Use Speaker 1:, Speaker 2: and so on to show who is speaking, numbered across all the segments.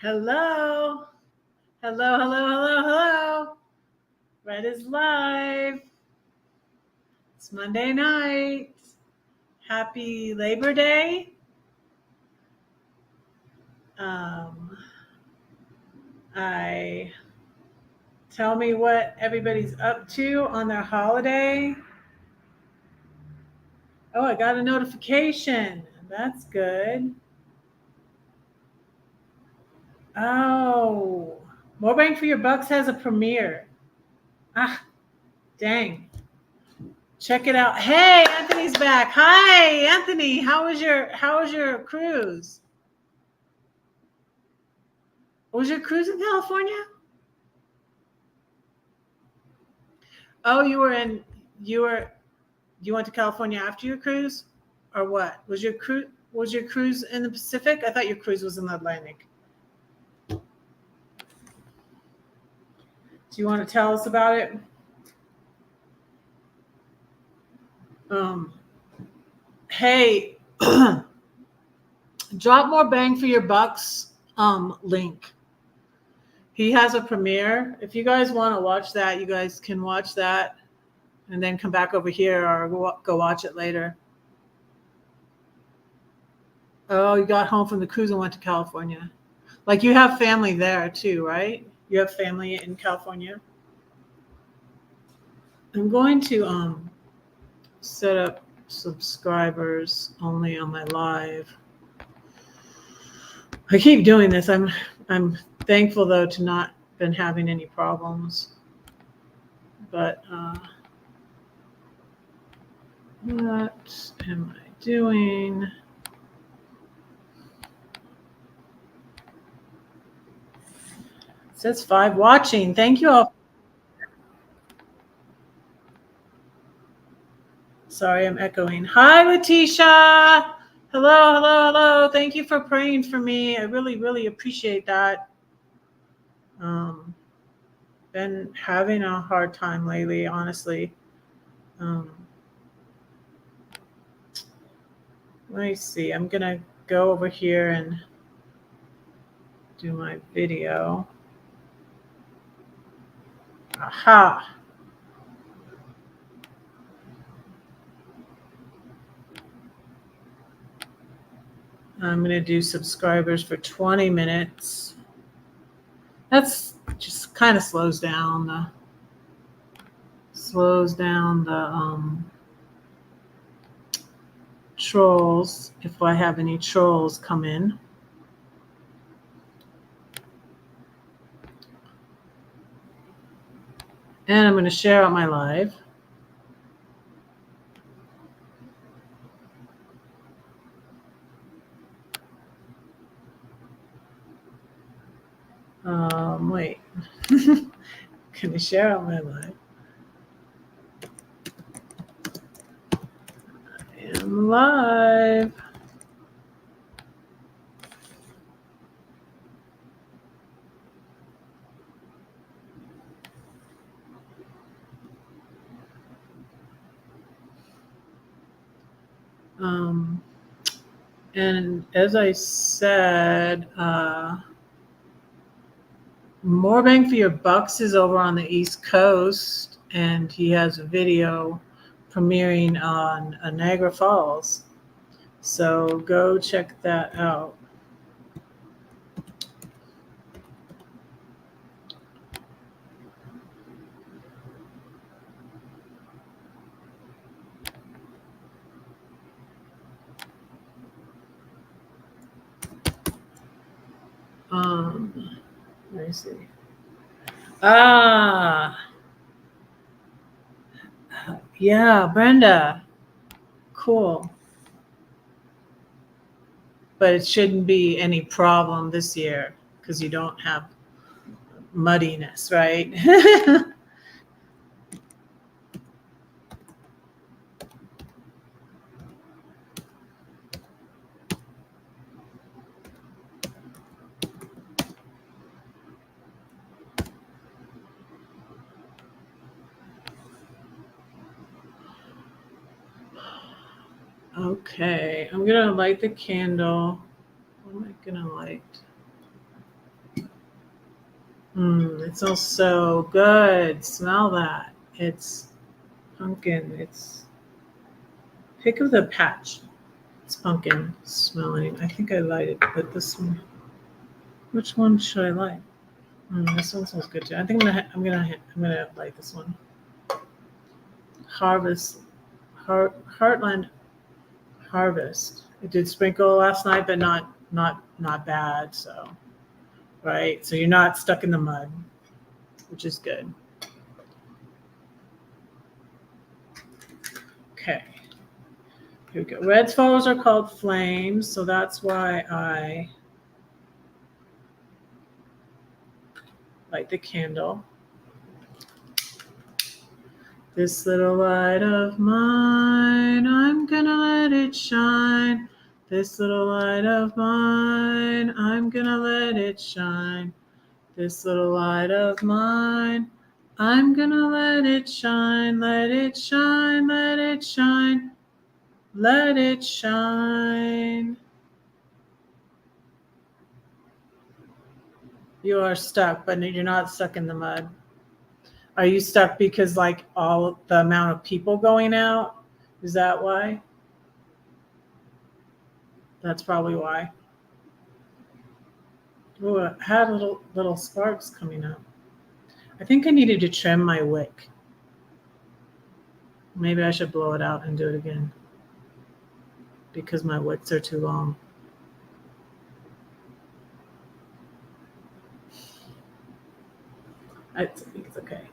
Speaker 1: Hello. Hello, hello, hello, hello. Red is live. It's Monday night. Happy Labor Day. I tell me what everybody's up to on their holiday. Oh, I got a notification. That's good. Oh, More Bang for Your Bucks has a premiere. Ah, dang. Check it out. Hey, Anthony's back. Hi, Anthony. How was your cruise? Was your cruise in California? Oh, you went to California after your cruise? Or what? Was your cruise in the Pacific? I thought your cruise was in the Atlantic. Do you want to tell us about it? Um, hey, drop More Bang for Your Bucks link. He has a premiere. If you guys want to watch that, you guys can watch that and then come back over here or go watch it later. Oh, you got home from the cruise and went to California. Like you have family there too, right? You have family in California. I'm going to set up subscribers only on my live. I keep doing this. I'm thankful though to not been having any problems. But what am I doing? It says 5 watching. Thank you all. Sorry, I'm echoing. Hi, Letitia. Hello, hello, hello. Thank you for praying for me. I really, really appreciate that. Been having a hard time lately, honestly. Um, let me see. I'm going to go over here and do my video. Aha. I'm going to do subscribers for 20 minutes. That's just kind of slows down the trolls if I have any trolls come in. And I'm going to share out my live. Wait. Can I share out my live? I am live. And as I said, More Bang for Your Bucks is over on the East Coast, and he has a video premiering on Niagara Falls. So go check that out. Let me see. Yeah, Brenda. Cool. But it shouldn't be any problem this year because you don't have muddiness, right? Okay, I'm gonna light the candle. What am I gonna light? It smells so good. Smell that. It's pumpkin. It's pick of the patch. It's pumpkin smelling. I think I light it, but this one. Which one should I light? This one smells good too. I think I'm gonna light this one. Heartland Harvest. It did sprinkle last night, but not bad. So right. So you're not stuck in the mud, which is good. Okay. Here we go. Red flowers are called flames, so that's why I light the candle. This little light of mine, I'm gonna let it shine. This little light of mine, I'm gonna let it shine. This little light of mine, I'm gonna let it shine, let it shine, let it shine, let it shine. You are stuck, but you're not stuck in the mud. Are you stuck because like all the amount of people going out? Is that why? That's probably why. Ooh, I had little sparks coming up. I think I needed to trim my wick. Maybe I should blow it out and do it again because my wicks are too long. I think it's okay.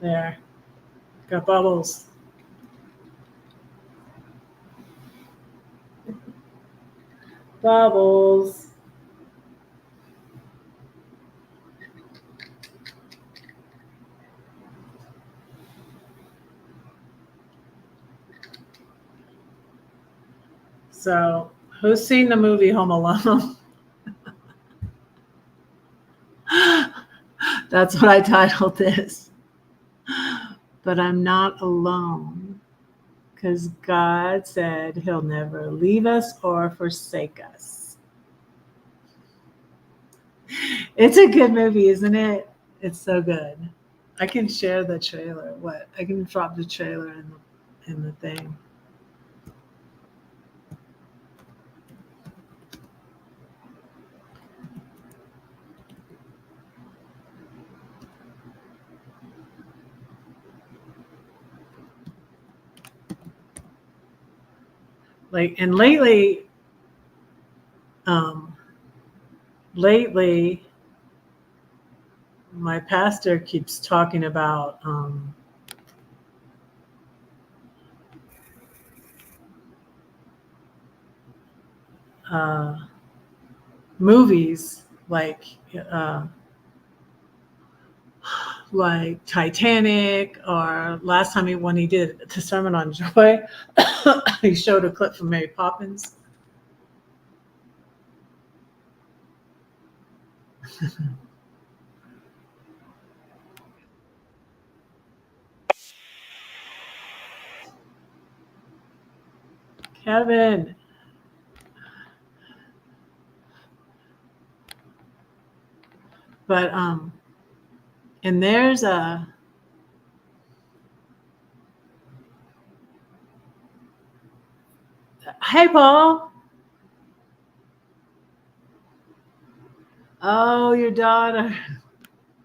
Speaker 1: There, got bubbles. Bubbles. So, who's seen the movie Home Alone? That's what I titled this. But I'm not alone because God said He'll never leave us or forsake us. It's a good movie, isn't it? It's so good. I can share the trailer. What? I can drop the trailer in the thing. Like and lately my pastor keeps talking about uh, movies like Titanic, or last time when he did the sermon on joy, he showed a clip from Mary Poppins. Kevin. But and there's a hey Paul. Oh, your daughter.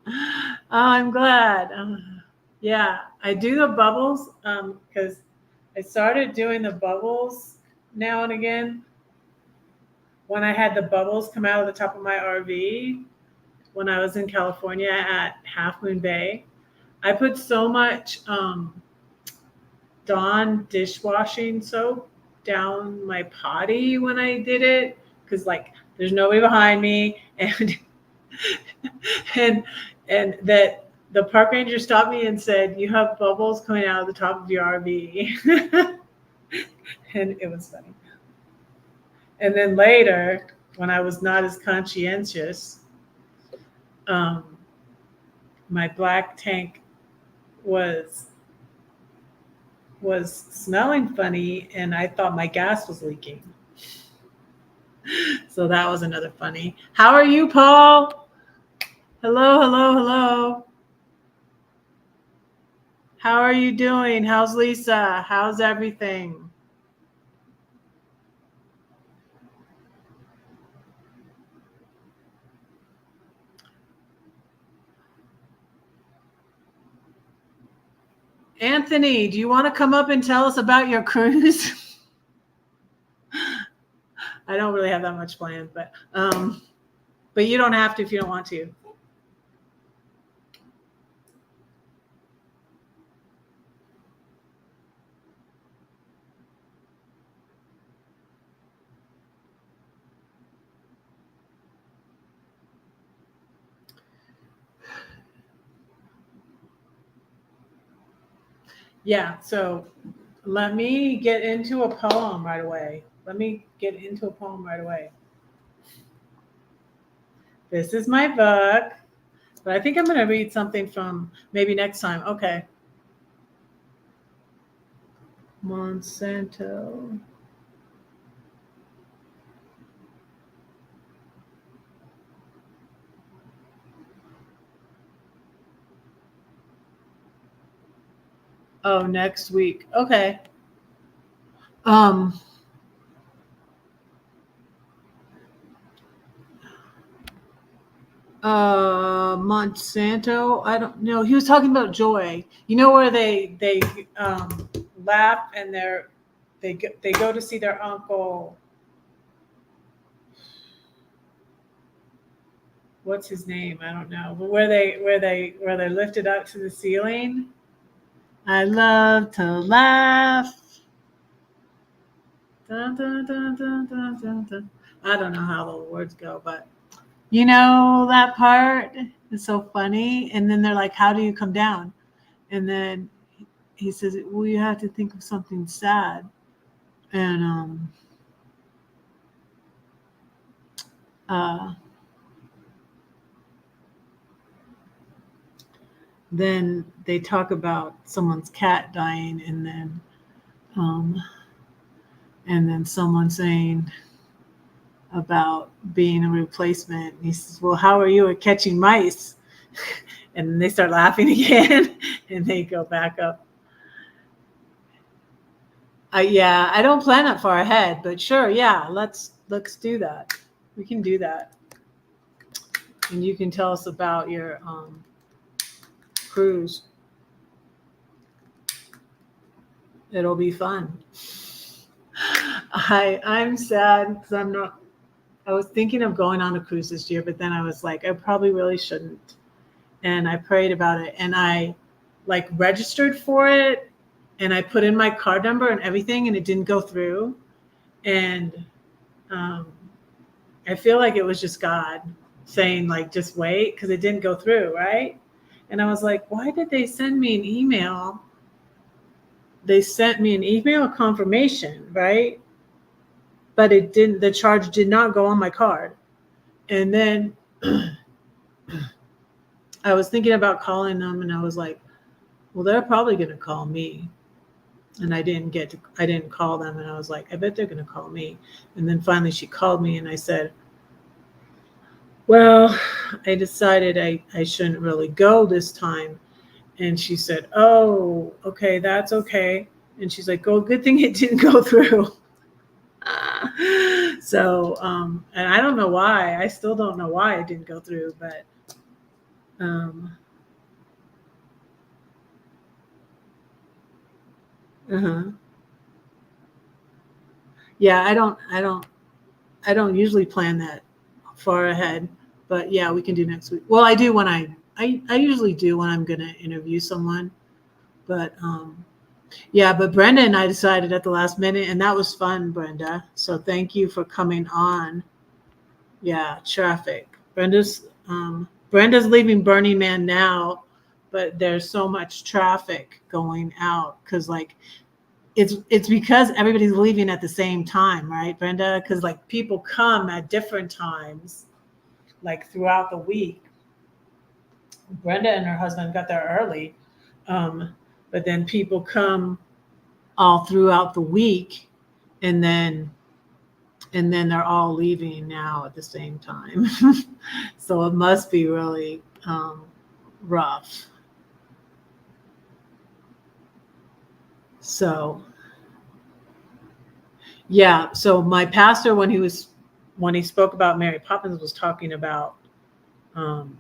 Speaker 1: Oh, I'm glad. Yeah, I do the bubbles because I started doing the bubbles now and again when I had the bubbles come out of the top of my RV when I was in California at Half Moon Bay. I put so much Dawn dishwashing soap down my potty when I did it because like there's nobody behind me and and that the park ranger stopped me and said, "You have bubbles coming out of the top of your RV." And it was funny. And then later, when I was not as conscientious, um, my black tank was smelling funny, and I thought my gas was leaking. So that was another funny. How are you, Paul? Hello, hello, hello. How are you doing? How's Lisa? How's everything? Anthony, do you want to come up and tell us about your cruise? I don't really have that much planned, but you don't have to if you don't want to. Yeah, so let me get into a poem right away. This is my book, but I think I'm going to read something from maybe next time. Okay. Monsanto. Oh, next week. Okay. Monsanto. I don't know. He was talking about joy. You know where they laugh and they go to see their uncle. What's his name? I don't know. But where they're lifted up to the ceiling. I love to laugh. Dun, dun, dun, dun, dun, dun, dun. I don't know how the words go, but you know that part is so funny. And then they're like, "How do you come down?" And then he says, "Well, you have to think of something sad." And uh, then they talk about someone's cat dying, um, and then someone saying about being a replacement. And he says, "Well, how are you at catching mice?" And they start laughing again, and they go back up. Yeah, I don't plan that far ahead, but sure, yeah, let's do that. We can do that, and you can tell us about your cruise. It'll be fun. I'm sad because I'm not. I was thinking of going on a cruise this year, but then I was like, I probably really shouldn't. And I prayed about it, and I like registered for it, and I put in my card number and everything, and it didn't go through. And um, I feel like it was just God saying, like, just wait, because it didn't go through, right? And I was like, why did they send me an email? They sent me an email confirmation, right? But it didn't, the charge did not go on my card. And then I was thinking about calling them, and I was like, well, they're probably going to call me. And I didn't call them. And I was like, I bet they're going to call me. And then finally she called me, and I said, well, I decided I shouldn't really go this time. And she said, oh, okay, that's okay. And she's like, oh, good thing it didn't go through. So, and I don't know why. I still don't know why it didn't go through, but uh-huh. Yeah, I don't usually plan that far ahead, but yeah, we can do next week. Well, I do when I usually do when I'm going to interview someone, but yeah, but Brenda and I decided at the last minute, and that was fun, Brenda. So thank you for coming on. Yeah, traffic. Brenda's leaving Burning Man now, but there's so much traffic going out because like it's because everybody's leaving at the same time, right, Brenda? Because like people come at different times, like throughout the week. Brenda and her husband got there early, um, but then people come all throughout the week, and then they're all leaving now at the same time. So it must be really rough. So yeah, so my pastor when he spoke about Mary Poppins was talking about um,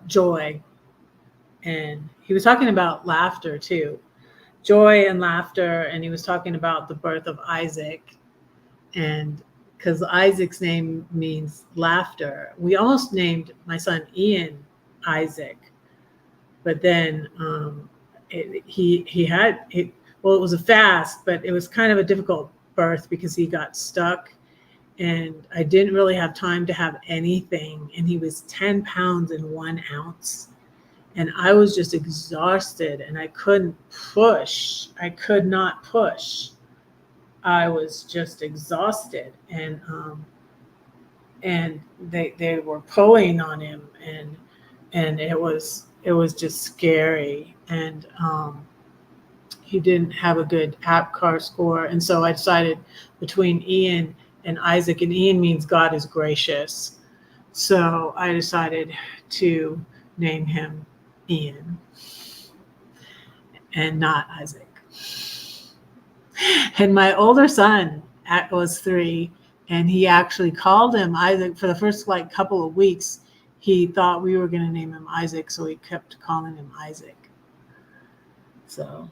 Speaker 1: joy, and he was talking about laughter too, joy and laughter, and he was talking about the birth of Isaac, and because Isaac's name means laughter. We almost named my son Ian Isaac, but then he had it. Well, it was a fast, but it was kind of a difficult birth because he got stuck, and I didn't really have time to have anything. And he was 10 pounds and 1 ounce, and I was just exhausted, and I couldn't push. I could not push. I was just exhausted, and they were pulling on him, and it was just scary, and he didn't have a good APCAR score, and so I decided between Ian and Isaac, and Ian means God is gracious, so I decided to name him Ian and not Isaac. And my older son was 3, and he actually called him Isaac for the first like couple of weeks. He thought we were going to name him Isaac, so he kept calling him Isaac. So,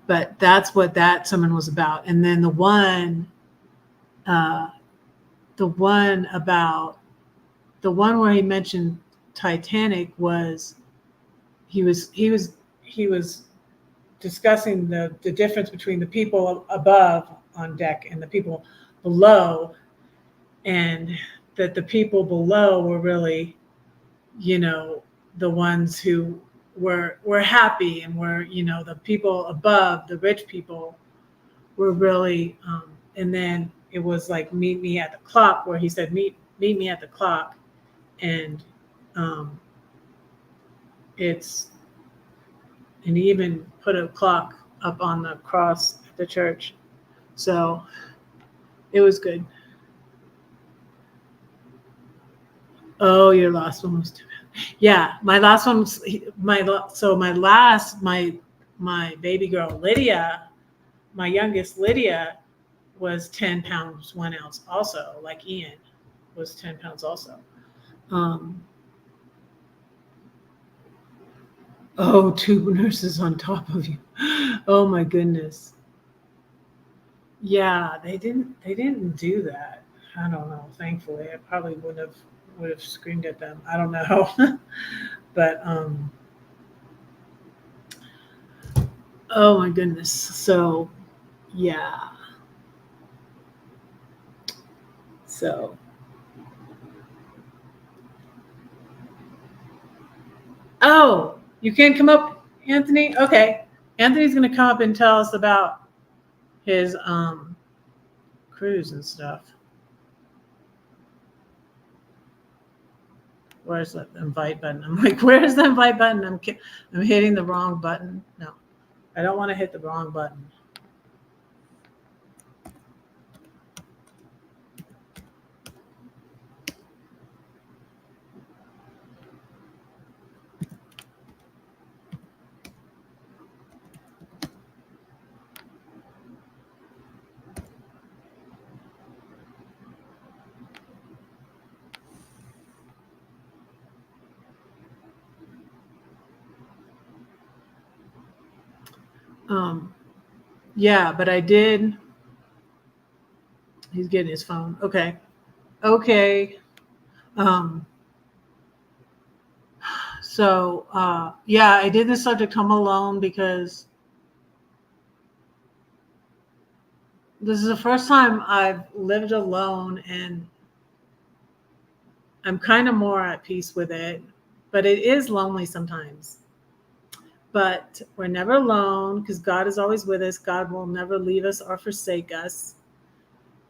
Speaker 1: but that's what that sermon was about. And then uh, the one where he mentioned Titanic was he was discussing the difference between the people above on deck and the people below, and that the people below were really, the ones who were happy, and were, the people above, the rich people, were really, and then it was like meet me at the clock, where he said meet me at the clock, and um, it's and he even put a clock up on the cross at the church. So it was good. Oh, your last one was too bad. Yeah, my last one was my baby girl Lydia, my youngest Lydia, was 10 pounds 1 ounce also, like Ian was 10 pounds also. Oh, 2 nurses on top of you. Oh my goodness. Yeah, they didn't do that. I don't know. Thankfully, I probably would have screamed at them. I don't know. But oh my goodness. So yeah. So oh, you can't come up, Anthony? Okay. Anthony's gonna come up and tell us about his cruise and stuff. Where's the invite button? I'm like, where's the invite button? I'm hitting the wrong button. No, I don't want to hit the wrong button. Yeah, but I did. He's getting his phone. Okay. So yeah, I did the subject Home Alone because this is the first time I've lived alone, and I'm kind of more at peace with it, but it is lonely sometimes. But we're never alone because God is always with us. God will never leave us or forsake us.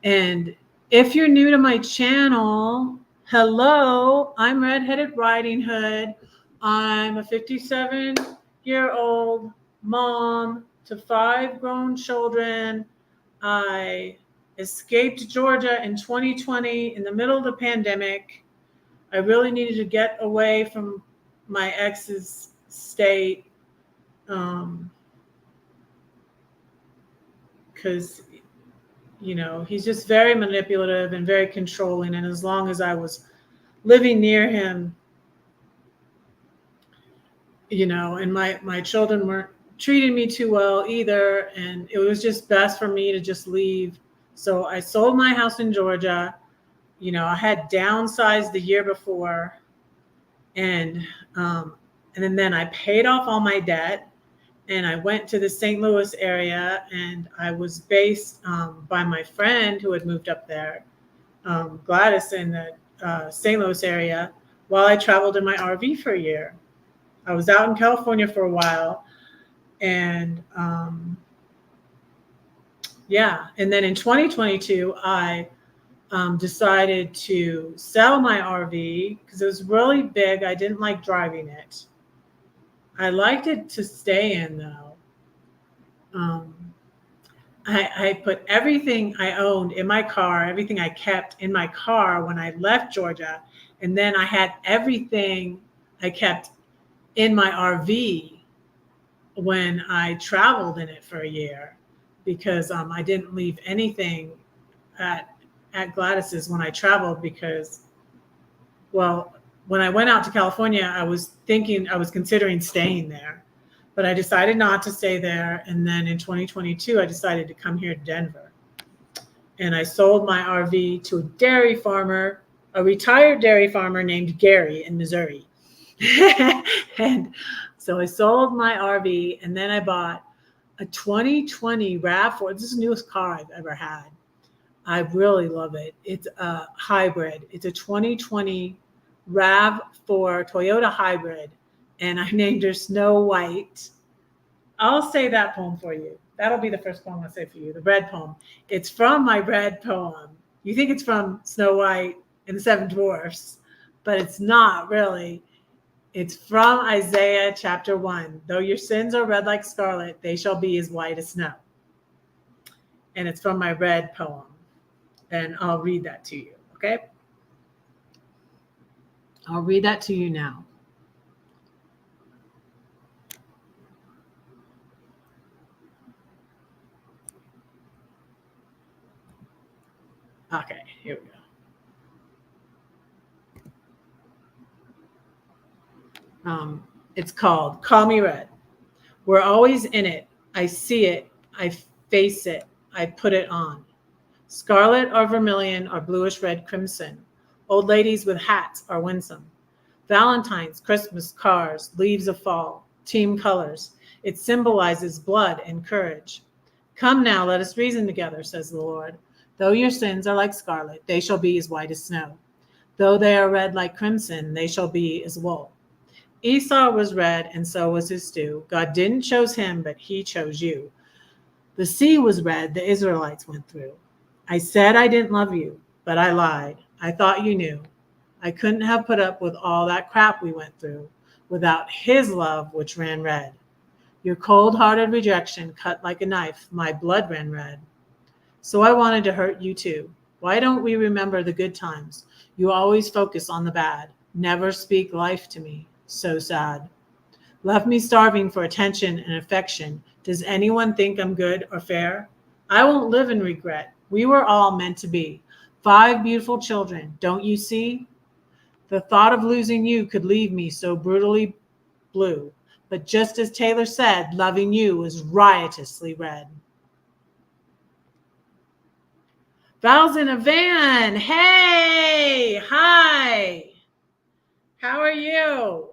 Speaker 1: And if you're new to my channel, hello, I'm Redheaded Writing Hood. I'm a 57-year-old mom to 5 grown children. I escaped Georgia in 2020 in the middle of the pandemic. I really needed to get away from my ex's state because he's just very manipulative and very controlling. And as long as I was living near him, and my children weren't treating me too well either. And it was just best for me to just leave. So I sold my house in Georgia. I had downsized the year before. And then I paid off all my debt. And I went to the St. Louis area, and I was based by my friend who had moved up there, Gladys, in the St. Louis area, while I traveled in my RV for a year. I was out in California for a while, and and then in 2022, I decided to sell my RV because it was really big. I didn't like driving it. I liked it to stay in, though. I put everything I owned in my car, everything I kept in my car when I left Georgia. And then I had everything I kept in my RV when I traveled in it for a year, because I didn't leave anything at Gladys's when I traveled because, well, when I went out to California, I was considering staying there, but I decided not to stay there. And then in 2022, I decided to come here to Denver. And I sold my RV to a retired dairy farmer named Gary in Missouri. And so I sold my RV, and then I bought a 2020 RAV4. This is the newest car I've ever had. I really love it. It's a hybrid. It's a 2020 RAV4 Toyota hybrid, and I named her Snow White. I'll say that poem for you. That'll be the first poem I'll say for you, the Red poem. It's from my Red poem. You think it's from Snow White and the Seven Dwarfs, but it's not really. It's from Isaiah chapter 1. Though your sins are red like scarlet, they shall be as white as snow. And it's from my Red poem. And I'll read that to you, okay? I'll read that to you now. Okay, here we go. It's called Call Me Red. We're always in it. I see it. I face it. I put it on. Scarlet or vermilion or bluish red crimson. Old ladies with hats are winsome. Valentine's, Christmas, cars, leaves of fall, team colors. It symbolizes blood and courage. Come now, let us reason together, says the Lord. Though your sins are like scarlet, they shall be as white as snow. Though they are red like crimson, they shall be as wool. Esau was red, and so was his stew. God didn't choose him, but he chose you. The sea was red, the Israelites went through. I said I didn't love you, but I lied. I thought you knew. I couldn't have put up with all that crap we went through without his love, which ran red. Your cold-hearted rejection cut like a knife. My blood ran red. So I wanted to hurt you too. Why don't we remember the good times? You always focus on the bad. Never speak life to me. So sad. Left me starving for attention and affection. Does anyone think I'm good or fair? I won't live in regret. We were all meant to be. 5 beautiful children. Don't you see? The thought of losing you could leave me so brutally blue. But just as Taylor said, loving you was riotously red. Val's in a van. Hey, hi. How are you?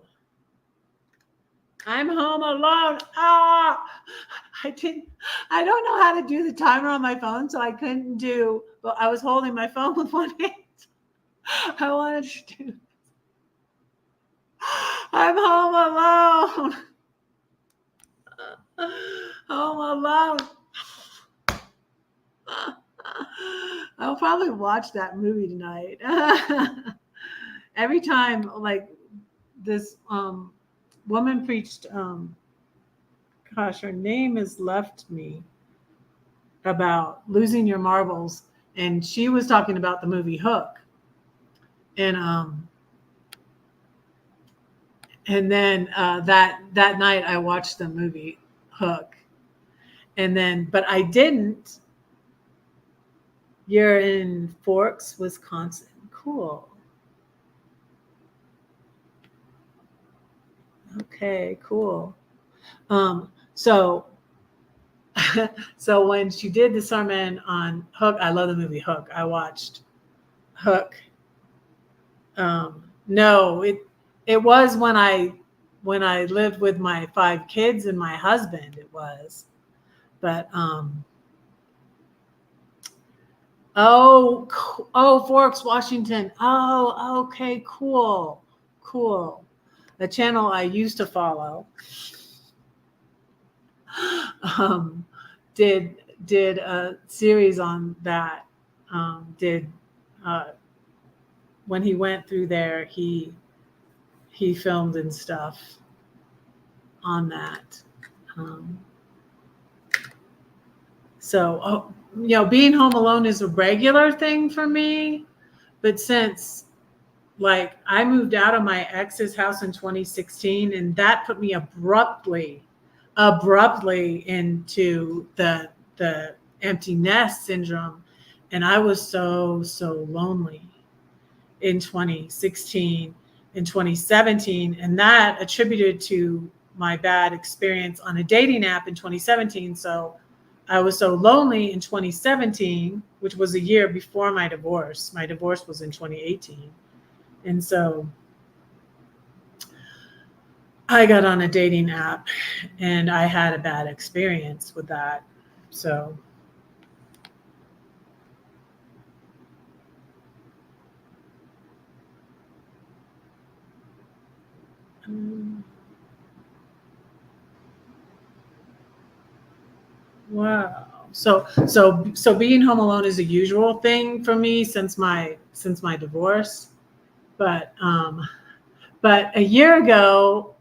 Speaker 1: I'm home alone. I don't know how to do the timer on my phone, so I couldn't do, but I was holding my phone with one hand. I wanted to do. I'm home alone. Home alone. I'll probably watch that movie tonight. Every time, like this woman preached. Gosh, her name has left me, about losing your marbles, and she was talking about the movie Hook, and then that night I watched the movie Hook, and then but I didn't. You're in Forks, Wisconsin. Cool. Okay, cool. So so when she did the sermon on Hook, I love the movie Hook. I watched Hook. No, it was when I lived with my 5 kids and my husband. It was, but Forks, Washington. Oh, okay, cool, cool. The channel I used to follow um, did a series on that. Did When he went through there, he filmed and stuff on that. Um, so, being home alone is a regular thing for me, but since like I moved out of my ex's house in 2016, and that put me abruptly into the empty nest syndrome, and I was so lonely in 2016 and 2017, and that attributed to my bad experience on a dating app in 2017. So I was so lonely in 2017, which was a year before my divorce. My divorce was in 2018. And so I got on a dating app and I had a bad experience with that. So wow. So being home alone is a usual thing for me since my divorce. But a year ago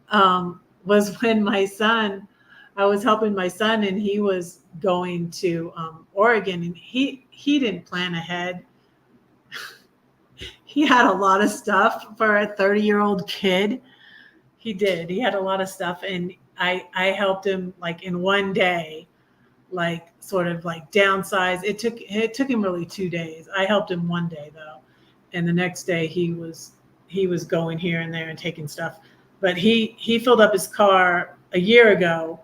Speaker 1: was when I was helping my son, and he was going to Oregon, and he didn't plan ahead. He had a lot of stuff for a 30-year-old kid. He did. He had a lot of stuff, and I helped him like in one day, like sort of like downsize. It took him really 2 days. I helped him one day though, and the next day he was going here and there and taking stuff. But he filled up his car a year ago,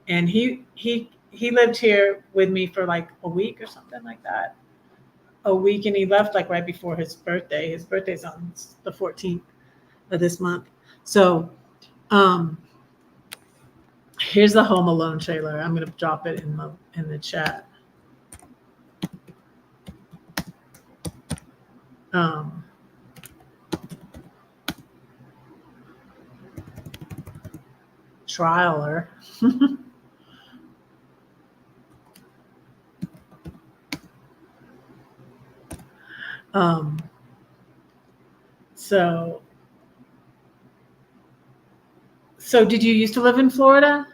Speaker 1: and he lived here with me for like a week or something like that. A week, and he left like right before his birthday. His birthday's on the 14th of this month. So um here's the Home Alone trailer. I'm gonna drop it in the chat. Trialer. So did you used to live in Florida?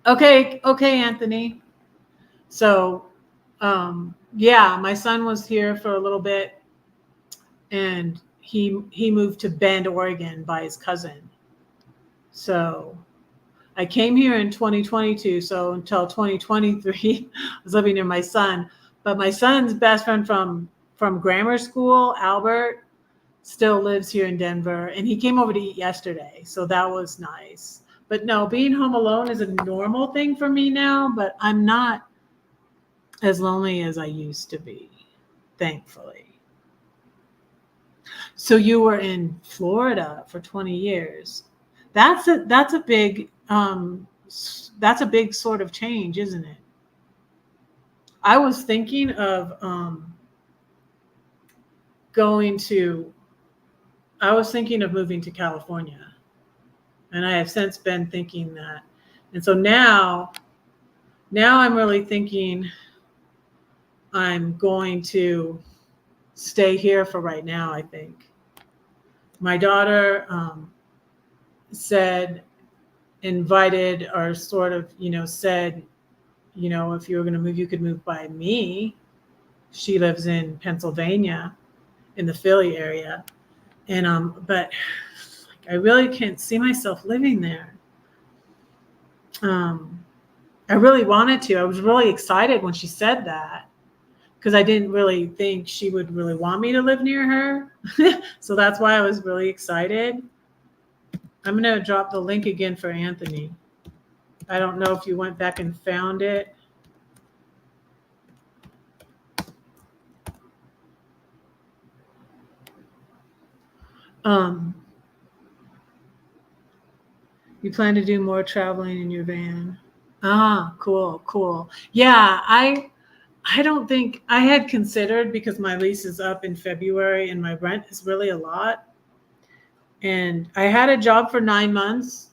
Speaker 1: Okay, Anthony. So yeah, my son was here for a little bit, and he moved to Bend, Oregon by his cousin. So I came here in 2022, so until 2023 I was living near my son. But my son's best friend from grammar school, Albert, still lives here in Denver, and he came over to eat yesterday, so that was nice. But no, being home alone is a normal thing for me now, but I'm not as lonely as I used to be, thankfully. So you were in Florida for 20 years. That's a big sort of change, isn't it? I was thinking of I was thinking of moving to California, and I have since been thinking that. And so now I'm really thinking I'm going to stay here for right now, I think. My daughter said, invited, or sort of, said, if you were going to move, you could move by me. She lives in Pennsylvania, in the Philly area. And but I really can't see myself living there. I really wanted to. I was really excited when she said that, because I didn't really think she would really want me to live near her. So that's why I was really excited. I'm going to drop the link again for Anthony. I don't know if you went back and found it. You plan to do more traveling in your van? Ah, cool. Yeah, I don't think I had considered, because my lease is up in February and my rent is really a lot. And I had a job for 9 months,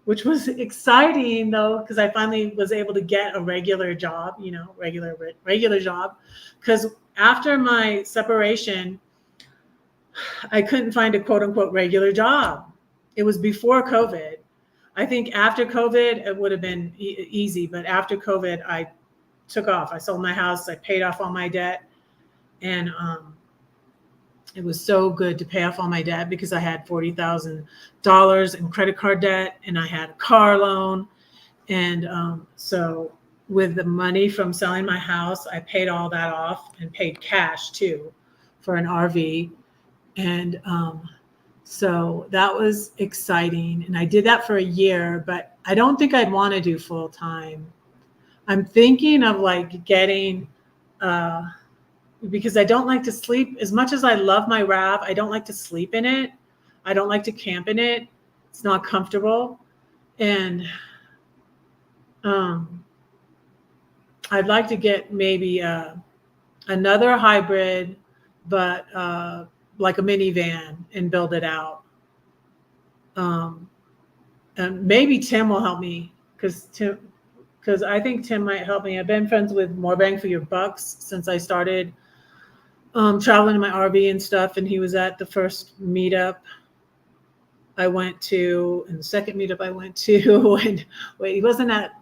Speaker 1: which was exciting though, because I finally was able to get a regular job, regular job. Because after my separation, I couldn't find a quote unquote regular job. It was before COVID. I think after COVID, it would have been easy. But after COVID, I took off. I sold my house. I paid off all my debt. And it was so good to pay off all my debt, because I had $40,000 in credit card debt, and I had a car loan. And so with the money from selling my house, I paid all that off, and paid cash too for an RV. And so that was exciting. And I did that for a year, but I don't think I'd want to do full time. I'm thinking of like getting, because I don't like to sleep as much as I love my RAV. I don't like to sleep in it. I don't like to camp in it. It's not comfortable. And I'd like to get maybe another hybrid, but like a minivan, and build it out. And maybe Tim will help me, because I think Tim might help me. I've been friends with More Bang for Your Bucks since I started traveling in my RV and stuff. And he was at the first meetup I went to, and the second meetup I went to. And wait, he wasn't at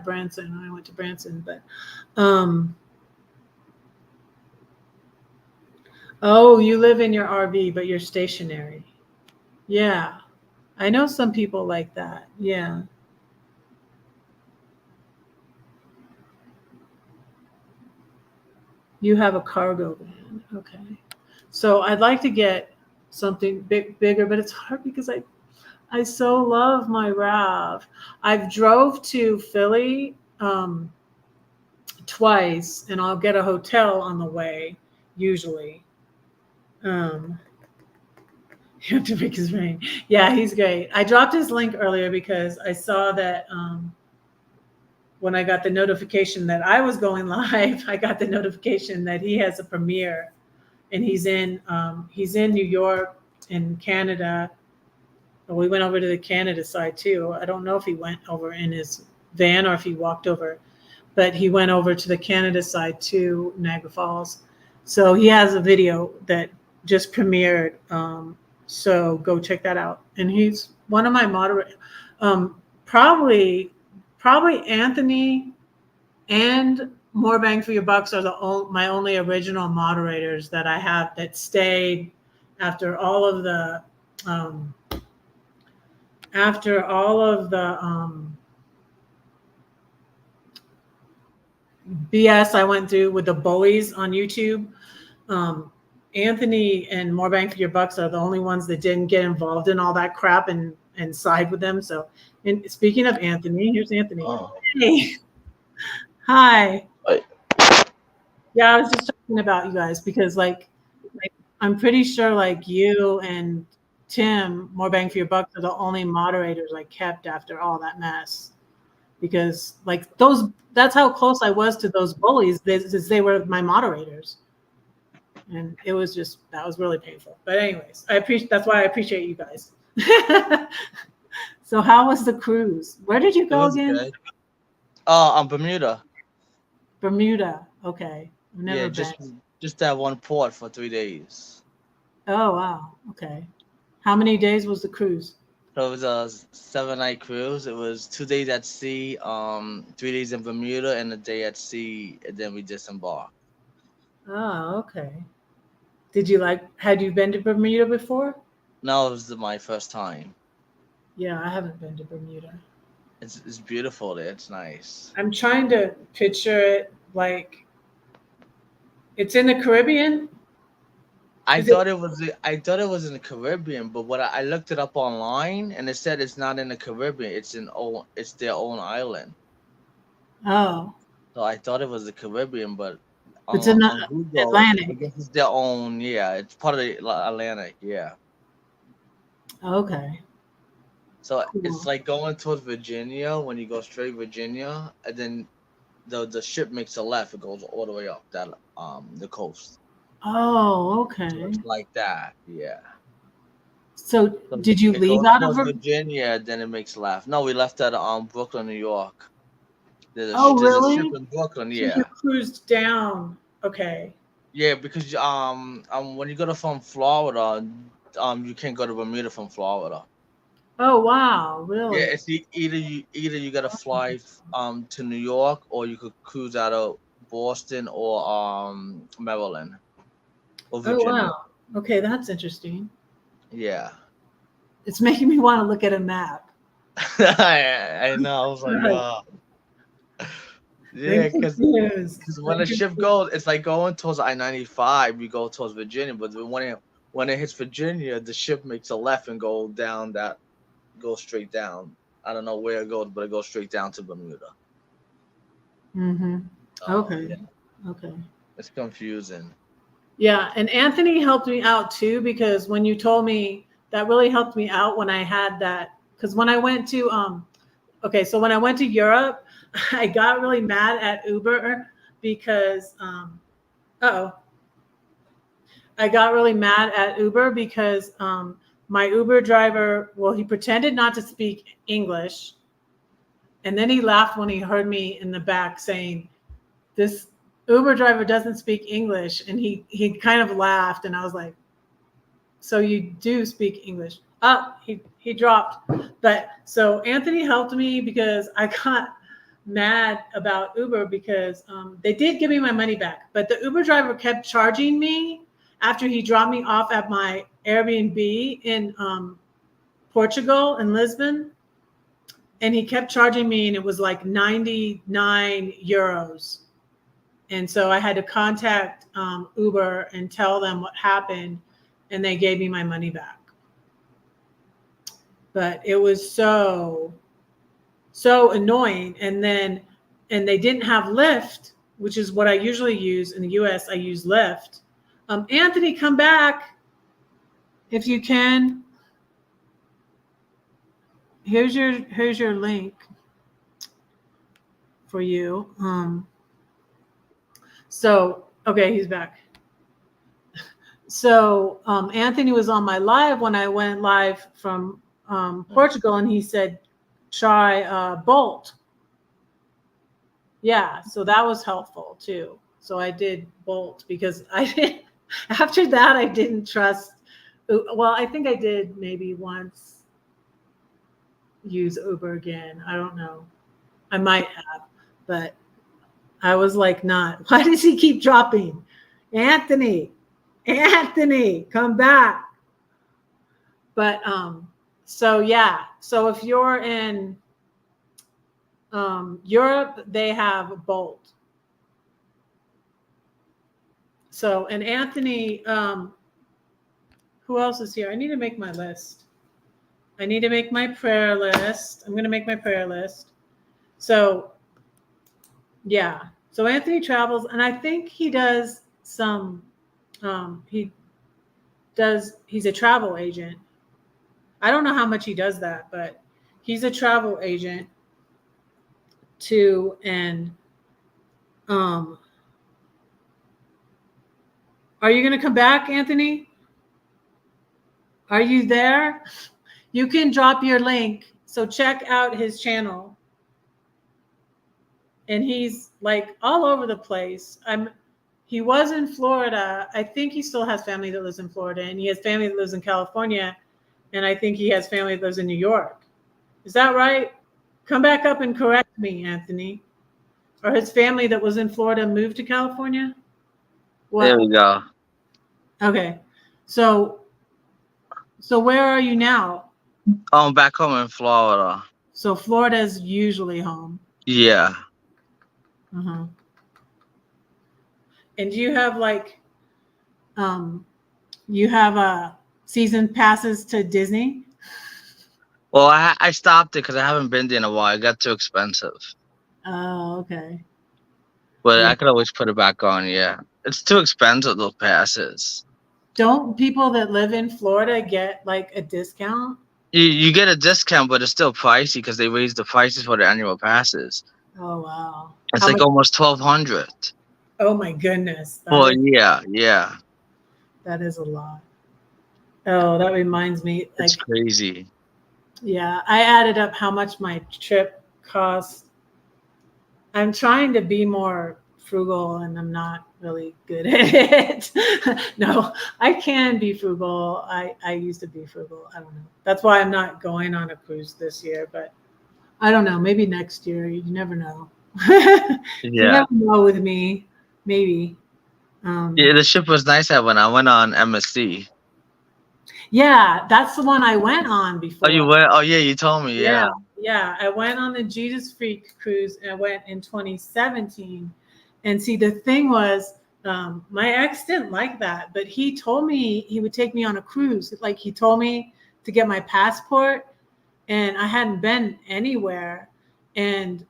Speaker 1: Branson. I went to Branson, but oh, you live in your RV, but you're stationary. Yeah, I know some people like that. Yeah. You have a cargo van. Okay. So I'd like to get something bigger, but it's hard because I so love my RAV. I've drove to Philly twice, and I'll get a hotel on the way usually. You have to make his rain. Yeah, he's great. I dropped his link earlier because I saw that when I got the notification that I was going live, I got the notification that he has a premiere, and he's in New York and Canada. We went over to the Canada side too. I don't know if he went over in his van or if he walked over, but he went over to the Canada side too, Niagara Falls. So he has a video that just premiered. So go check that out. And he's one of my moderators. Probably Anthony and More Bang for Your Bucks are my only original moderators that I have that stayed after all of the BS I went through with the bullies on YouTube. Anthony and More Bang for Your Bucks are the only ones that didn't get involved in all that crap and side with them. So, speaking of Anthony, here's Anthony.
Speaker 2: Oh.
Speaker 1: Hey. Hi.
Speaker 2: Hi.
Speaker 1: Yeah, I was just talking about you guys because like I'm pretty sure like you and Tim, More Bang for Your Bucks, are the only moderators I kept after all that mess. Because like that's how close I was to those bullies. They were my moderators. and it was just that was really painful. But anyways, that's why I appreciate you guys. So how was the cruise? Where did you
Speaker 2: It
Speaker 1: go
Speaker 2: was
Speaker 1: again?
Speaker 2: good. On Bermuda.
Speaker 1: Bermuda. Okay, I've
Speaker 2: Yeah,
Speaker 1: never been.
Speaker 2: just that one port for 3 days.
Speaker 1: Oh wow. Okay. How many days was the cruise?
Speaker 2: So it was a 7 night cruise. It was 2 days at sea, 3 days in Bermuda, and a day at sea, and then we disembarked.
Speaker 1: Oh, okay. Did you like? Had you been to Bermuda before?
Speaker 2: Now it was my first time.
Speaker 1: Yeah, I haven't been to Bermuda.
Speaker 2: It's beautiful there. It's nice.
Speaker 1: I'm trying to picture it like it's in the Caribbean. Is it?
Speaker 2: I thought it was in the Caribbean, but I looked it up online and it said it's not in the Caribbean. It's their own island.
Speaker 1: Oh,
Speaker 2: So I thought it was the Caribbean, but
Speaker 1: it's in the
Speaker 2: on Google, I
Speaker 1: Atlantic.
Speaker 2: guess it's their own. Yeah, it's part of the Atlantic. Yeah.
Speaker 1: Okay,
Speaker 2: So it's
Speaker 1: cool.
Speaker 2: like going towards Virginia when you go straight Virginia, and then the ship makes a left. It goes all the way up that the coast.
Speaker 1: Oh,
Speaker 2: So
Speaker 1: okay.
Speaker 2: it's like that. Yeah.
Speaker 1: So
Speaker 2: So
Speaker 1: did you
Speaker 2: it
Speaker 1: leave
Speaker 2: goes
Speaker 1: out of
Speaker 2: towards
Speaker 1: her?
Speaker 2: Virginia, then it makes left. No, we left at Brooklyn, New York.
Speaker 1: Oh,
Speaker 2: There's a ship
Speaker 1: really?
Speaker 2: in Brooklyn.
Speaker 1: So you
Speaker 2: Yeah.
Speaker 1: cruised down. Okay.
Speaker 2: Yeah, because when you go to from Florida, you can't go to Bermuda from Florida.
Speaker 1: Oh, wow.
Speaker 2: Yeah,
Speaker 1: Really?
Speaker 2: it's either you gotta fly to New York, or you could cruise out of Boston or Maryland or
Speaker 1: Oh,
Speaker 2: Virginia.
Speaker 1: wow. Okay, that's interesting.
Speaker 2: Yeah.
Speaker 1: It's making me want to look at a map.
Speaker 2: I know. I was like,
Speaker 1: Right. I'm
Speaker 2: yeah,
Speaker 1: confused.
Speaker 2: because when
Speaker 1: I'm
Speaker 2: the ship
Speaker 1: confused.
Speaker 2: goes, it's like going towards I-95. You go towards Virginia, but when it hits Virginia, the ship makes a left and go straight down. I don't know where it goes, but it goes straight down to Bermuda.
Speaker 1: Mm-hmm.
Speaker 2: Oh
Speaker 1: Okay.
Speaker 2: yeah,
Speaker 1: Okay.
Speaker 2: it's confusing.
Speaker 1: Yeah, and Anthony helped me out too because when you told me that really helped me out when I had that because when I went to okay, so when I went to Europe, I got really mad at Uber because oh, I got really mad at Uber because my Uber driver, well, he pretended not to speak English, and then he laughed when he heard me in the back saying, "This Uber driver doesn't speak English," and he kind of laughed, and I was like, "So you do speak English?" He dropped, but so Anthony helped me because I got mad about Uber because they did give me my money back, but the Uber driver kept charging me after he dropped me off at my Airbnb in Portugal in Lisbon, and he kept charging me, and it was like 99 euros. And so I had to contact Uber and tell them what happened, and they gave me my money back. But it was so annoying. And they didn't have Lyft, which is what I usually use in the US. I use Lyft. Anthony, come back if you can. Here's your link for you. So okay, he's back. So Anthony was on my live when I went live from
Speaker 2: Mm.
Speaker 1: Portugal, and he said, "Try Bolt." Yeah, so that was helpful too. So I did Bolt because I did. After that, I didn't trust. Well, I think I did maybe once use Uber again. I don't know. I might have, but I was like, not. Why does he keep dropping? Anthony, Anthony, come back. But so yeah. So if you're in Europe, they have Bolt. So and Anthony, who else is here? I need to make my list. I need to make my prayer list. I'm going to make my prayer list. So, yeah. So Anthony travels, and I think he does some. He's a travel agent. I don't know how much he does that, but he's a travel agent too. And um, Are you going to come back, Anthony? Are you there? You can drop your link. So check out his channel. And he's like all over the place. He was in Florida. I think he still has family that lives in Florida, and he has family that lives in California, and I think he has family that lives in New York. Is that right? Come back up and correct me, Anthony. Or his family that was in Florida moved to California? What?
Speaker 2: There we go.
Speaker 1: Okay. So where are you now?
Speaker 2: Back home in Florida.
Speaker 1: So Florida is usually home.
Speaker 2: Yeah.
Speaker 1: Uh-huh. And do you have you have season passes to Disney?
Speaker 2: Well, I stopped it because I haven't been there in a while. It got too expensive.
Speaker 1: Oh, okay.
Speaker 2: But
Speaker 1: Yeah.
Speaker 2: I could always put it back on. Yeah, it's too expensive, those passes.
Speaker 1: Don't people that live in Florida get like a discount?
Speaker 2: You get a discount, but it's still pricey because they raised the prices for the annual passes.
Speaker 1: Oh wow.
Speaker 2: It's like almost $1,200.
Speaker 1: Oh my goodness.
Speaker 2: Well, yeah.
Speaker 1: That is a lot. Oh, that reminds me.
Speaker 2: It's crazy.
Speaker 1: Yeah, I added up how much my trip cost. I'm trying to be more frugal, and I'm not really good at it. No, I can be frugal. I used to be frugal. I don't know. That's why I'm not going on a cruise this year, but I don't know. Maybe next year. You never know. You never know with me. Maybe.
Speaker 2: Yeah, the ship was nice. I went on MSC.
Speaker 1: Yeah, that's the one I went on before.
Speaker 2: Oh, you went? Oh, yeah, you told me. Yeah.
Speaker 1: Yeah, I went on the Jesus Freak cruise, and I went in 2017. And see, the thing was, my ex didn't like that, but he told me he would take me on a cruise. Like he told me to get my passport, and I hadn't been anywhere. And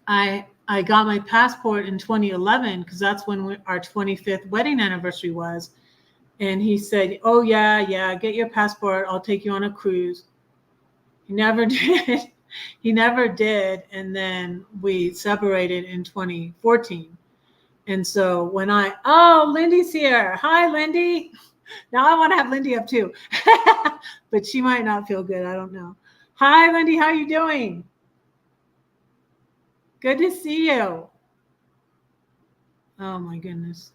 Speaker 1: I got my passport in 2011 because that's when our 25th wedding anniversary was. And he said, "Oh yeah, get your passport. I'll take you on a cruise." He never did. He never did. And then we separated in 2014. And so when Lindy's here. Hi, Lindy. Now I want to have Lindy up too. But she might not feel good. I don't know. Hi, Lindy. How you doing? Good to see you. Oh my goodness.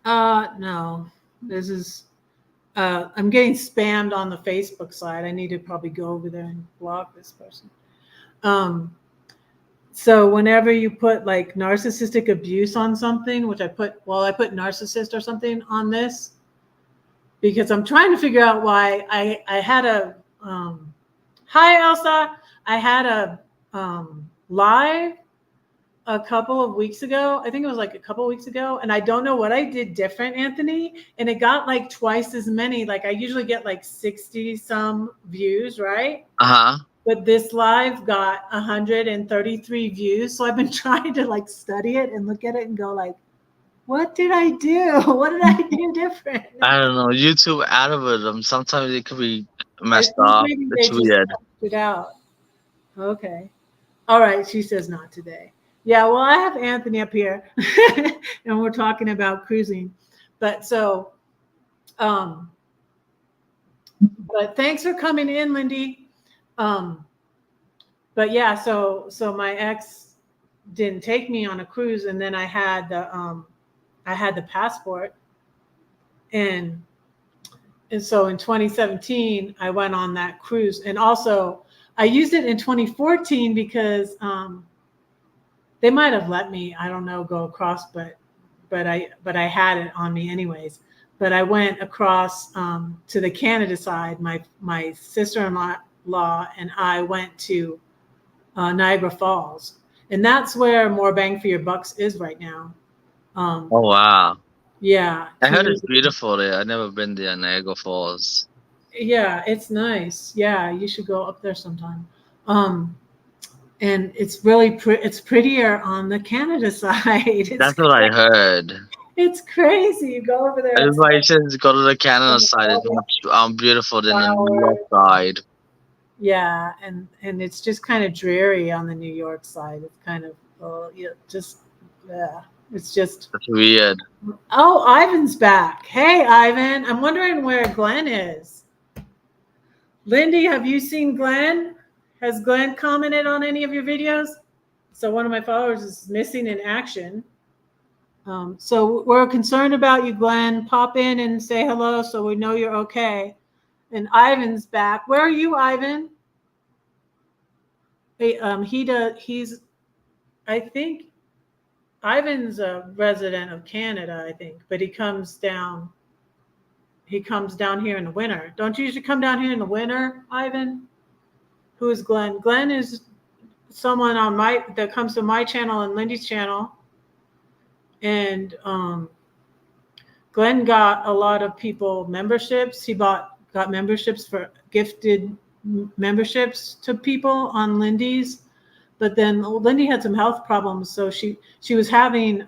Speaker 1: No, this is, I'm getting spammed on the Facebook side. I need to probably go over there and block this person. So whenever you put like narcissistic abuse on something, which I put narcissist or something on this, because I'm trying to figure out why I had a, hi Elsa, I had a live a couple of weeks ago. I think it was like a couple of weeks ago. And I don't know what I did different, Anthony. And it got like twice as many. Like I usually get like 60 some views, right?
Speaker 2: Uh-huh.
Speaker 1: But this live got 133 views. So I've been trying to like study it and look at it and go like, what did I do? What did I do different?
Speaker 2: I don't know. YouTube algorithm, sometimes it could be messed up.
Speaker 1: Maybe
Speaker 2: It's
Speaker 1: they
Speaker 2: weird.
Speaker 1: just it out. Okay. All right. She says not today. Yeah, well, I have Anthony up here, and we're talking about cruising. But so, but thanks for coming in, Lindy. But yeah, so my ex didn't take me on a cruise, and then I had the passport, and so in 2017 I went on that cruise, and also I used it in 2014 because they might have let me, I don't know, go across, but I had it on me anyways. But I went across to the Canada side. My sister-in-law and I went to Niagara Falls, and that's where more bang for your bucks is right now.
Speaker 2: Oh wow!
Speaker 1: Yeah,
Speaker 2: I heard it's beautiful there. I've never been there, Niagara Falls.
Speaker 1: Yeah, it's nice. Yeah, you should go up there sometime. And it's really it's prettier on the Canada side.
Speaker 2: That's what I heard.
Speaker 1: It's crazy. You go over there.
Speaker 2: Everybody says go to the Canada side. It's much beautiful than the New York side.
Speaker 1: Yeah, and it's just kind of dreary on the New York side. It's kind of just Yeah, it's just.
Speaker 2: That's weird.
Speaker 1: Oh, Ivan's back. Hey, Ivan. I'm wondering where Glenn is. Lindy, have you seen Glenn? Has Glenn commented on any of your videos? So one of my followers is missing in action. So we're concerned about you, Glenn. Pop in and say hello so we know you're okay. And Ivan's back. Where are you, Ivan? Hey, he's, I think, Ivan's a resident of Canada, I think, but he comes down here in the winter. Don't you usually come down here in the winter, Ivan? Who is Glenn? Glenn is someone that comes to my channel and Lindy's channel. And Glenn got a lot of people memberships. He got memberships for gifted memberships to people on Lindy's. But then Lindy had some health problems, so she was having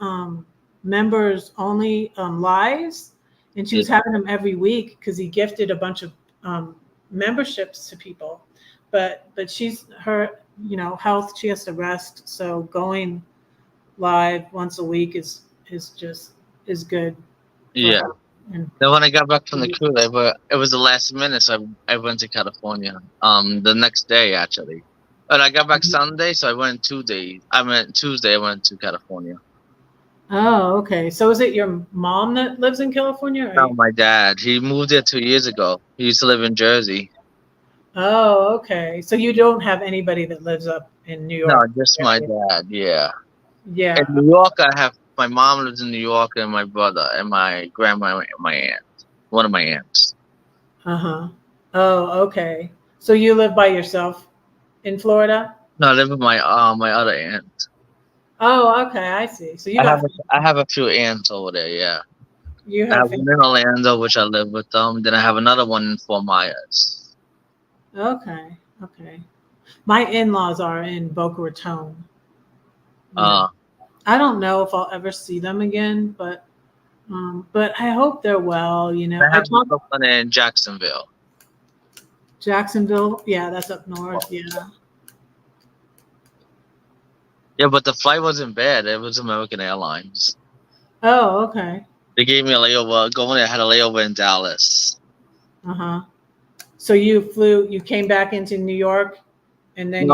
Speaker 1: members only lives, and she was having them every week because he gifted a bunch of memberships to people. But she's her health, she has to rest, so going live once a week is good.
Speaker 2: Yeah. And then when I got back from the cruise, it was the last minute, so I went to California. The next day actually. But I got back Sunday, so I went 2 days. I went Tuesday. I went to California.
Speaker 1: Oh, okay. So is it your mom that lives in California?
Speaker 2: No, my dad. He moved there 2 years ago. He used to live in Jersey.
Speaker 1: Oh, okay. So you don't have anybody that lives up in New York?
Speaker 2: No, just my dad. Yeah.
Speaker 1: Yeah.
Speaker 2: In New York, I have my mom lives in New York, and my brother, and my grandma, and my aunt. One of my aunts.
Speaker 1: Oh, okay. So you live by yourself in Florida?
Speaker 2: No, I live with my other aunt.
Speaker 1: Oh, okay. I see. So
Speaker 2: I have a few aunts over there. Yeah. I have one in Orlando, which I live with them. Then I have another one in Fort Myers.
Speaker 1: Okay. My in-laws are in Boca Raton. I don't know if I'll ever see them again, but I hope they're well.
Speaker 2: I have someone in Jacksonville.
Speaker 1: Jacksonville, yeah, that's up north. Yeah.
Speaker 2: Yeah, but the flight wasn't bad. It was American Airlines.
Speaker 1: Oh, okay.
Speaker 2: They gave me a layover. Going there, I had a layover in Dallas.
Speaker 1: So you came back into New York, and then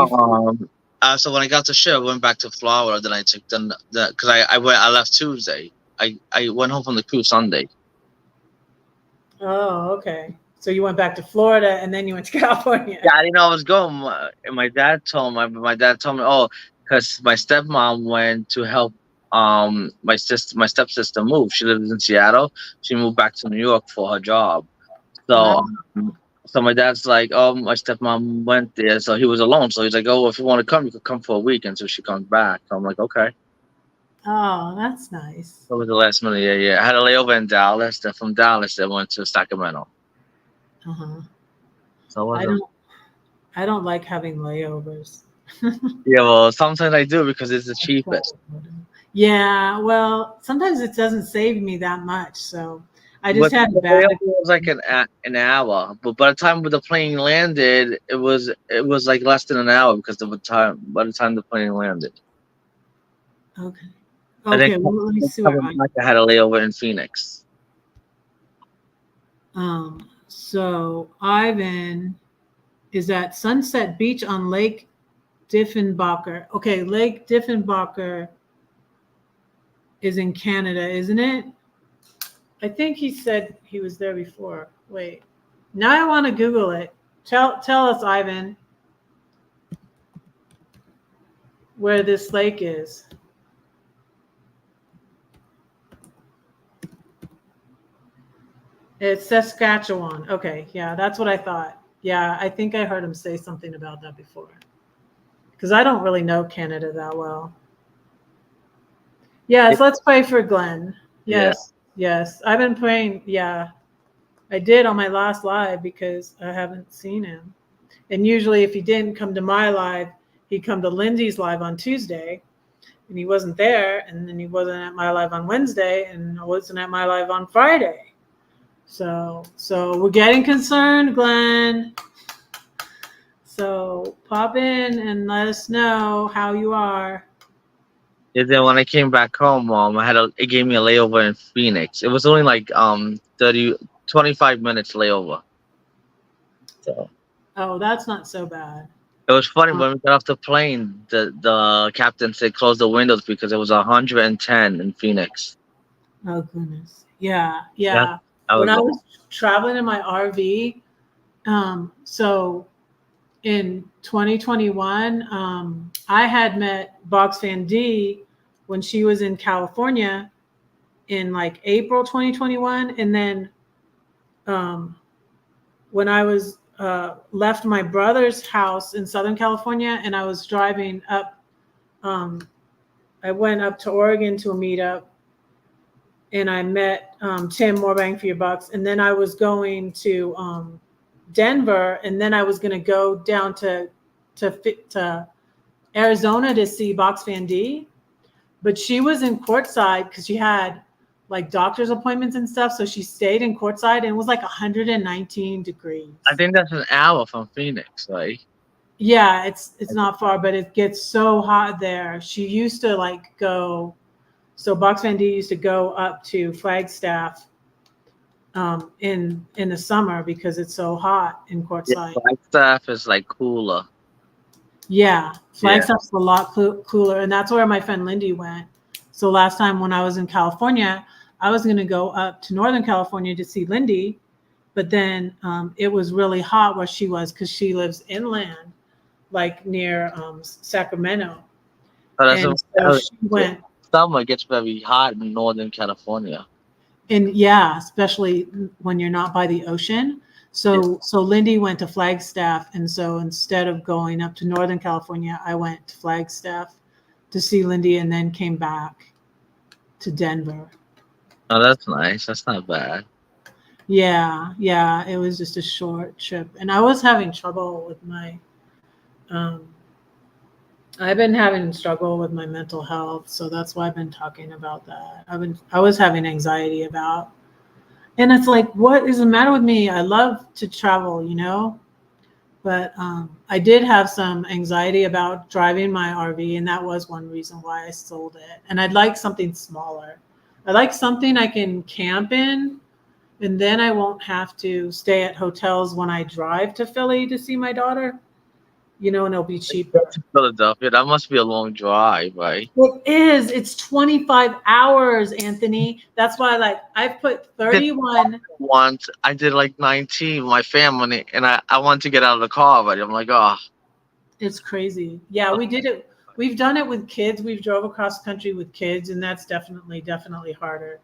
Speaker 2: so when I got to ship, I went back to Florida. Then I took because I left Tuesday. I went home from the cruise Sunday.
Speaker 1: Oh, okay. So you went back to Florida and then you went to California.
Speaker 2: Yeah, I didn't know I was going. And my dad told me. Oh, because my stepmom went to help my stepsister move. She lives in Seattle. She moved back to New York for her job. So so my dad's like, oh, my stepmom went there, so he was alone. So he's like, oh, if you want to come, you could come for a week until she comes back. So I'm like, okay.
Speaker 1: Oh, that's nice.
Speaker 2: That was the last minute. Yeah. I had a layover in Dallas. Then from Dallas, I went to Sacramento. So
Speaker 1: I don't like having layovers.
Speaker 2: Yeah, well, sometimes I do because it's the cheapest.
Speaker 1: Yeah, well, sometimes it doesn't save me that much, so I just had bad.
Speaker 2: It was like an hour, but by the time the plane landed, it was like less than an hour because of the time. By the time the plane landed.
Speaker 1: Okay. Okay. Well, let me see where
Speaker 2: I had a layover in Phoenix.
Speaker 1: So Ivan is at Sunset Beach on Lake Diefenbaker. Okay, Lake Diefenbaker is in Canada, isn't it? I think he said he was there before. Wait, now I want to Google it. Tell us, Ivan, where this lake is. It's Saskatchewan. Okay, yeah, that's what I thought. Yeah, I think I heard him say something about that before. Because I don't really know Canada that well. Yes, let's pray for Glenn. Yes. I've been praying. Yeah, I did on my last live because I haven't seen him. And usually if he didn't come to my live, he'd come to Lindsay's live on Tuesday. And he wasn't there. And then he wasn't at my live on Wednesday. And I wasn't at my live on Friday. So we're getting concerned, Glenn. So pop in and let us know how you are.
Speaker 2: And then when I came back home, it gave me a layover in Phoenix. It was only like 25 minutes layover. So
Speaker 1: Oh, that's not so bad.
Speaker 2: it was funny
Speaker 1: Um,
Speaker 2: when we got off the plane. The captain said close the windows because it was 110 in Phoenix.
Speaker 1: oh goodness. Yeah,
Speaker 2: Yeah,
Speaker 1: yeah.
Speaker 2: I
Speaker 1: When
Speaker 2: was
Speaker 1: I
Speaker 2: like,
Speaker 1: was traveling in my RV, so in 2021, I had met Box Fan D when she was in California in like April 2021, and then um, when I was left my brother's house in Southern California, and I was driving up. Um, I went up to Oregon to a meetup, and I met Tim More Bang for Your Bucks, and then I was going to Denver, and then I was going to go down to Arizona to see Box Fan D, but she was in courtside because she had like doctor's appointments and stuff, so she stayed in courtside, and it was like 119
Speaker 2: I
Speaker 1: degrees.
Speaker 2: think that's an hour from Phoenix, right?
Speaker 1: Yeah, it's not far, but it gets so hot there. She used to like go. So Box Van D used to go up to Flagstaff in the summer because it's so hot in
Speaker 2: Yeah,
Speaker 1: Quartzsite.
Speaker 2: Flagstaff is like cooler.
Speaker 1: Yeah,
Speaker 2: Yeah,
Speaker 1: Flagstaff's a lot cooler, and that's where my friend Lindy went. So last time when I was in California, I was going to go up to Northern California to see Lindy, but then it was really hot where she was because she lives inland, like near Sacramento,
Speaker 2: but
Speaker 1: and so she went.
Speaker 2: summer gets very hot in Northern California.
Speaker 1: And yeah, especially when you're not by the ocean.
Speaker 2: Yeah.
Speaker 1: So Lindy went to Flagstaff, and so instead of going up to Northern California, I went to Flagstaff to see Lindy, and then came back to Denver.
Speaker 2: Oh, that's nice. That's not bad.
Speaker 1: Yeah, yeah, it was just a short trip, and I was having trouble with my. Um, I've been having struggle with my mental health, so that's why I've been talking about that. I was having anxiety about. And it's like, what is the matter with me? I love to travel, but I did have some anxiety about driving my RV, and that was one reason why I sold it. And I'd like something smaller. I like something I can camp in, and then I won't have to stay at hotels when I drive to Philly to see my daughter, and it'll be cheaper.
Speaker 2: To Philadelphia, that must be a long drive, right?
Speaker 1: It is. It's 25 hours, Anthony. That's why, like, I've put
Speaker 2: Did
Speaker 1: 31.
Speaker 2: once I did like 19 with my family, and I wanted to get out of the car, but I'm like, oh,
Speaker 1: It's crazy. Yeah, we did it. We've done it with kids. We've drove across country with kids, and that's definitely harder.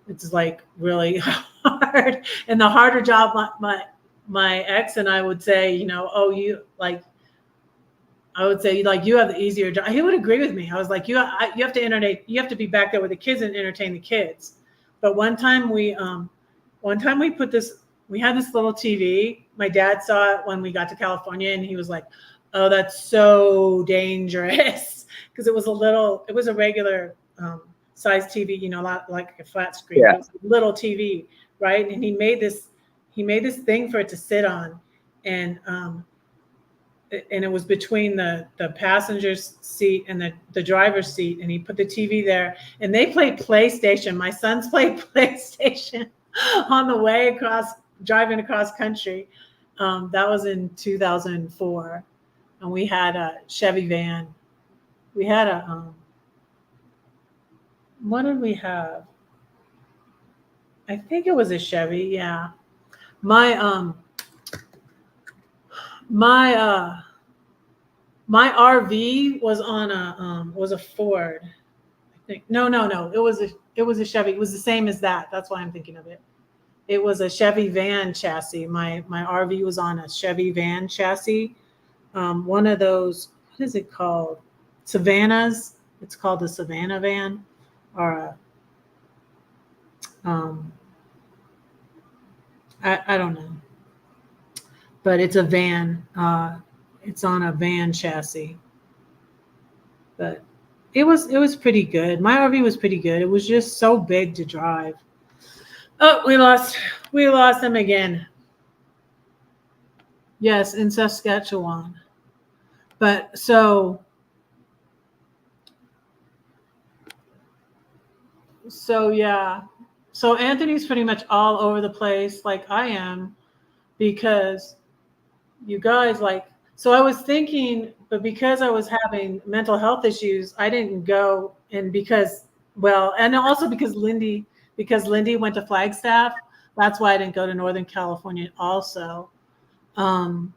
Speaker 1: It's like really hard. And the harder job, my ex and I would say, oh, you like. I would say like you have the easier job. He would agree with me. I was like, you have to entertain. You have to be back there with the kids and entertain the kids. But one time we put this. We had this little TV. My dad saw it when we got to California, and he was like, "Oh, that's so dangerous," because it was a regular size TV, not like a flat screen,
Speaker 2: yeah.
Speaker 1: but it was a little TV, right? And he made this thing for it to sit on, and it was between the passenger seat and the driver's seat, and he put the TV there, and they played PlayStation. My sons played PlayStation on the way driving across country. That was in 2004, and we had a Chevy van. We had what did we have? I think it was a Chevy. Yeah, my my my RV was on a Ford. I think no. It was a Chevy. It was the same as that. That's why I'm thinking of it. It was a Chevy van chassis. My RV was on a Chevy van chassis. One of those, what is it called? Savannahs. It's called the Savannah van, or um, I don't know, but it's a van. It's on a van chassis, but it was pretty good. My RV was pretty good. It was just so big to drive. Oh, we lost them again. Yes, in Saskatchewan. But so So yeah. So Anthony's pretty much all over the place like I am because you guys like so I was thinking but because I was having mental health issues, I didn't go and because well, and also because Lindy went to Flagstaff, that's why I didn't go to Northern California also. Um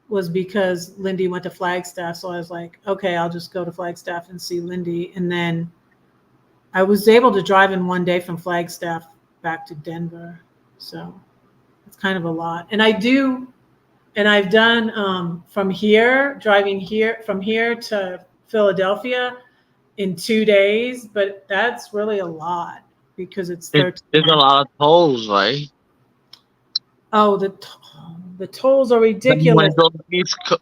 Speaker 1: was because Lindy went to Flagstaff. So I was like, okay, I'll just go to Flagstaff and see Lindy. And then I was able to drive in one day from Flagstaff back to Denver. So it's kind of a lot. And I've done from here, driving here, from here to Philadelphia in 2 days, but that's really a lot because it's 13
Speaker 2: There's a
Speaker 1: hours.
Speaker 2: lot of tolls, right?
Speaker 1: Oh, the tolls are
Speaker 2: Then
Speaker 1: ridiculous.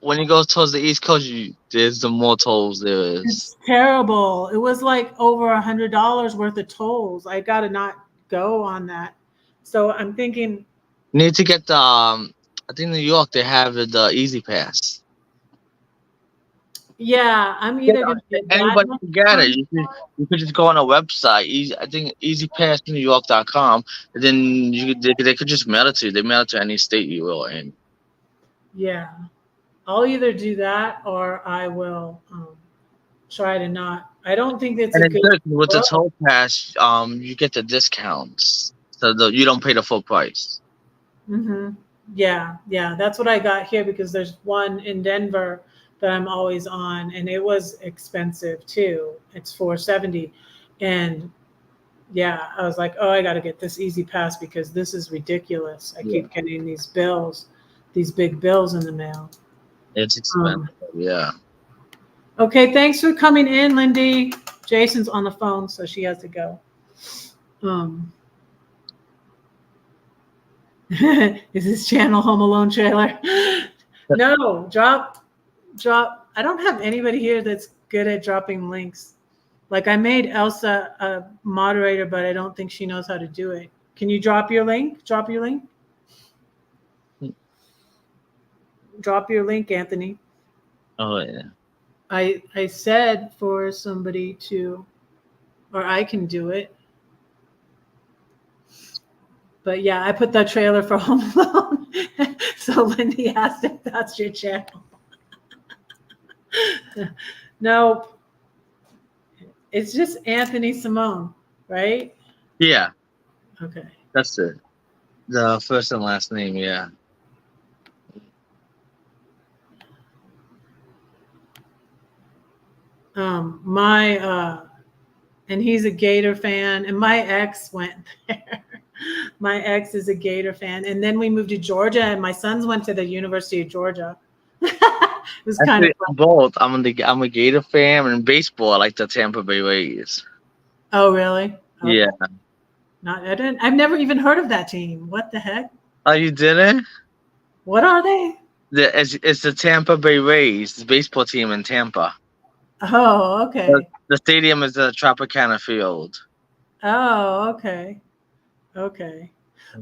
Speaker 2: when you go towards the East Coast, there's the more tolls there is.
Speaker 1: It's terrible. It was like over $100 worth of tolls. I got to not go on that. So I'm thinking,
Speaker 2: You need to get the I think New York they have the Easy Pass.
Speaker 1: yeah, I'm
Speaker 2: Yeah,
Speaker 1: either going to get that
Speaker 2: anybody
Speaker 1: next
Speaker 2: can get it.
Speaker 1: time.
Speaker 2: You could just go on a website. I think easypassnewyork.com, and then they could just mail it to you. They mail it to any state you will in.
Speaker 1: Yeah, I'll either do that or I will try to not. I don't think that's
Speaker 2: And
Speaker 1: a
Speaker 2: it's
Speaker 1: good
Speaker 2: good with the
Speaker 1: book.
Speaker 2: toll pass. You get the discounts, so you don't pay the full price.
Speaker 1: Hmm. Yeah, yeah, that's what I got here because there's one in Denver that I'm always on, and it was expensive too. It's 470, and yeah, I was like, oh, I got to get this easy pass because this is ridiculous. I
Speaker 2: Yeah,
Speaker 1: keep getting these bills, these big bills in the mail.
Speaker 2: it's expensive.
Speaker 1: Um,
Speaker 2: Yeah.
Speaker 1: okay, thanks for coming in, Lindy. Jason's on the phone, so she has to go. Um, is this channel Home Alone trailer? No, drop. I don't have anybody here that's good at dropping links. Like I made Elsa a moderator, but I don't think she knows how to do it. Can you drop your link? Drop your link. Drop your link, Anthony.
Speaker 2: Oh yeah.
Speaker 1: I said for somebody to, or I can do it. But yeah, I put that trailer for Home Alone. So Lindy asked if that's your channel. No, it's just Anthony Simone, right?
Speaker 2: Yeah,
Speaker 1: Okay.
Speaker 2: that's it. The first and last name. Yeah.
Speaker 1: My and he's a Gator fan, and my ex went there. My ex is a Gator fan, and then we moved to Georgia, and my sons went to the University of Georgia. It was kind of
Speaker 2: Actually,
Speaker 1: fun.
Speaker 2: both. I'm a Gator fan, and in baseball, I like the Tampa Bay Rays.
Speaker 1: Oh, really?
Speaker 2: Yeah.
Speaker 1: Okay. Not I didn't. I've never even heard of that team. What the heck?
Speaker 2: Oh, you didn't?
Speaker 1: What are they?
Speaker 2: It's the Tampa Bay Rays, the baseball team in Tampa.
Speaker 1: Oh,
Speaker 2: The,
Speaker 1: okay.
Speaker 2: the stadium is the Tropicana Field.
Speaker 1: Oh, okay. Okay.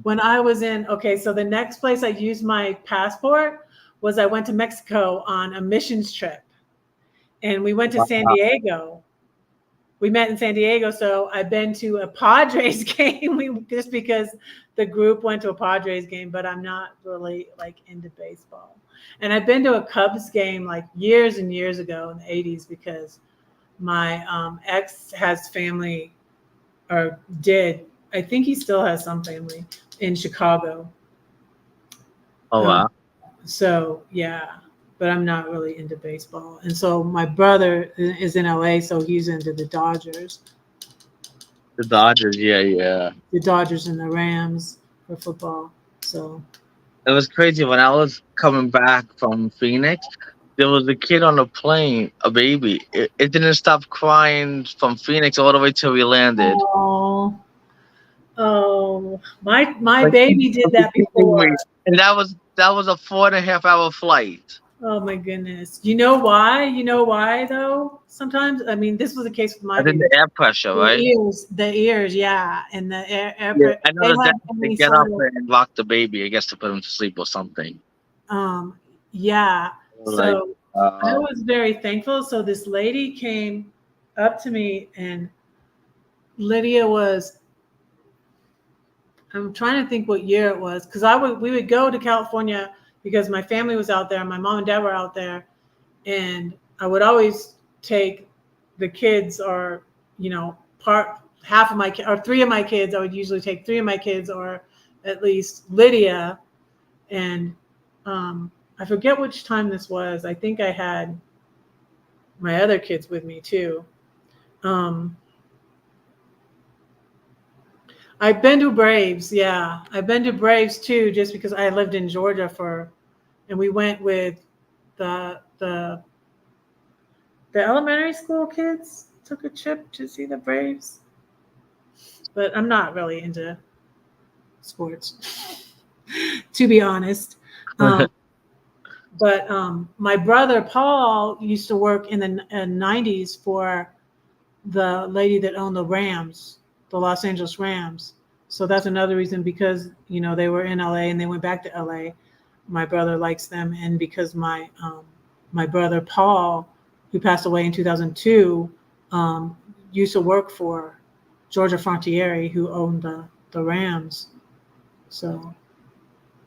Speaker 1: When I was in, okay, so the next place I used my passport was I went to Mexico on a missions trip, and we went to San
Speaker 2: Wow.
Speaker 1: Diego. We met in San Diego, so I've been to a Padres game. Just because the group went to a Padres game, but I'm not really like into baseball. And I've been to a Cubs game like years and years ago in the '80s because my ex has family, or did. I think he still has some family in Chicago.
Speaker 2: Oh
Speaker 1: Um,
Speaker 2: wow.
Speaker 1: so yeah, but I'm not really into baseball. And so my brother is in LA, so he's into
Speaker 2: The Dodgers. Yeah, yeah.
Speaker 1: the Dodgers and the Rams for football. So
Speaker 2: It was crazy when I was coming back from Phoenix. There was a kid on the plane, a baby. It didn't stop crying from Phoenix all the way till we landed.
Speaker 1: oh, oh, my
Speaker 2: Like,
Speaker 1: baby did that before.
Speaker 2: and that was a 4.5 hour flight.
Speaker 1: Oh my goodness. You know why? You know why though? Sometimes, I mean, this was the case with
Speaker 2: I
Speaker 1: my
Speaker 2: think
Speaker 1: baby.
Speaker 2: the air pressure, right?
Speaker 1: The ears, yeah, and the
Speaker 2: Yeah, I know
Speaker 1: they
Speaker 2: the
Speaker 1: had
Speaker 2: dad they
Speaker 1: any
Speaker 2: get
Speaker 1: sort
Speaker 2: up
Speaker 1: of
Speaker 2: and rock the baby, I guess, to put him to sleep or something.
Speaker 1: um, yeah.
Speaker 2: Like,
Speaker 1: So I was very thankful. So this lady came up to me and Lydia was. I'm trying to think what year it was because we would go to California because my family was out there, my mom and dad were out there, and I would always take the kids or part half of my or three of my kids. I would usually take three of my kids or at least Lydia, and I forget which time this was. I think I had my other kids with me too. Um, I've been to Braves, yeah. I've been to Braves too, just because I lived in Georgia and we went with the the the elementary school kids. Took a trip to see the Braves, but I'm not really into sports, to be honest. Um, but my brother Paul used to work in the 90s for the lady that owned the Rams, the Los Angeles Rams. So that's another reason because they were in LA and they went back to LA. My brother likes them, and because my brother Paul, who passed away in 2002, used to work for Georgia Frontiere, who owned the Rams. So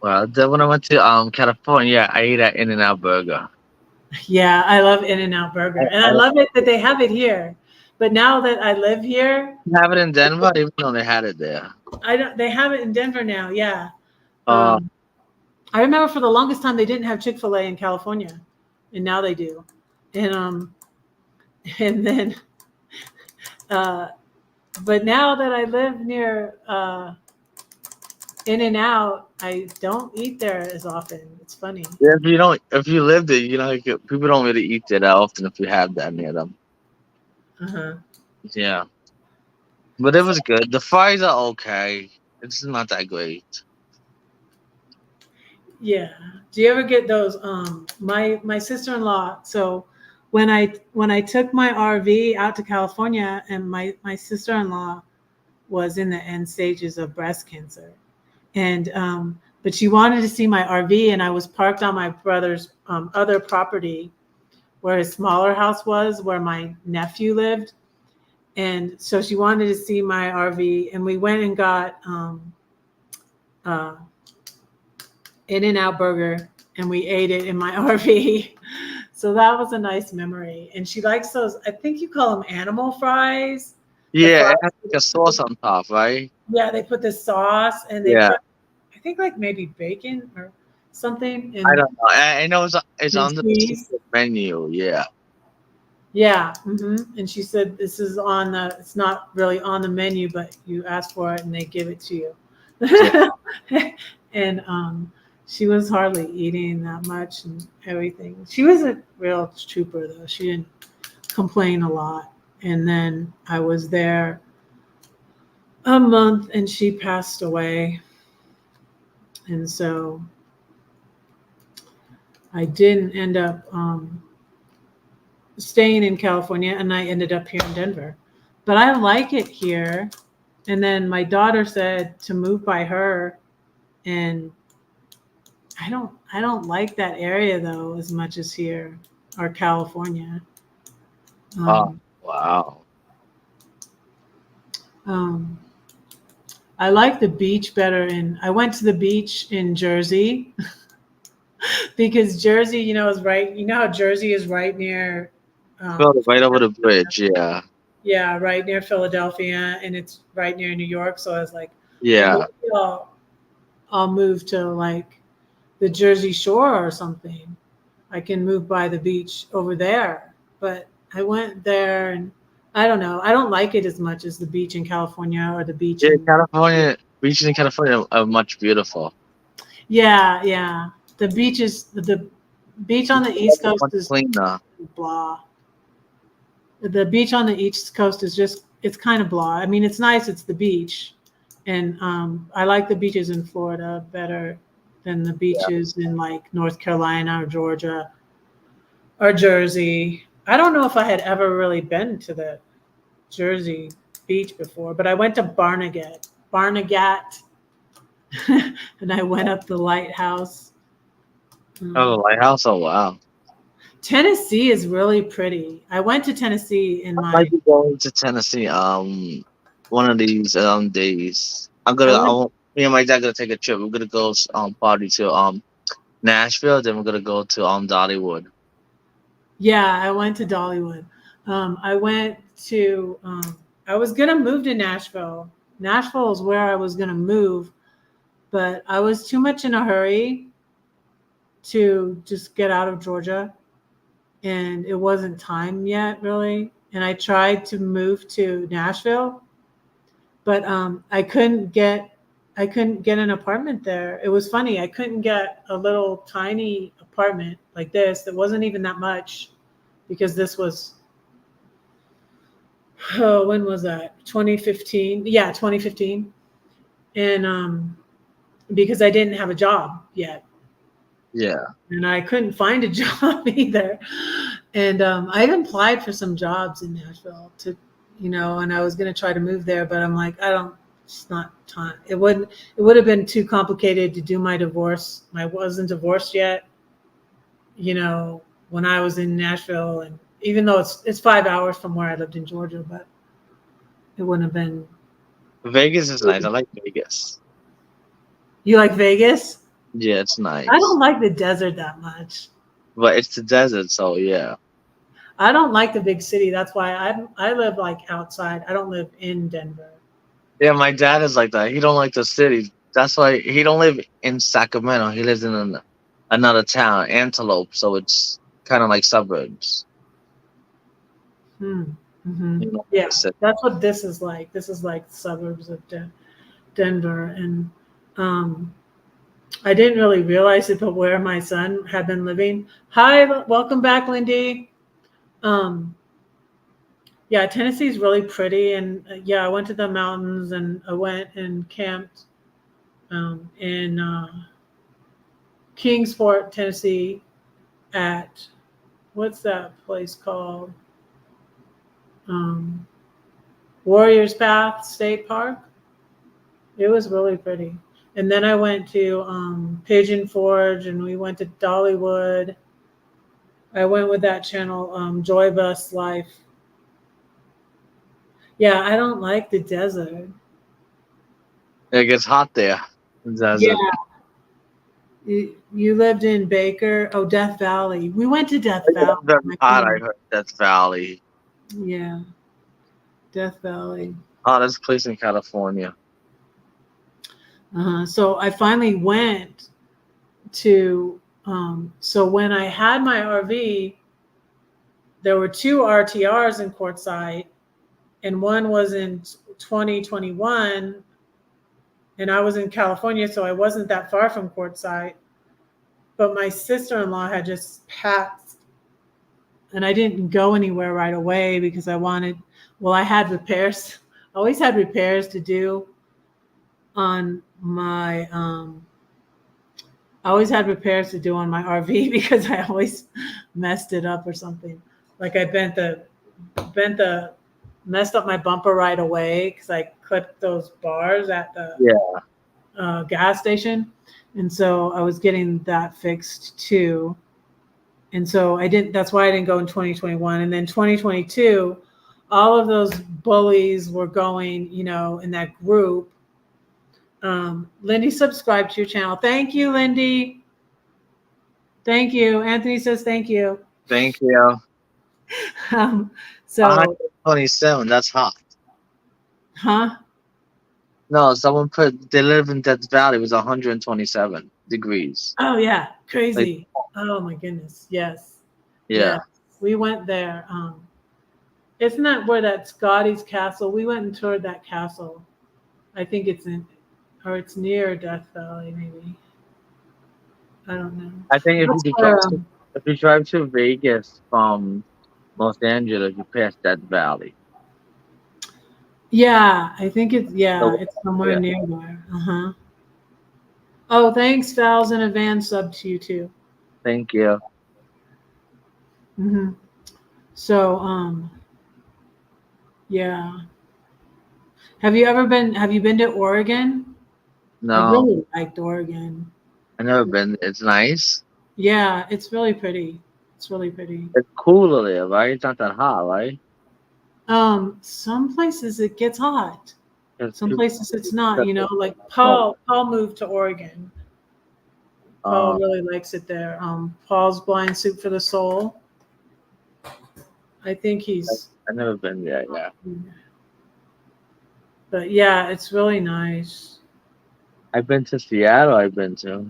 Speaker 2: Well, then when I went to California, I ate at In-N-Out Burger.
Speaker 1: yeah, I love In-N-Out Burger, and I love it that they have it here. But now that I live here,
Speaker 2: Have it in Denver. I didn't even know they had it there.
Speaker 1: I don't. They have it in Denver now. Yeah.
Speaker 2: Uh,
Speaker 1: Um, I remember for the longest time they didn't have Chick-fil-A in California, and now they do. And and then, uh, but now that I live near In-N-Out, I don't eat there as often. It's funny.
Speaker 2: yeah, if you live there, people don't really eat there that often if you have that near them.
Speaker 1: Uh-huh.
Speaker 2: Yeah, but it was good. The fries are okay. It's not that great.
Speaker 1: Yeah. Do you ever get those? My sister-in-law. So when I took my RV out to California, and my sister-in-law was in the end stages of breast cancer, and but she wanted to see my RV, and I was parked on my brother's other property where his smaller house was, where my nephew lived, and so she wanted to see my RV, and we went and got uh, In-N-Out Burger, and we ate it in my RV. So that was a nice memory. And she likes those. I think you call them animal fries. The
Speaker 2: Yeah,
Speaker 1: fries.
Speaker 2: it has like a sauce on top, right?
Speaker 1: Yeah, they put the sauce and they
Speaker 2: Yeah,
Speaker 1: put, I think like maybe bacon or something
Speaker 2: I
Speaker 1: and,
Speaker 2: don't know. I know it's
Speaker 1: and
Speaker 2: on the
Speaker 1: cheese.
Speaker 2: secret menu. Yeah,
Speaker 1: Yeah. And she said this is it's not really on the menu, but you ask for it and they give it to
Speaker 2: yeah,
Speaker 1: you. And she was hardly eating that much and everything. She was a real trooper though. She didn't complain a lot. And then I was there a month and she passed away. And so I didn't end up staying in California, and I ended up here in Denver. But I like it here. And then my daughter said to move by her, and I don't like that area though as much as here or California.
Speaker 2: oh,
Speaker 1: Um,
Speaker 2: wow.
Speaker 1: um, I like the beach better. And I went to the beach in Jersey because Jersey, is right. You know how Jersey is right near
Speaker 2: Well,
Speaker 1: um,
Speaker 2: right over the bridge. Yeah,
Speaker 1: yeah, right near Philadelphia, and it's right near New York. So I was like, well,
Speaker 2: yeah.
Speaker 1: maybe I'll move to like the Jersey Shore or something. I can move by the beach over there. But I went there, and I don't know. I don't like it as much as the beach in California or the beach
Speaker 2: Yeah,
Speaker 1: in.
Speaker 2: California beaches in California are much beautiful.
Speaker 1: Yeah, yeah. The beach on the East Coast
Speaker 2: Much
Speaker 1: is
Speaker 2: cleaner.
Speaker 1: blah. The beach on the East Coast is just it's kind of blah. I mean, it's nice. It's the beach, and I like the beaches in Florida better than the
Speaker 2: Yeah,
Speaker 1: beaches in like North Carolina or Georgia or Jersey. I don't know if I had ever really been to the Jersey beach before, but I went to Barnegat, and I went up the lighthouse.
Speaker 2: oh, the
Speaker 1: Um,
Speaker 2: lighthouse. Oh, wow.
Speaker 1: Tennessee is really pretty. I went to Tennessee in
Speaker 2: I might
Speaker 1: my
Speaker 2: be going to Tennessee. one of these days.
Speaker 1: I went.
Speaker 2: Me and my dad gonna take a trip. We're gonna go party to Nashville. Then we're gonna go to Dollywood.
Speaker 1: Yeah, I went to Dollywood. I went to. I was gonna move to Nashville. Nashville is where I was gonna move, but I was too much in a hurry to just get out of Georgia, and it wasn't time yet, really. And I tried to move to Nashville, but I couldn't get an apartment there. It was funny. I couldn't get a little tiny apartment like this that wasn't even that much because this was, oh, when was that? 2015. Yeah, 2015. And because I didn't have a job yet.
Speaker 2: Yeah.
Speaker 1: And I couldn't find a job either. And I even applied for some jobs in Nashville to, and I was going to try to move there, but I'm like, it's not time. It would have been too complicated to do my divorce. I wasn't divorced yet, when I was in Nashville. And even though it's 5 hours from where I lived in Georgia, but it wouldn't have been.
Speaker 2: Vegas is nice. I like Vegas.
Speaker 1: You like Vegas?
Speaker 2: Yeah, it's
Speaker 1: I don't
Speaker 2: nice.
Speaker 1: like the desert that much.
Speaker 2: But it's the desert, so yeah.
Speaker 1: I don't like the big city. That's why I live like outside. I don't live in Denver.
Speaker 2: Yeah, my dad is like that. He don't like the city. That's why he don't live in Sacramento. He lives in another town, Antelope. So it's kind of like suburbs.
Speaker 1: Hmm. Hmm.
Speaker 2: You know,
Speaker 1: Yeah,
Speaker 2: the city.
Speaker 1: that's what this is like. This is like suburbs of Denver, and um, I didn't really realize it, but where my son had been living. Hi, welcome back, Lindy. Um, yeah, Tennessee is really pretty, and yeah, I went to the mountains, and I went and camped in Kingsport, Tennessee, at what's that place called? Um, Warriors Path State Park. It was really pretty. And then I went to Pigeon Forge, and we went to Dollywood. I went with that channel, Joy Bus Life. Yeah, I don't like the desert.
Speaker 2: It gets hot there. The
Speaker 1: Yeah,
Speaker 2: desert.
Speaker 1: you lived in Baker. Oh, Death Valley. We went to Death
Speaker 2: It's
Speaker 1: Valley.
Speaker 2: very
Speaker 1: My
Speaker 2: hot. I
Speaker 1: family.
Speaker 2: heard Death Valley.
Speaker 1: Yeah, Death Valley.
Speaker 2: Hottest place in California.
Speaker 1: So I finally went to. So when I had my RV, there were two RTRs in Quartzsite, and one was in 2021, and I was in California, so I wasn't that far from Quartzsite. But my sister-in-law had just passed, and I didn't go anywhere right away because I had repairs. I always had repairs to do on my RV because I always messed it up or something. Like I bent the messed up my bumper right away because I clipped those bars at the
Speaker 2: Yeah.
Speaker 1: gas station, and so I was getting that fixed too. And so I didn't. That's why I didn't go in 2021, and then 2022, all of those bullies were going, in that group. Lindy subscribed to your channel. Thank you, Lindy. Thank you. Anthony says thank you.
Speaker 2: Thank you.
Speaker 1: Um, so,
Speaker 2: 127. That's hot.
Speaker 1: huh?
Speaker 2: No, someone put they live in Death Valley. It was 127 degrees.
Speaker 1: Oh yeah,
Speaker 2: Like,
Speaker 1: crazy. Oh my goodness. Yes.
Speaker 2: yeah.
Speaker 1: Yes. We went there. Isn't that where that Scotty's castle? We went and toured that castle. I think it's near Death Valley, maybe. I don't know.
Speaker 2: I think
Speaker 1: That's where,
Speaker 2: if you drive to Vegas from Los Angeles, you pass Death Valley.
Speaker 1: yeah, I think
Speaker 2: So,
Speaker 1: it's somewhere
Speaker 2: yeah.
Speaker 1: near there. Uh-huh. Oh, thanks, Val's in advance sub to you too.
Speaker 2: Thank you.
Speaker 1: Hmm. So, yeah. Have you been to Oregon? I
Speaker 2: No,
Speaker 1: really liked Oregon.
Speaker 2: I never been. It's nice.
Speaker 1: Yeah, it's really pretty. It's really pretty.
Speaker 2: It's cooler there, right? It's not that hot, right?
Speaker 1: Some places it gets hot.
Speaker 3: 'Cause
Speaker 1: Some
Speaker 3: people
Speaker 1: places it's not,
Speaker 3: that
Speaker 1: like
Speaker 3: oh,
Speaker 1: Paul moved to Oregon. Paul
Speaker 3: uh,
Speaker 1: really likes it there. Paul's Blind Soup for the Soul. I think he's,
Speaker 3: I've never been there. Yeah,
Speaker 1: but yeah, it's really nice.
Speaker 3: I've been to Seattle. I've been to.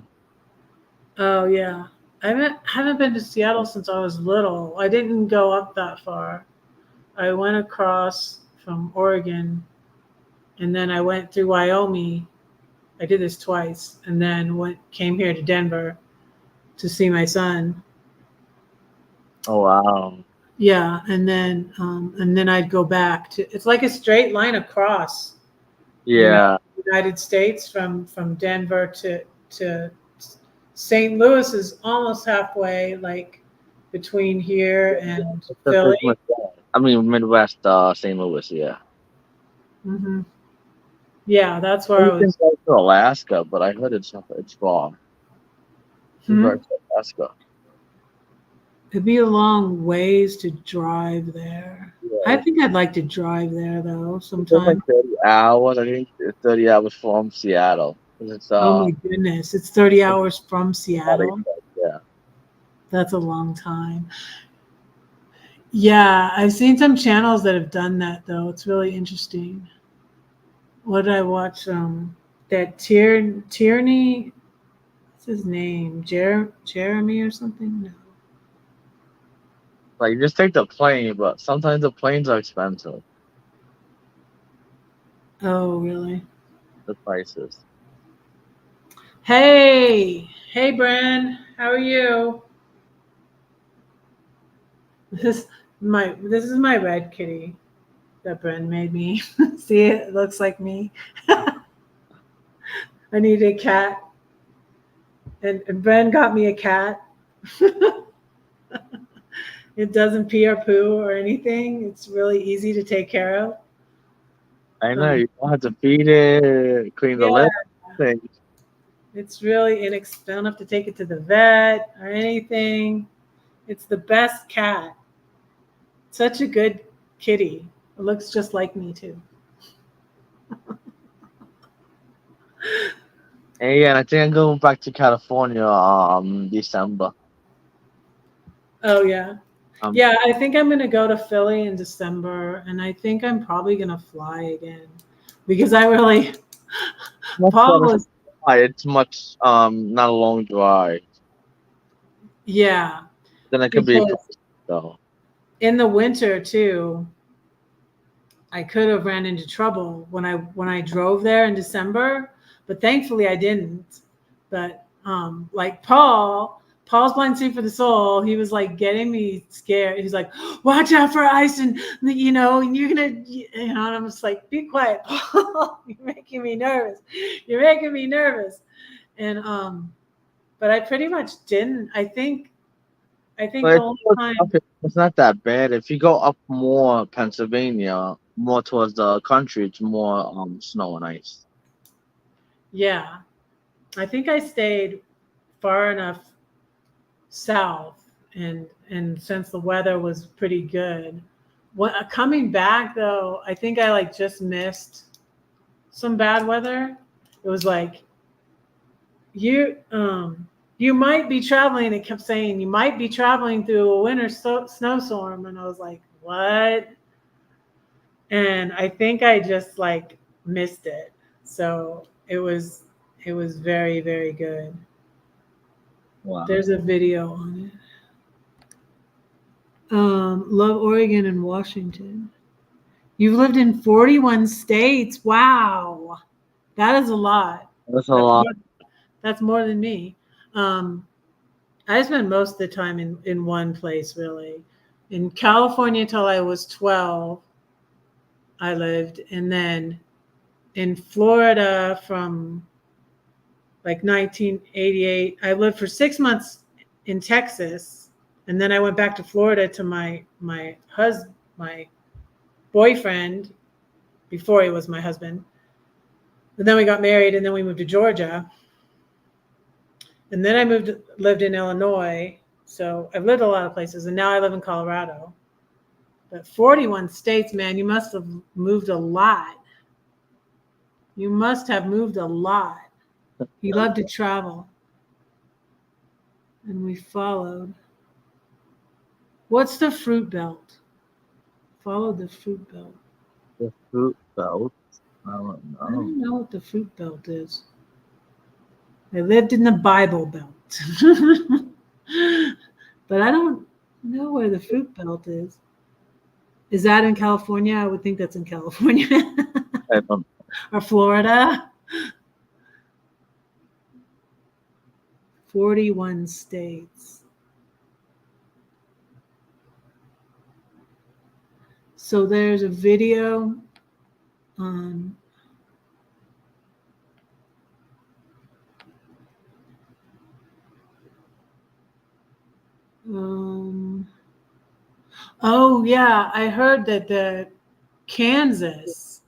Speaker 1: Oh yeah, I haven't been to Seattle since I was little. I didn't go up that far. I went across from Oregon, and then I went through Wyoming. I did this twice, and then came here to Denver to see my son.
Speaker 3: Oh wow.
Speaker 1: Yeah, and then I'd go back to. It's like a straight line across
Speaker 3: Yeah.
Speaker 1: United States from Denver to St. Louis is almost halfway, like between here and
Speaker 3: It's
Speaker 1: Philly.
Speaker 3: Midwest. I mean Midwest, St. Louis. Yeah.
Speaker 1: hmm Yeah, that's where I
Speaker 3: I've been
Speaker 1: was.
Speaker 3: to Alaska, but I heard it's far. It's
Speaker 1: Hmm?
Speaker 3: right to Alaska.
Speaker 1: It'd be a long ways to drive there. I
Speaker 3: Yeah.
Speaker 1: think I'd like to drive there though
Speaker 3: It's like
Speaker 1: sometime.
Speaker 3: 30 hours. I think it's 30 hours from Seattle. 'Cause it's
Speaker 1: Oh my goodness, it's 30
Speaker 3: it's
Speaker 1: hours from
Speaker 3: about
Speaker 1: Seattle.
Speaker 3: yeah.
Speaker 1: That's a long time. Yeah, I've seen some channels that have done that though. It's really interesting. What did I watch? That Tierney. What's his name? Jeremy or something? No.
Speaker 3: Like just take the plane, but sometimes the planes are expensive.
Speaker 1: Oh, really?
Speaker 3: The prices.
Speaker 1: Hey, Bren. How are you? This this is my red kitty that Bren made me. See it? It looks like me. I need a cat, and Bren got me a cat. It doesn't pee or poo or anything. It's really easy to take care of.
Speaker 3: I know
Speaker 1: Um,
Speaker 3: you don't have to feed it, clean the
Speaker 1: yeah,
Speaker 3: lip, things.
Speaker 1: it's really inexpensive. Don't have to take it to the vet or anything. It's the best cat. Such a good kitty. It looks just like me too.
Speaker 3: And yeah, and I think I'm going back to California December.
Speaker 1: Oh yeah.
Speaker 3: Um
Speaker 1: Yeah, I think I'm gonna go to Philly in December, and I think I'm probably gonna fly again because I really
Speaker 3: much
Speaker 1: Paul
Speaker 3: better
Speaker 1: was
Speaker 3: fly. It's much not a long drive.
Speaker 1: yeah,
Speaker 3: Then it could be
Speaker 1: because
Speaker 3: though.
Speaker 1: in the winter too, I could have ran into trouble when I drove there in December, but thankfully I didn't. But like Paul's Blind Suit for the Soul, he was like getting me scared. He's like, "Watch out for ice, and and you're gonna," and I'm just like, "Be quiet, Paul. You're making me nervous. You're making me nervous." And but I pretty much didn't. I think
Speaker 3: But
Speaker 1: the
Speaker 3: it's,
Speaker 1: only time,
Speaker 3: it's not that bad. If you go up more Pennsylvania, more towards the country, it's more snow and ice.
Speaker 1: yeah, I think I stayed far enough south, and since the weather was pretty good, coming back though, I think I like just missed some bad weather. It was like you might be traveling. It kept saying you might be traveling through a winter snowstorm, and I was like, what? And I think I just like missed it. So it was very, very good.
Speaker 3: Wow.
Speaker 1: There's a video on it. Love Oregon and Washington. You've lived in 41 states. Wow. That is a lot.
Speaker 3: That's a
Speaker 1: That's
Speaker 3: lot.
Speaker 1: more, that's more than me. Um, I spent most of the time in one place, really. In California till I was 12, I lived. And then in Florida from like 1988, I lived for 6 months in Texas. And then I went back to Florida to my husband, my boyfriend, before he was my husband. And then we got married, and then we moved to Georgia. And then I lived in Illinois. So I've lived a lot of places, and now I live in Colorado. But 41 states, man, you must have moved a lot. You must have moved a lot. He loved to travel. And we followed. What's the fruit belt? Follow the fruit belt.
Speaker 3: The fruit belt. I don't
Speaker 1: I
Speaker 3: know.
Speaker 1: don't know what the fruit belt is. I lived in the Bible Belt. But I don't know where the fruit belt is. Is that in California? I would think that's in California.
Speaker 3: I don't.
Speaker 1: Or Florida. 41 states. So there's a video on oh yeah, I heard that the Kansas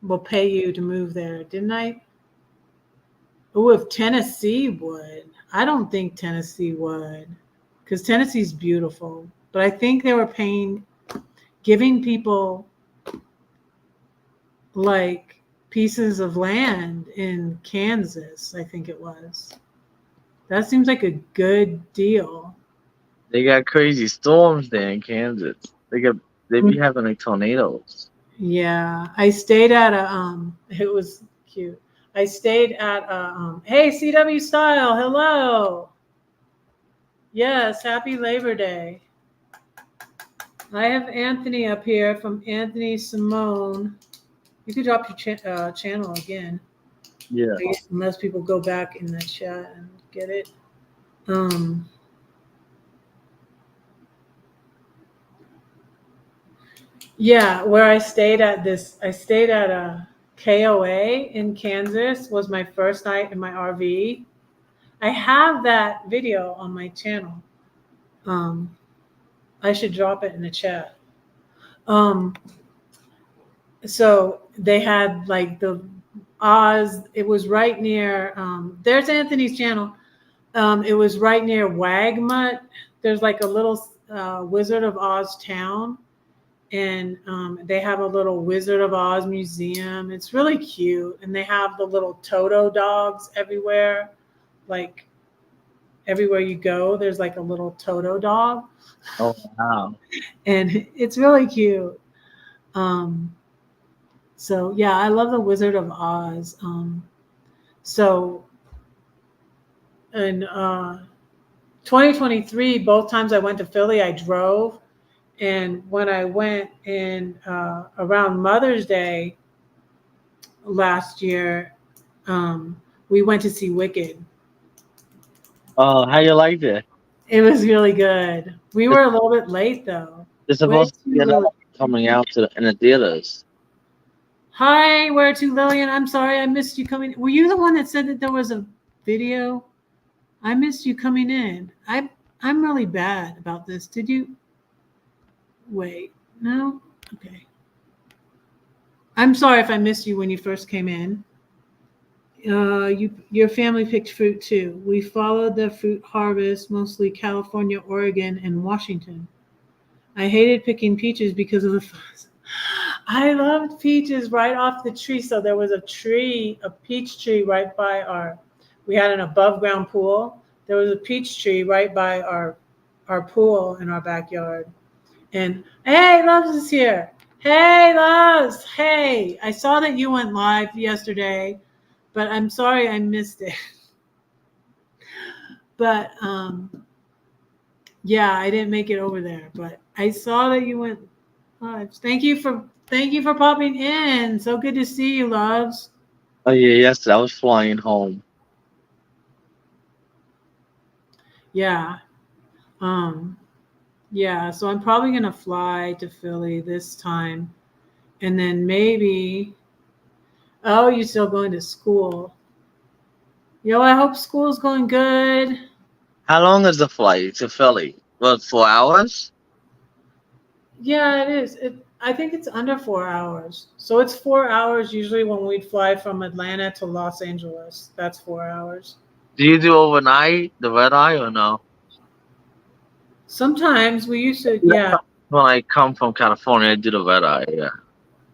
Speaker 1: will pay you to move there, didn't I? Oh, if Tennessee would. I don't think Tennessee would, because Tennessee's beautiful. But I think they were giving people like pieces of land in Kansas, I think it was. That seems like a good deal.
Speaker 3: They got crazy storms there in Kansas. They be having like tornadoes.
Speaker 1: Yeah, I stayed at it was cute. I stayed at hey, CW Style, hello. Yes, happy Labor Day. I have Anthony up here from Anthony Simone. You could drop your channel again.
Speaker 3: Yeah.
Speaker 1: I guess unless people go back in the chat and get it. Yeah, where I stayed at a KOA in Kansas was my first night in my RV. I have that video on my channel. I should drop it in the chat. So they had like the Oz. It was right near. There's Anthony's channel. It was right near Wagmut. There's like a little Wizard of Oz town, and they have a little Wizard of Oz museum. It's really cute, and they have the little Toto dogs everywhere. Like everywhere you go, there's like a little Toto dog.
Speaker 3: Oh wow.
Speaker 1: And it's really cute. So yeah, I love the Wizard of Oz. So in 2023, both times I went to Philly, I drove, and when I went in around Mother's Day last year, we went to see Wicked.
Speaker 3: Oh, how you like it?
Speaker 1: It was really good. We were a little bit late though.
Speaker 3: It's supposed to be coming out in the theaters.
Speaker 1: Hi, where to, Lillian? I'm sorry I missed you coming. Were you the one that said that there was a video? I missed you coming in. I'm really bad about this. Did you wait? No? Okay. I'm sorry if I missed you when you first came in. Your family picked fruit too. We followed the fruit harvest, mostly California, Oregon, and Washington. I hated picking peaches because of the fuzz. I loved peaches right off the tree. So there was a peach tree right by we had an above ground pool. There was a peach tree right by our pool in our backyard. And hey, Loves is here. Hey, Loves. Hey, I saw that you went live yesterday, but I'm sorry I missed it. But yeah, I didn't make it over there, but I saw that you went live. Thank you for popping in. So good to see you, Loves.
Speaker 3: Oh yeah, yes, I was flying home.
Speaker 1: Yeah. Yeah, so I'm probably gonna fly to Philly this time. And then maybe you're still going to school. Yo, I hope school's going good.
Speaker 3: How long is the flight to Philly? Well, 4 hours?
Speaker 1: Yeah, it is. I think it's under 4 hours. So it's 4 hours usually when we'd fly from Atlanta to Los Angeles. That's 4 hours.
Speaker 3: Do you do overnight, the red eye, or no?
Speaker 1: Sometimes we used to, yeah.
Speaker 3: When I come from California, I do the red eye, yeah.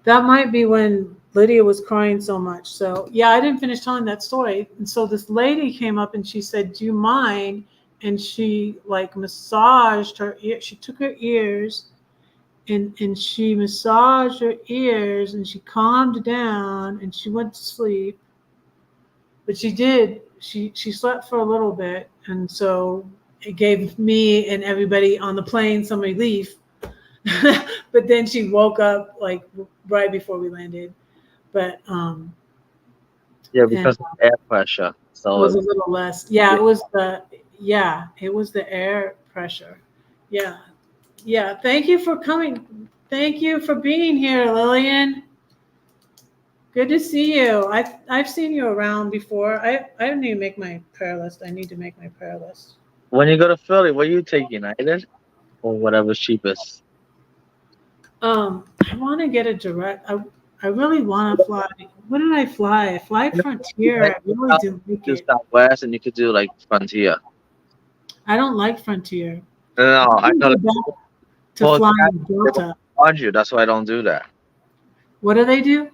Speaker 1: That might be when Lydia was crying so much. So yeah, I didn't finish telling that story. And so this lady came up and she said, "Do you mind?" And she like massaged her ear. She took her ears and she massaged her ears and she calmed down and she went to sleep. But she did. She slept for a little bit, and so it gave me and everybody on the plane some relief. But then she woke up like right before we landed. But
Speaker 3: Yeah,
Speaker 1: and
Speaker 3: because of air pressure.
Speaker 1: it
Speaker 3: So
Speaker 1: was a little less. Yeah,
Speaker 3: yeah.
Speaker 1: it was the air pressure. Yeah. Yeah. Thank you for coming. Thank you for being here, Lillian. Good to see you. I've seen you around before. I didn't even make my prayer list. I need to make my prayer list.
Speaker 3: When you go to Philly, what you take, United or whatever's cheapest?
Speaker 1: I want to get a direct. I really want to fly. What did I fly? I fly
Speaker 3: You
Speaker 1: Frontier.
Speaker 3: know,
Speaker 1: I really didn't like
Speaker 3: do
Speaker 1: it.
Speaker 3: Southwest, and you could do like Frontier.
Speaker 1: I don't like Frontier.
Speaker 3: No,
Speaker 1: I
Speaker 3: I
Speaker 1: want to
Speaker 3: know.
Speaker 1: go back to
Speaker 3: Well,
Speaker 1: flying
Speaker 3: they won't
Speaker 1: Delta.
Speaker 3: charge you. That's why I don't do that.
Speaker 1: What do they do?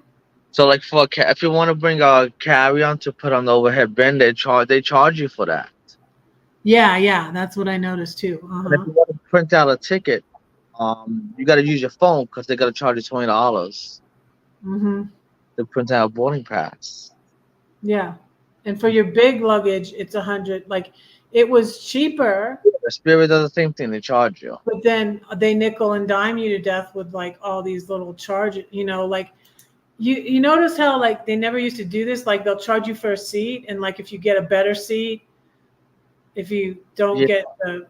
Speaker 3: So, like for if you want to bring a carry-on to put on the overhead bin, they charge you for that.
Speaker 1: Yeah, yeah, that's what I noticed too.
Speaker 3: And if
Speaker 1: Uh-huh.
Speaker 3: you want to print out a ticket, you got to use your phone because they got to charge you $20
Speaker 1: Mm-hmm.
Speaker 3: to print out a boarding pass.
Speaker 1: Yeah. And for your big luggage, it's 100. Like it was cheaper,
Speaker 3: The Spirit does the same thing. They charge you.
Speaker 1: but then they nickel and dime you to death with like all these little charges, like you notice how like they never used to do this, like they'll charge you for a seat, and like if you get a better seat, if you don't
Speaker 3: Yeah,
Speaker 1: get the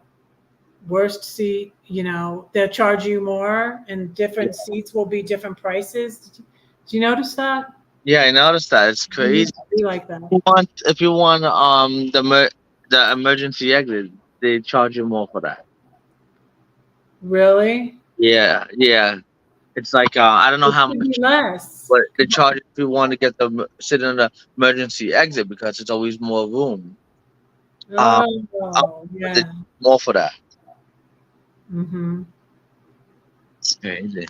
Speaker 1: worst seat, they'll charge you more, and
Speaker 3: yeah,
Speaker 1: different seats will be different prices. Do you notice that?
Speaker 3: yeah. I noticed that. It's
Speaker 1: It
Speaker 3: crazy.
Speaker 1: used to be like that.
Speaker 3: If you want the emergency exit, they charge you more for that.
Speaker 1: Really?
Speaker 3: Yeah, yeah. It's like I don't know
Speaker 1: It
Speaker 3: how
Speaker 1: should be
Speaker 3: much,
Speaker 1: less.
Speaker 3: but they charge if you want to get sit in the emergency exit because it's always more room. Um,
Speaker 1: Oh,
Speaker 3: but they
Speaker 1: yeah.
Speaker 3: more for that.
Speaker 1: Mm-hmm.
Speaker 3: It's crazy.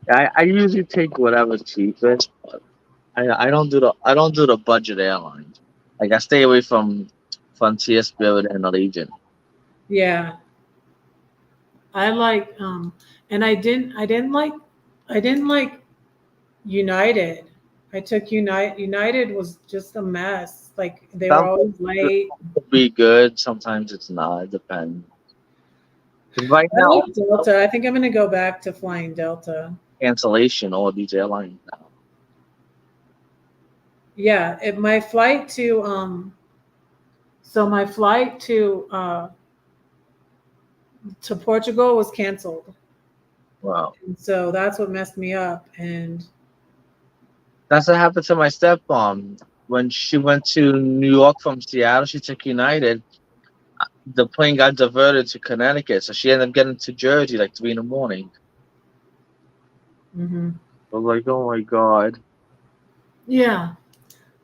Speaker 3: I usually take whatever's cheapest. But I don't do the budget airlines. Like I stay away from Frontier, Spirit, and Allegiant.
Speaker 1: Yeah. I like and I didn't like United. I took United was just a mess. Like they were
Speaker 3: Sometimes
Speaker 1: always late.
Speaker 3: it'll be good, sometimes it's not. It depends. 'Cause right
Speaker 1: I
Speaker 3: now,
Speaker 1: like Delta. I think I'm gonna go back to flying Delta.
Speaker 3: cancellation all these airlines now.
Speaker 1: Yeah, my flight to my flight to Portugal was canceled.
Speaker 3: Wow.
Speaker 1: And so that's what messed me up. And
Speaker 3: That's what happened to my stepmom. When she went to New York from Seattle, she took United. The plane got diverted to Connecticut, so she ended up getting to Jersey like 3 in the morning.
Speaker 1: mhm.
Speaker 3: I was like, oh my god.
Speaker 1: Yeah.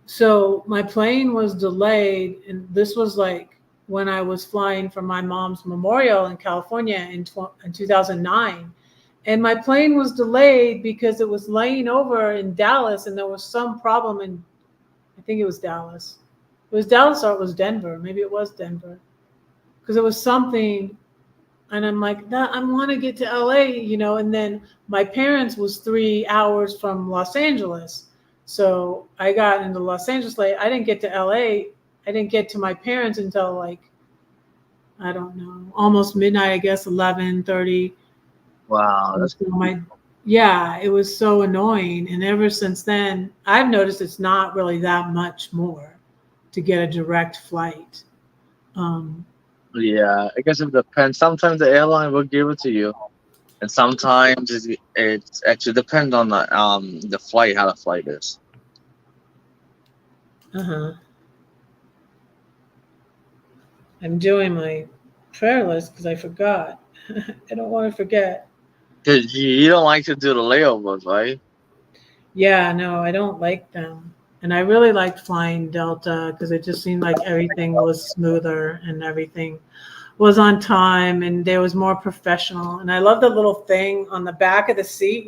Speaker 1: So my plane was delayed, and this was like when I was flying from my mom's memorial in California in 2009. And my plane was delayed because it was laying over in Dallas, and there was some problem in, I think it was Dallas. It was Dallas or it was Denver. Maybe it was Denver because it was something. And I'm like, that I want to get to LA. And then my parents was 3 hours from Los Angeles. So I got into Los Angeles late. I didn't get to LA. I didn't get to my parents until like, I don't know, almost midnight, I guess, 11:30.
Speaker 3: Wow,
Speaker 1: And
Speaker 3: that's
Speaker 1: so yeah, it was so annoying. And ever since then, I've noticed it's not really that much more to get a direct flight. Um,
Speaker 3: yeah. I guess it depends. Sometimes the airline will give it to you, and sometimes it's actually depends on the flight, how the flight is.
Speaker 1: uh-huh. I'm doing my prayer list because I forgot. I don't want to forget.
Speaker 3: Cause you don't like to do the layovers, right?
Speaker 1: Yeah, no, I don't like them. And I really liked flying Delta because it just seemed like everything was smoother and everything was on time and there was more professional. And I love the little thing on the back of the seat,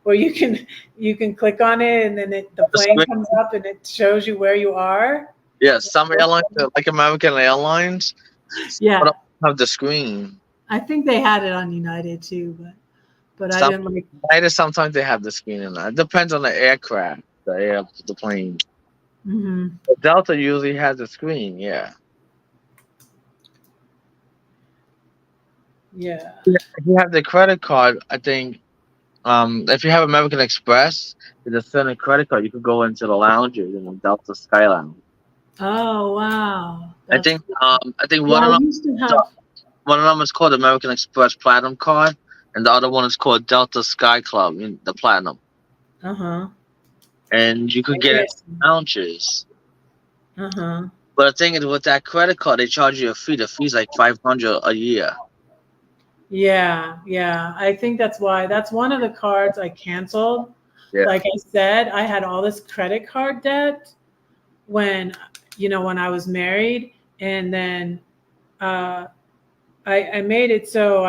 Speaker 1: where you can click on it and then the
Speaker 3: The
Speaker 1: plane
Speaker 3: screen.
Speaker 1: comes up and it shows you where you are.
Speaker 3: Yeah, some airlines, like American Airlines,
Speaker 1: Yeah,
Speaker 3: don't have the screen.
Speaker 1: I think they had it on United too, but I
Speaker 3: Some
Speaker 1: didn't like.
Speaker 3: sometimes they have the screen in that. It depends on the aircraft, the plane.
Speaker 1: Hmm.
Speaker 3: The Delta usually has a screen. Yeah.
Speaker 1: Yeah.
Speaker 3: Yeah, if you have the credit card, I think if you have American Express, with a certain credit card, you could go into the lounges in the Delta Sky Lounge.
Speaker 1: Oh wow,
Speaker 3: I
Speaker 1: that's
Speaker 3: think
Speaker 1: cool.
Speaker 3: I think
Speaker 1: Yeah. I used to have.
Speaker 3: one of them is called American Express Platinum Card, and the other one is called Delta Sky Club, the Platinum.
Speaker 1: Uh huh.
Speaker 3: And you could get
Speaker 1: Maybe
Speaker 3: in
Speaker 1: I see.
Speaker 3: lounges.
Speaker 1: Uh huh.
Speaker 3: But the thing is, with that credit card, they charge you a fee. The fee's like 500 a year.
Speaker 1: Yeah, yeah. I think that's why. That's one of the cards I canceled.
Speaker 3: Yeah.
Speaker 1: Like I said, I had all this credit card debt when when I was married, and then uh, I made it so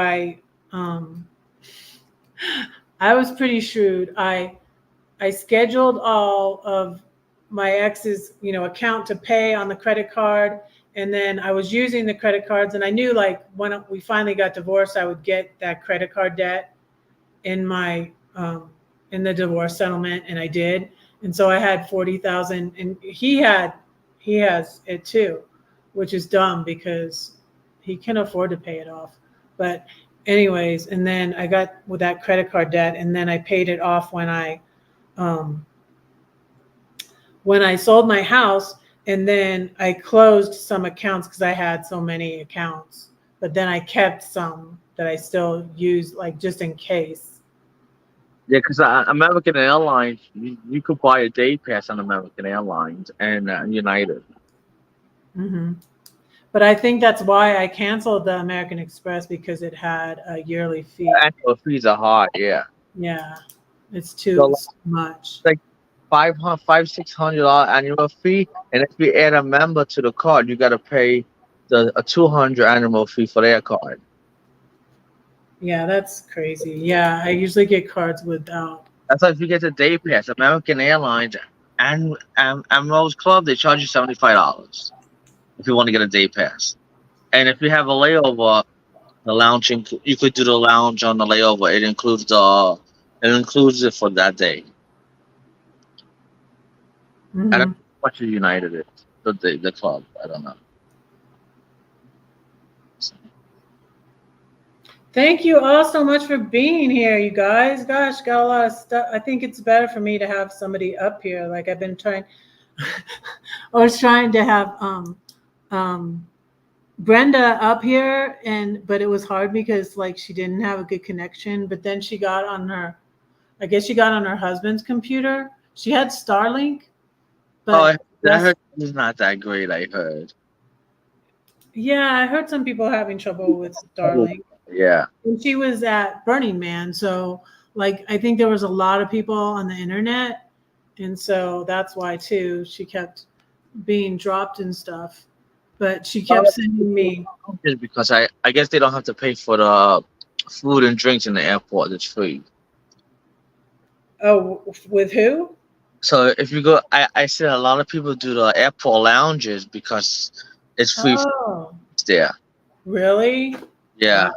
Speaker 1: um, I was pretty shrewd. I scheduled all of my ex's, account to pay on the credit card. And then I was using the credit cards, and I knew like when we finally got divorced, I would get that credit card debt in my in the divorce settlement, and I did. And so I had 40,000, and he has it too, which is dumb because he can afford to pay it off. But anyways, and then I got with that credit card debt, and then I paid it off um, when I sold my house, and then I closed some accounts because I had so many accounts. But then I kept some that I still use, like just in case.
Speaker 3: Yeah, because American Airlines, you could buy a day pass on American Airlines and United.
Speaker 1: Hmm. But I think that's why I canceled the American Express because it had a yearly fee.
Speaker 3: Annual fees are high. Yeah.
Speaker 1: Yeah, it's
Speaker 3: So
Speaker 1: too much.
Speaker 3: like 600 $500 annual fee, and if you add a member to the card, you got to pay a 200 annual fee for their card.
Speaker 1: Yeah, that's crazy. Yeah, I usually get cards without.
Speaker 3: That's why if you get the day pass, American Airlines and Rose Club, they charge you $75 if you want to get a day pass. And if you have a layover, the lounge you could do the lounge on the layover. It includes it for that day. I don't
Speaker 1: Hmm.
Speaker 3: know how much United is the club. I don't know.
Speaker 1: Thank you all so much for being here, you guys. Gosh, got a lot of stuff. I think it's better for me to have somebody up here. Like I've been trying, I was trying to have um, Brenda up here, but it was hard because like she didn't have a good connection. But then she got on her, I guess she got on her husband's computer. She had Starlink,
Speaker 3: Oh,
Speaker 1: but
Speaker 3: I
Speaker 1: that's
Speaker 3: heard it's not that great. I heard.
Speaker 1: yeah. I heard some people having trouble with Starlink.
Speaker 3: Yeah.
Speaker 1: And she was at Burning Man, so like I think there was a lot of people on the internet, and so that's why too she kept being dropped and stuff. But she kept sending me.
Speaker 3: Just because I guess they don't have to pay for the food and drinks in the airport. It's free.
Speaker 1: Oh, with who?
Speaker 3: So if you go, I see a lot of people do the airport lounges because it's free food
Speaker 1: Oh,
Speaker 3: there.
Speaker 1: really?
Speaker 3: Yeah.
Speaker 1: Wow,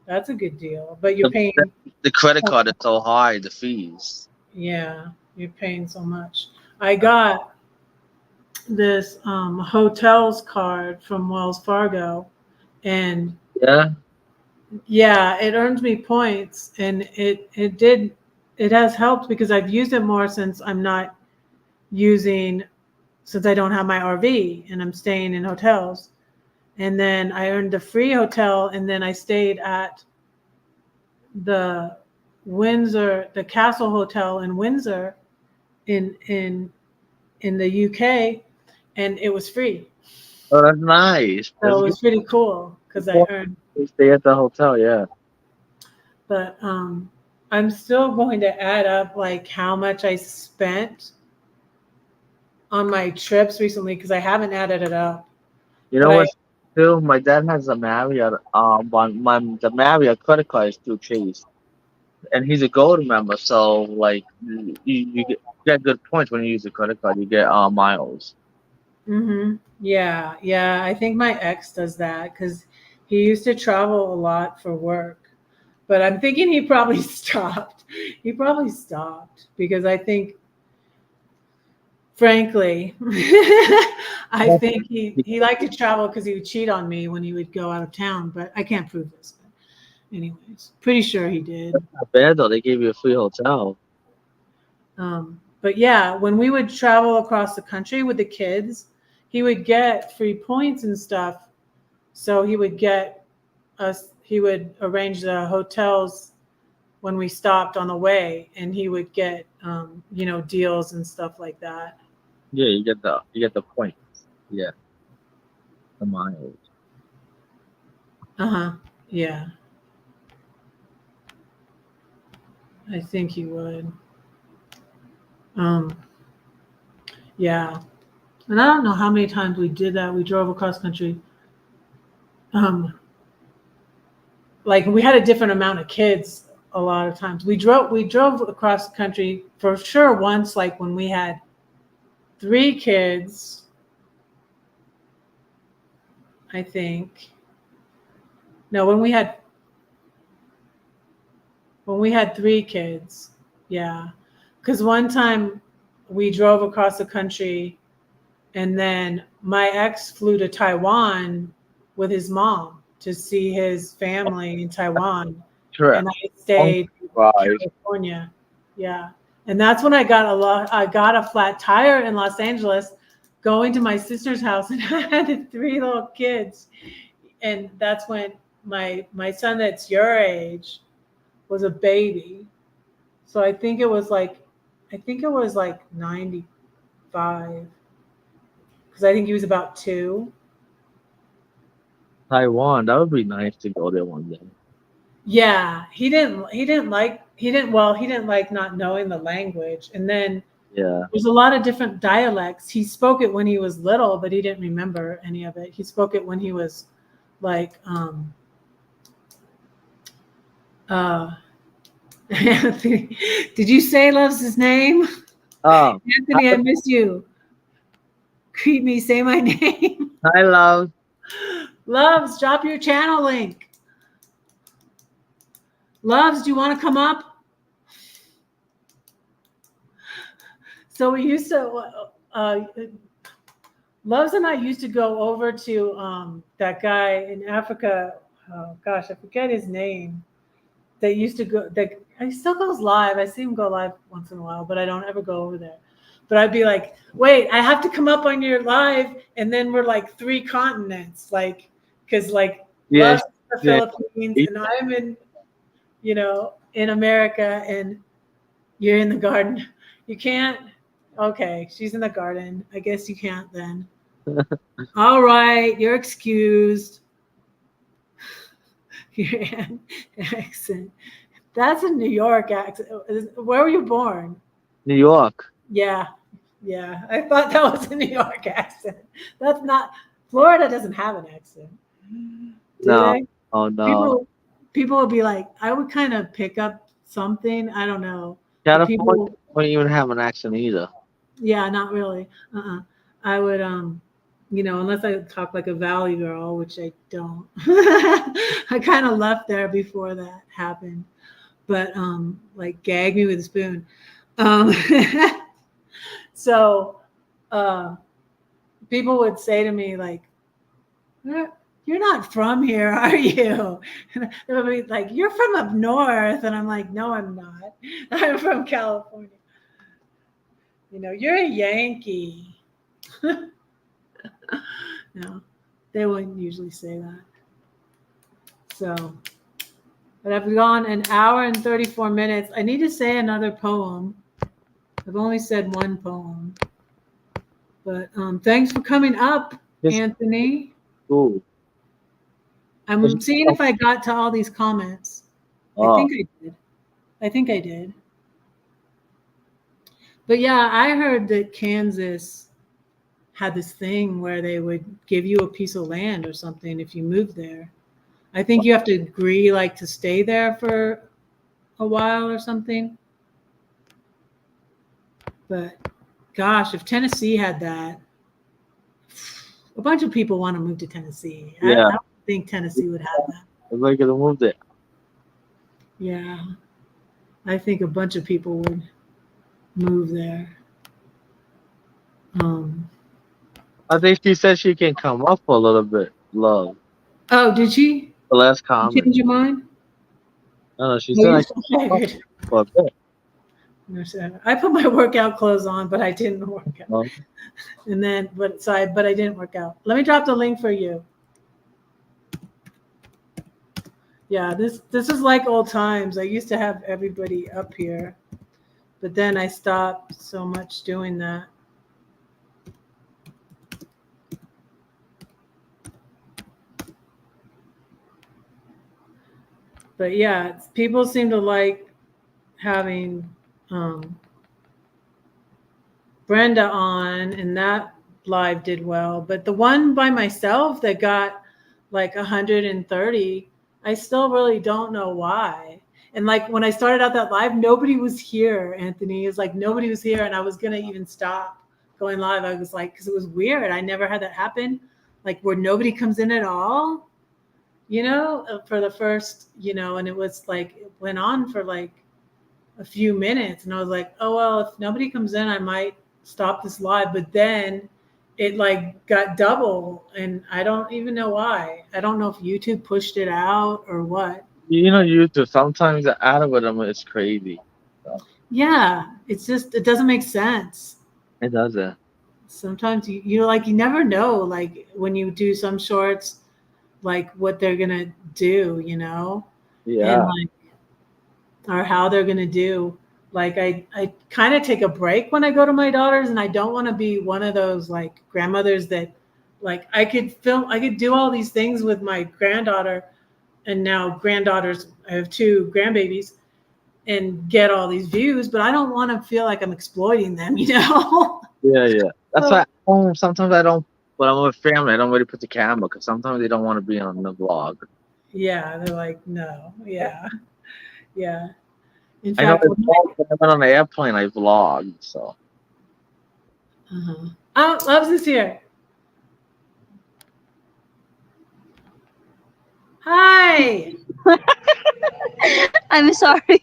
Speaker 1: that's a good deal. But you're
Speaker 3: The,
Speaker 1: paying.
Speaker 3: the credit card is so high, the fees.
Speaker 1: Yeah, you're paying so much. I got this hotels card from Wells Fargo, and
Speaker 3: Yeah.
Speaker 1: yeah, it earns me points, and it has helped because I've used it more since I'm not using since I don't have my RV and I'm staying in hotels. And then I earned a free hotel, and then I stayed at the the Castle Hotel in Windsor in the UK, and it was free.
Speaker 3: Oh, that's nice.
Speaker 1: So
Speaker 3: That's
Speaker 1: it
Speaker 3: good.
Speaker 1: was pretty cool because I earned.
Speaker 3: You stay at the hotel. Yeah.
Speaker 1: But I'm still going to add up like how much I spent on my trips recently because I haven't added it up.
Speaker 3: You
Speaker 1: But
Speaker 3: know what? Too, my dad has a Marriott. But the Marriott credit card is through Chase. and he's a gold member. So like you get good points when you use the credit card. You get miles.
Speaker 1: Mm-hmm. Yeah, yeah. I think my ex does that because he used to travel a lot for work. But I'm thinking he probably stopped. He probably stopped because I think, frankly, I think he liked to travel because he would cheat on me when he would go out of town. But I can't prove this. But anyways, pretty sure he did.
Speaker 3: Not bad though. They gave you a free hotel.
Speaker 1: But yeah, when we would travel across the country with the kids, he would get free points and stuff. So he would get us, he would arrange the hotels when we stopped on the way, and he would get, deals and stuff like that.
Speaker 3: Yeah, you get the points. Yeah, the miles.
Speaker 1: Uh huh. Yeah, I think he would. Um, yeah. And I don't know how many times we did that. We drove across country. Um, like we had a different amount of kids a lot of times. We drove across the country for sure once, like when we had 3 kids, I think. No, when we had 3 kids. Yeah. Cuz one time we drove across the country and then my ex flew to Taiwan with his mom to see his family in Taiwan,
Speaker 3: Correct.
Speaker 1: and I stayed in
Speaker 3: Right.
Speaker 1: California. Yeah. And that's when I got a flat tire in Los Angeles going to my sister's house and I had 3 little kids. And that's when my son that's your age was a baby. So I think it was like 95 because I think he was about 2.
Speaker 3: Taiwan. That would be nice to go there one day.
Speaker 1: Yeah, he didn't like not knowing the language. And then
Speaker 3: Yeah.
Speaker 1: there's a lot of different dialects. He spoke it when he was little, but he didn't remember any of it. He spoke it when he was like uh Anthony. Did you say loves his name?
Speaker 3: Oh,
Speaker 1: Anthony, I miss you. Greet me, say my name.
Speaker 3: hi, love.
Speaker 1: Loves, drop your channel link. Loves, do you want to come up? So we used to, Loves and I used to go over to that guy in Africa. Oh gosh, I forget his name. That used to go. That he still goes live. I see him go live once in a while, but I don't ever go over there. But I'd be like, wait, I have to come up on your live, and then we're like 3 continents, like because like
Speaker 3: Yes.
Speaker 1: Love's in the
Speaker 3: Yeah.
Speaker 1: Philippines, and I'm in America, and you're in the garden. You can't. Okay, she's in the garden. I guess you can't then. All right, you're excused. Your accent. That's a New York accent. Where were you born?
Speaker 3: New York.
Speaker 1: Yeah, yeah. I thought that was a New York accent. That's not. Florida doesn't have an accent. Do
Speaker 3: No.
Speaker 1: they?
Speaker 3: Oh no.
Speaker 1: People would be like, I would kind of pick up something. I don't know. But
Speaker 3: California
Speaker 1: people,
Speaker 3: don't even have an accent either.
Speaker 1: yeah, not really. I would unless I talk like a valley girl, which I don't. I kind of left there before that happened. But like gag me with a spoon. Um so people would say to me like, you're not from here, are you? And they would be like, you're from up north. And I'm like, no, I'm not. I'm from California. You're a Yankee. No, they wouldn't usually say that. So, but I've gone an hour and 34 minutes. I need to say another poem. I've only said one poem. But thanks for coming up,
Speaker 3: Just
Speaker 1: Anthony.
Speaker 3: cool.
Speaker 1: I'm seeing if I got to all these comments. I
Speaker 3: Oh,
Speaker 1: think I did. But yeah, I heard that Kansas had this thing where they would give you a piece of land or something if you moved there. I think you have to agree like to stay there for a while or something. But gosh, if Tennessee had that, a bunch of people want to move to Tennessee.
Speaker 3: Yeah,
Speaker 1: I don't think Tennessee would have that.
Speaker 3: everybody could have moved it.
Speaker 1: Yeah, I think a bunch of people would move there. Um,
Speaker 3: I think she said she can come up for a little bit. Love
Speaker 1: oh, did she?
Speaker 3: the last
Speaker 1: You
Speaker 3: comment.
Speaker 1: change your mind?
Speaker 3: No, she
Speaker 1: No,
Speaker 3: said
Speaker 1: you're
Speaker 3: I
Speaker 1: still
Speaker 3: can come up
Speaker 1: staggered.
Speaker 3: for a bit.
Speaker 1: I put my workout clothes on, but I didn't work out.
Speaker 3: No?
Speaker 1: And then, but I didn't work out. Let me drop the link for you. Yeah, this is like old times. I used to have everybody up here, but then I stopped so much doing that. But yeah, people seem to like having Brenda on, and that live did well. But the one by myself that got like 130, I still really don't know why. And like when I started out that live, nobody was here, Anthony. It's like nobody was here, and I was gonna even stop going live. I was like, because it was weird. I never had that happen, like where nobody comes in at all, for the first, and it was like it went on for like a few minutes, and I was like, oh well, if nobody comes in, I might stop this live. But then it like got double, and I don't even know why. I don't know if YouTube pushed it out or what.
Speaker 3: You know, YouTube, sometimes the algorithm is crazy. So,
Speaker 1: Yeah, it's just it doesn't make sense.
Speaker 3: it doesn't.
Speaker 1: Sometimes you never know, like when you do some shorts, like what they're gonna do, and
Speaker 3: Yeah.
Speaker 1: like or how they're gonna do. Like I kind of take a break when I go to my daughter's, and I don't want to be one of those like grandmothers that like I could do all these things with my granddaughter, and now granddaughters, I have two grandbabies, and get all these views, but I don't want to feel like I'm exploiting them,
Speaker 3: Yeah, yeah. That's
Speaker 1: So
Speaker 3: why sometimes I don't, when I'm with family, I don't really put the camera because sometimes they don't want to be on the vlog.
Speaker 1: yeah, they're like, no, yeah, yeah. In
Speaker 3: I know
Speaker 1: fact,
Speaker 3: when I went on the airplane, I vlogged. So,
Speaker 1: oh, Loves is here. Hi.
Speaker 4: I'm sorry.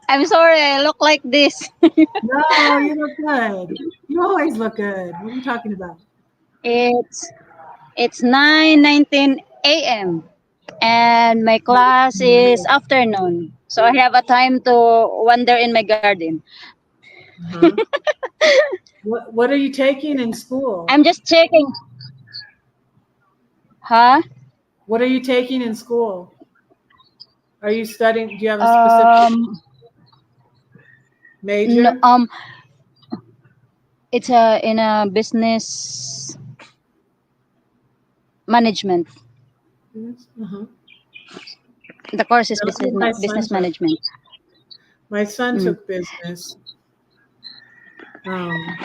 Speaker 4: I'm sorry I look like this.
Speaker 1: No, you look good. You always look good. What are you talking about?
Speaker 4: It's it's 9:19 a.m. and my class is afternoon. So I have a time to wander in my garden.
Speaker 1: Uh-huh. What are you taking in school?
Speaker 4: I'm just checking. Huh?
Speaker 1: What are you taking in school? Are you studying? Do you have a specific
Speaker 4: Um no,
Speaker 1: major?
Speaker 4: it's in a business management.
Speaker 1: Yes. Uh-huh.
Speaker 4: The course is
Speaker 1: That's what my son
Speaker 4: business
Speaker 1: took.
Speaker 4: management.
Speaker 1: My son
Speaker 4: Mm.
Speaker 1: took business. Um,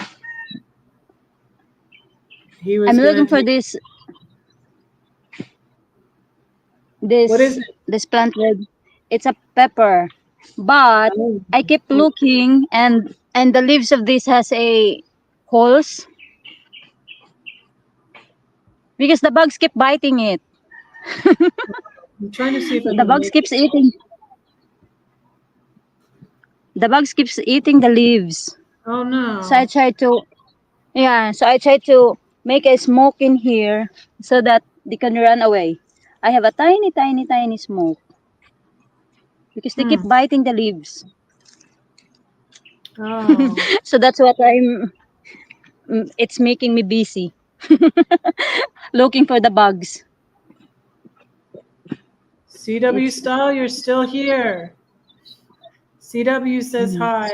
Speaker 1: he
Speaker 4: I'm
Speaker 1: was gonna
Speaker 4: looking for
Speaker 1: do. What is
Speaker 4: this
Speaker 1: it?
Speaker 4: this plant red. It's a pepper, but
Speaker 1: Oh,
Speaker 4: I keep looking, and the leaves of this has a holes because the bugs keep biting it.
Speaker 1: I'm trying to see if I
Speaker 4: The
Speaker 1: can
Speaker 4: bugs
Speaker 1: make it.
Speaker 4: keeps eating. The bugs keeps eating the leaves.
Speaker 1: Oh
Speaker 4: So I
Speaker 1: no.
Speaker 4: try to So I try to make a smoke in here so that they can run away. I have a tiny, tiny, tiny smoke because they keep
Speaker 1: Hmm.
Speaker 4: biting the leaves.
Speaker 1: Oh.
Speaker 4: So that's what it's making me busy looking for the bugs.
Speaker 1: CW
Speaker 4: It's
Speaker 1: Style, you're still here. CW says
Speaker 4: mm.
Speaker 1: hi.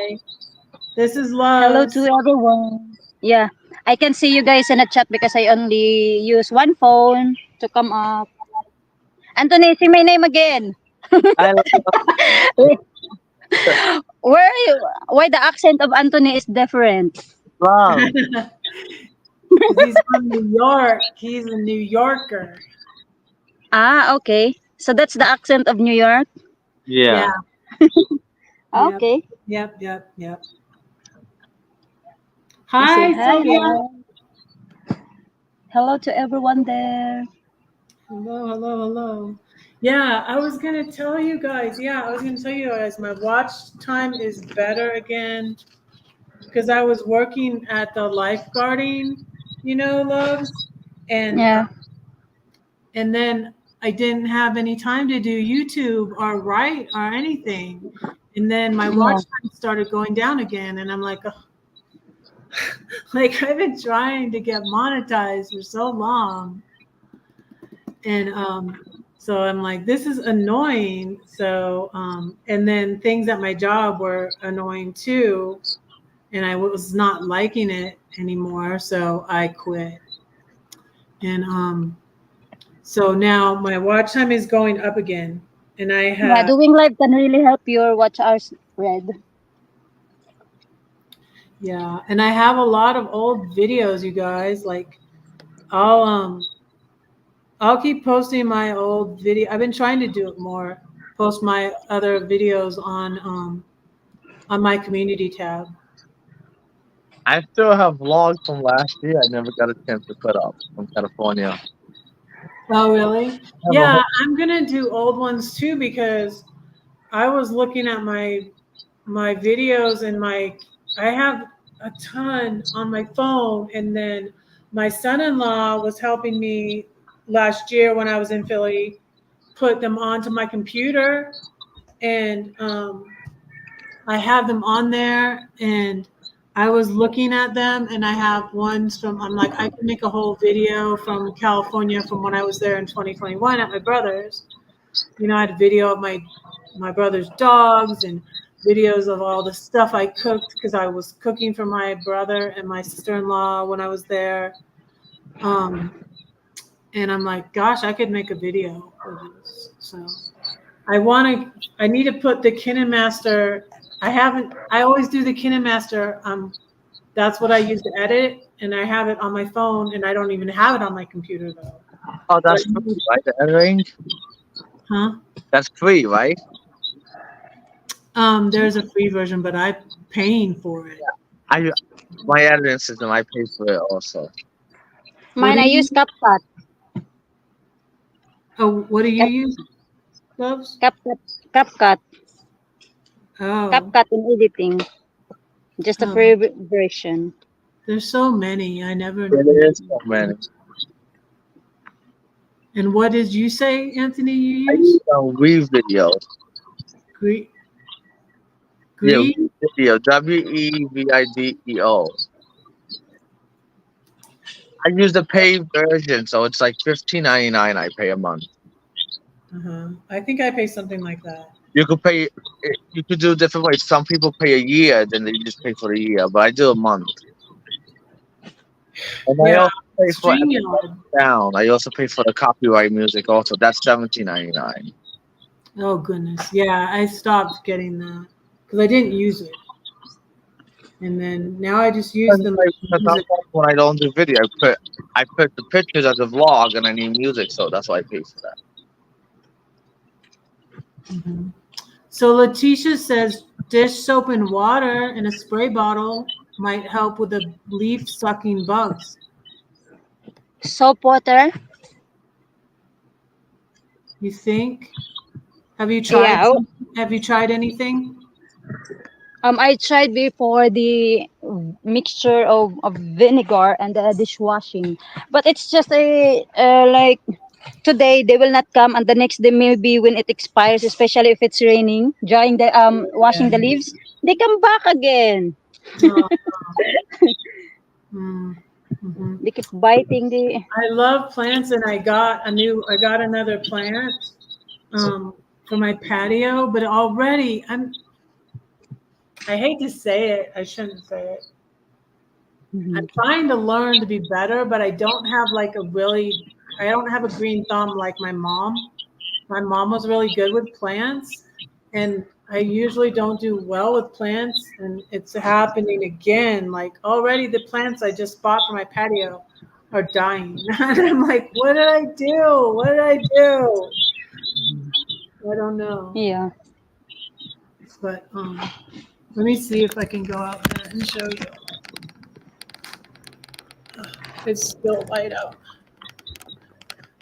Speaker 1: This is
Speaker 4: Hello to
Speaker 1: Loves.
Speaker 4: everyone. Yeah, I can see you guys in the chat because I only use one phone to come up. Anthony, say my name again.
Speaker 3: I
Speaker 4: Wait, where are you? Why the accent of Anthony is different?
Speaker 3: love.
Speaker 1: Because he's from New York. He's a New Yorker.
Speaker 4: Ah, okay. So that's the accent of New York.
Speaker 1: Yeah.
Speaker 3: Yeah.
Speaker 1: Yep.
Speaker 4: Okay.
Speaker 1: Yep.
Speaker 4: You say
Speaker 1: Hi,
Speaker 4: hi,
Speaker 1: Sylvia.
Speaker 4: love. Hello to everyone there.
Speaker 1: Hello. Yeah, I was gonna tell you guys. Yeah, I was gonna tell you guys. My watch time is better again because I was working at the lifeguarding, loves, and
Speaker 4: Yeah.
Speaker 1: and then I didn't have any time to do YouTube or write or anything, and then my watch
Speaker 4: Yeah.
Speaker 1: time started going down again, and I'm like, oh, like I've been trying to get monetized for so long, and so I'm like, this is annoying. So and then things at my job were annoying too, and I was not liking it anymore, so I quit. And so now my watch time is going up again, and I
Speaker 4: Yeah.
Speaker 1: have,
Speaker 4: Doing live can really help your watch hours read.
Speaker 1: yeah, and I have a lot of old videos, you guys. Like I'll I'll keep posting my old video. I've been trying to do it more. Post my other videos on my community tab.
Speaker 3: I still have vlogs from last year. I never got a chance to put up from California. I
Speaker 1: Oh, really?
Speaker 3: have a
Speaker 1: Yeah,
Speaker 3: whole,
Speaker 1: I'm gonna do old ones too because I was looking at my videos and I have a ton on my phone, and then my son-in-law was helping me last year when I was in Philly put them onto my computer, and I have them on there, and I was looking at them, and I have ones from, I'm like, I can make a whole video from California from when I was there in 2021 at my brother's. I had a video of my brother's dogs and videos of all the stuff I cooked because I was cooking for my brother and my sister-in-law when I was there. Um, and I'm like, gosh, I could make a video of this. So I need to put the KineMaster. I always do the KineMaster. That's what I use to edit, and I have it on my phone, and I don't even have it on my computer though.
Speaker 3: oh,
Speaker 1: But
Speaker 3: that's free, right? The editing?
Speaker 1: huh?
Speaker 3: That's free, right?
Speaker 1: There's a free version, but I'm paying for it.
Speaker 3: I my editing system, I pay for it also.
Speaker 1: What
Speaker 4: Mine,
Speaker 1: do
Speaker 4: I use
Speaker 1: you?
Speaker 4: CapCut.
Speaker 1: Oh, what do you
Speaker 4: Cap,
Speaker 1: use, Loves?
Speaker 4: CapCut. CapCut.
Speaker 1: Oh,
Speaker 4: CapCut in editing. Just a free
Speaker 1: oh,
Speaker 4: version.
Speaker 1: there's so many. I never
Speaker 3: It
Speaker 1: knew.
Speaker 3: is so many.
Speaker 1: And what did you say, Anthony? You
Speaker 3: I
Speaker 1: use
Speaker 3: use Weave Video.
Speaker 1: Gre
Speaker 3: Yeah,
Speaker 1: Gree?
Speaker 3: Weave Video. WEVIDEO. I use the paid version, so it's like 15.99. I pay a month.
Speaker 1: I think I pay something like that.
Speaker 3: You could pay. You could do different ways. Some people pay a year, then they just pay for the year. But I do a month, and I
Speaker 1: Yeah,
Speaker 3: also pay for
Speaker 1: StreamYard.
Speaker 3: down. I also pay for the copyright music. Also, that's 17.99.
Speaker 1: Oh goodness, yeah, I stopped getting that because I didn't use it, and then now I just use the
Speaker 3: Because
Speaker 1: music.
Speaker 3: sometimes when I don't do video, I put the pictures as a vlog, and I need music, so that's why I pay for that.
Speaker 1: Mhm. So Letitia says dish soap and water in a spray bottle might help with the leaf sucking bugs.
Speaker 4: Soap water.
Speaker 1: You think? Have you tried
Speaker 4: Yeah.
Speaker 1: Have you tried anything?
Speaker 4: I tried before the mixture of vinegar and the dishwashing, but it's just a like today they will not come, and the next day maybe when it expires, especially if it's raining, drying the washing the leaves, they come back again.
Speaker 1: No. Mm-hmm.
Speaker 4: They keep biting the.
Speaker 1: I love plants, and I got another plant for my patio, but already I hate to say it, I shouldn't say it. I'm
Speaker 4: Mhm.
Speaker 1: trying to learn to be better, but I don't have a green thumb like my mom. My mom was really good with plants, and I usually don't do well with plants, and it's happening again. Like already the plants I just bought for my patio are dying. And I'm like, what did I do? What did I do? I don't know.
Speaker 4: Yeah.
Speaker 1: But let me see if I can go out there and show you. It's still light out.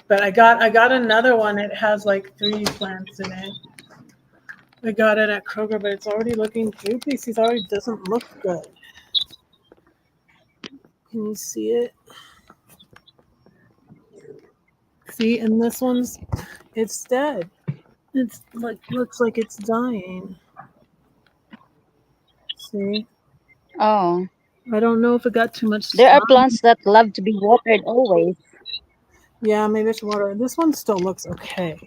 Speaker 1: But I got another one. It has like 3 plants in it. I got it at Kroger, but it's already looking droopy. It already doesn't look good. Can you see it? See, and this one's it's dead. It's like looks like it's dying. See?
Speaker 4: Oh,
Speaker 1: I don't know if it got too much
Speaker 4: there are
Speaker 1: sun.
Speaker 4: plants that love to be watered always.
Speaker 1: Yeah, maybe it's water. This one still looks okay.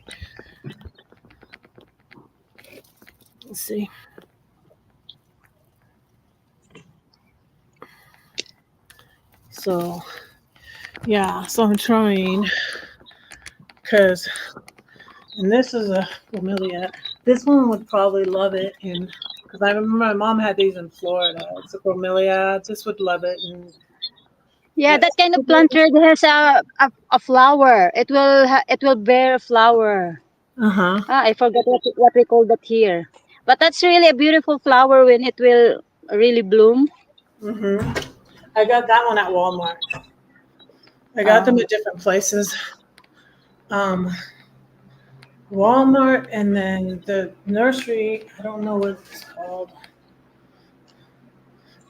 Speaker 1: Let's see. So yeah, so I'm trying because, and this is a bromeliad. This one would probably love it, and because I remember my mom had these in Florida. It's a bromeliad. This would love it, and
Speaker 4: Yeah,
Speaker 1: yes.
Speaker 4: that kind of plant here has a flower. It will bear a flower.
Speaker 1: Uh huh.
Speaker 4: I forgot what we call that here. But that's really a beautiful flower when it will really bloom.
Speaker 1: Mhm. I got that one at Walmart. I got them
Speaker 4: Oh,
Speaker 1: at different places. Um, Walmart, and then the nursery. I don't know what it's called.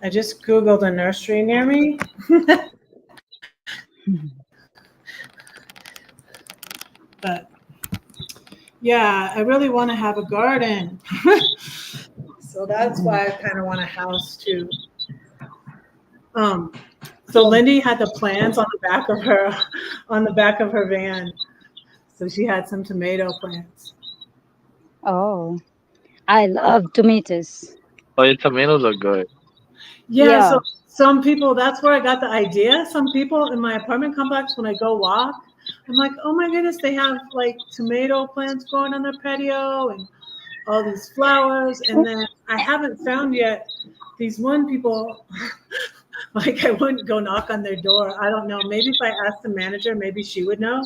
Speaker 1: I just googled a nursery near me. But yeah, I really want to have a garden. So that's why I kind of want a house too. Um, so Lindy had the plants on the back of her on the back of her van. So she had some tomato plants.
Speaker 4: oh, I love tomatoes.
Speaker 3: Oh, your tomatoes are good.
Speaker 1: Yeah,
Speaker 4: Yeah.
Speaker 1: so some people, that's where I got the idea. Some people in my apartment complex, when I go walk, I'm like, oh my goodness, they have like tomato plants growing on their patio and all these flowers. And then I haven't found yet these one people, like I wouldn't go knock on their door. I don't know. Maybe if I asked the manager, maybe she would know.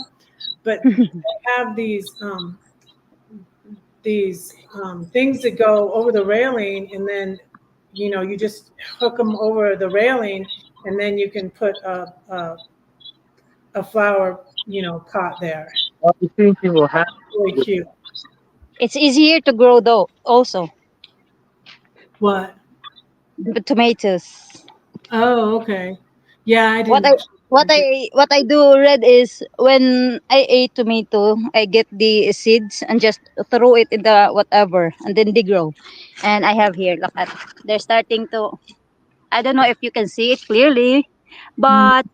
Speaker 1: But they have these things that go over the railing, and then you just hook them over the railing, and then you can put a flower pot there.
Speaker 3: I've seen people have.
Speaker 1: Really cute.
Speaker 4: It's easier to grow though also
Speaker 1: What?
Speaker 4: the tomatoes.
Speaker 1: Oh, okay. Yeah, I
Speaker 4: What
Speaker 1: didn't.
Speaker 4: what I do Red is when I ate tomato, I get the seeds and just throw it in the whatever and then they grow. And I have here, look at they're starting to I don't know if you can see it clearly,
Speaker 1: Mm.
Speaker 4: but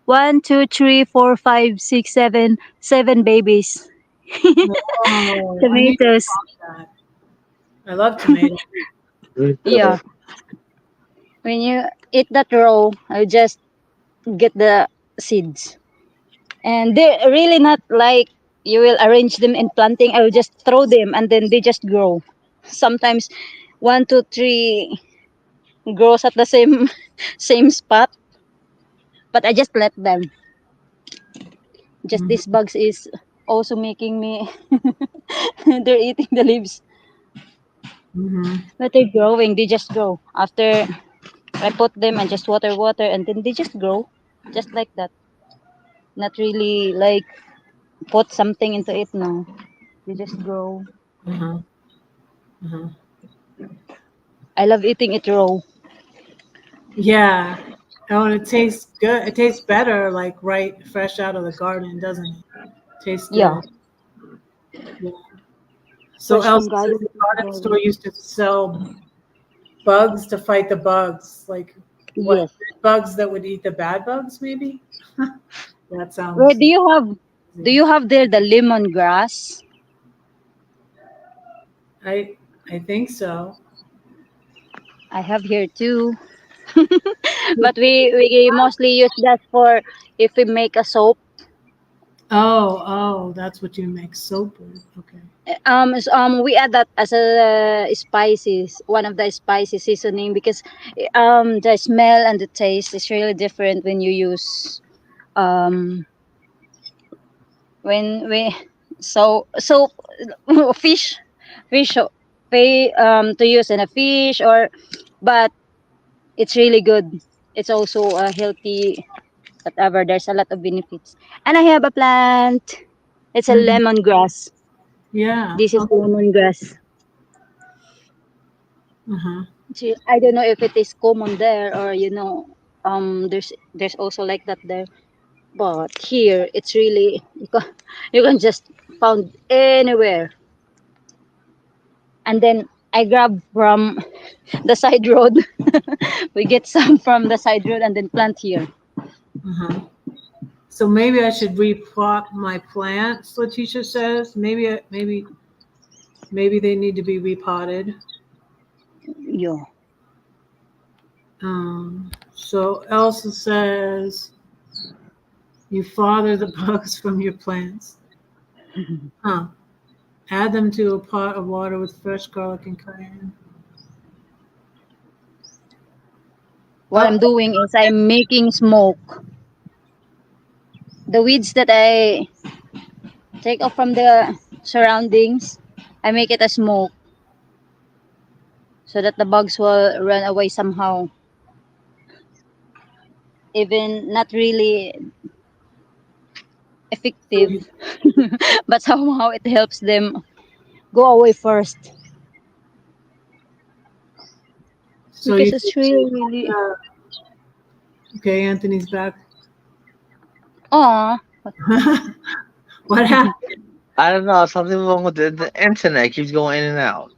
Speaker 4: one, two, three, four, five, six, seven babies.
Speaker 1: Oh, I need to
Speaker 4: Tomatoes.
Speaker 1: pop that. I love tomatoes.
Speaker 4: Yeah. When you eat that raw, I just get the seeds. And they're really not like you will arrange them in planting. I will just throw them and then they just grow. Sometimes one, two, three grows at the same same spot, but I just let them. Just these
Speaker 1: Hmm.
Speaker 4: bugs is also making me they're eating the leaves.
Speaker 1: Hmm.
Speaker 4: But they're growing, they just grow. After I put them and just water and then they just grow. Just like that. Not really like put something into it now. They just grow.
Speaker 1: Hmm. Hmm.
Speaker 4: I love eating it raw.
Speaker 1: Yeah. Oh, and it tastes good. It tastes better, like right fresh out of the garden, doesn't it? Tastes
Speaker 4: Yeah.
Speaker 1: good. Yeah. So
Speaker 4: Fresh from
Speaker 1: Elsa says
Speaker 4: garden.
Speaker 1: the garden store used to sell bugs to fight the bugs. Like what,
Speaker 4: Yes.
Speaker 1: bugs that would eat the bad bugs, maybe? That
Speaker 4: Where
Speaker 1: sounds
Speaker 4: do
Speaker 1: crazy.
Speaker 4: you have there the lemongrass?
Speaker 1: I I think so.
Speaker 4: I have here too. But we mostly use that for if we make a soap.
Speaker 1: Oh, that's what you make soap with. Okay.
Speaker 4: We add that as a spices, one of the spicy seasoning because the smell and the taste is really different when you use um when we so fish fish soap. to use in a fish, or but it's really good. It's also a healthy, whatever. There's a lot of benefits. And I have a plant. It's a
Speaker 1: Mhm.
Speaker 4: lemongrass.
Speaker 1: Yeah.
Speaker 4: This is lemongrass.
Speaker 1: Uh-huh.
Speaker 4: I don't know if it is common there, or there's also like that there. But here it's really you can just found anywhere. And then I grab from the side road. We get some from the side road and then plant here.
Speaker 1: Uh-huh. So maybe I should replot my plants, Letitia says. Maybe they need to be repotted.
Speaker 4: Yeah.
Speaker 1: So Elsa says you father the bugs from your plants. Huh. Add them to a pot of water with fresh garlic and cayenne.
Speaker 4: What I'm doing is I'm making smoke. The weeds that I take off from the surroundings, I make it a smoke so that the bugs will run away somehow. Even not really effective, but somehow it helps them go away first.
Speaker 1: So
Speaker 4: Because
Speaker 1: you
Speaker 4: it's really.
Speaker 1: okay, Anthony's back.
Speaker 4: Oh,
Speaker 1: What happened?
Speaker 3: I don't know. Something wrong with the internet. Keeps going in and out.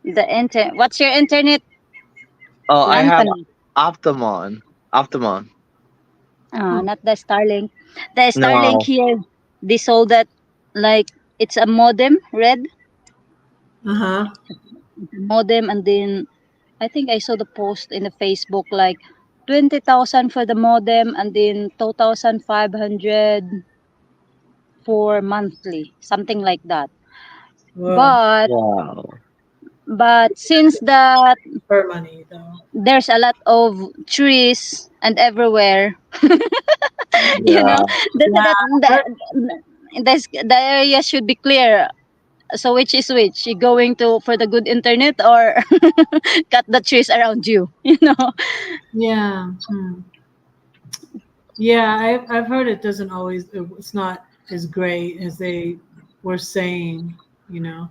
Speaker 4: the internet. What's your internet,
Speaker 3: Oh, I have
Speaker 4: Anthony?
Speaker 3: Optimon. Optimon.
Speaker 1: Oh,
Speaker 4: Not the Starlink. The Starlink
Speaker 3: No.
Speaker 4: here, they sold that like it's a modem, red
Speaker 1: uh-huh.
Speaker 4: modem, and then I think I saw the post in the Facebook like 20,000 for the modem, and then 2,500 for monthly, something like that.
Speaker 1: Well,
Speaker 4: But
Speaker 3: Wow.
Speaker 4: since that
Speaker 1: her money though.
Speaker 4: there's a lot of trees and everywhere, you know,
Speaker 3: Yeah.
Speaker 4: the area should be clear. So which is which? You going to for the good internet, or cut the trees around you? You know.
Speaker 1: Yeah. Yeah, I've heard it doesn't always it's not as great as they were saying, you know.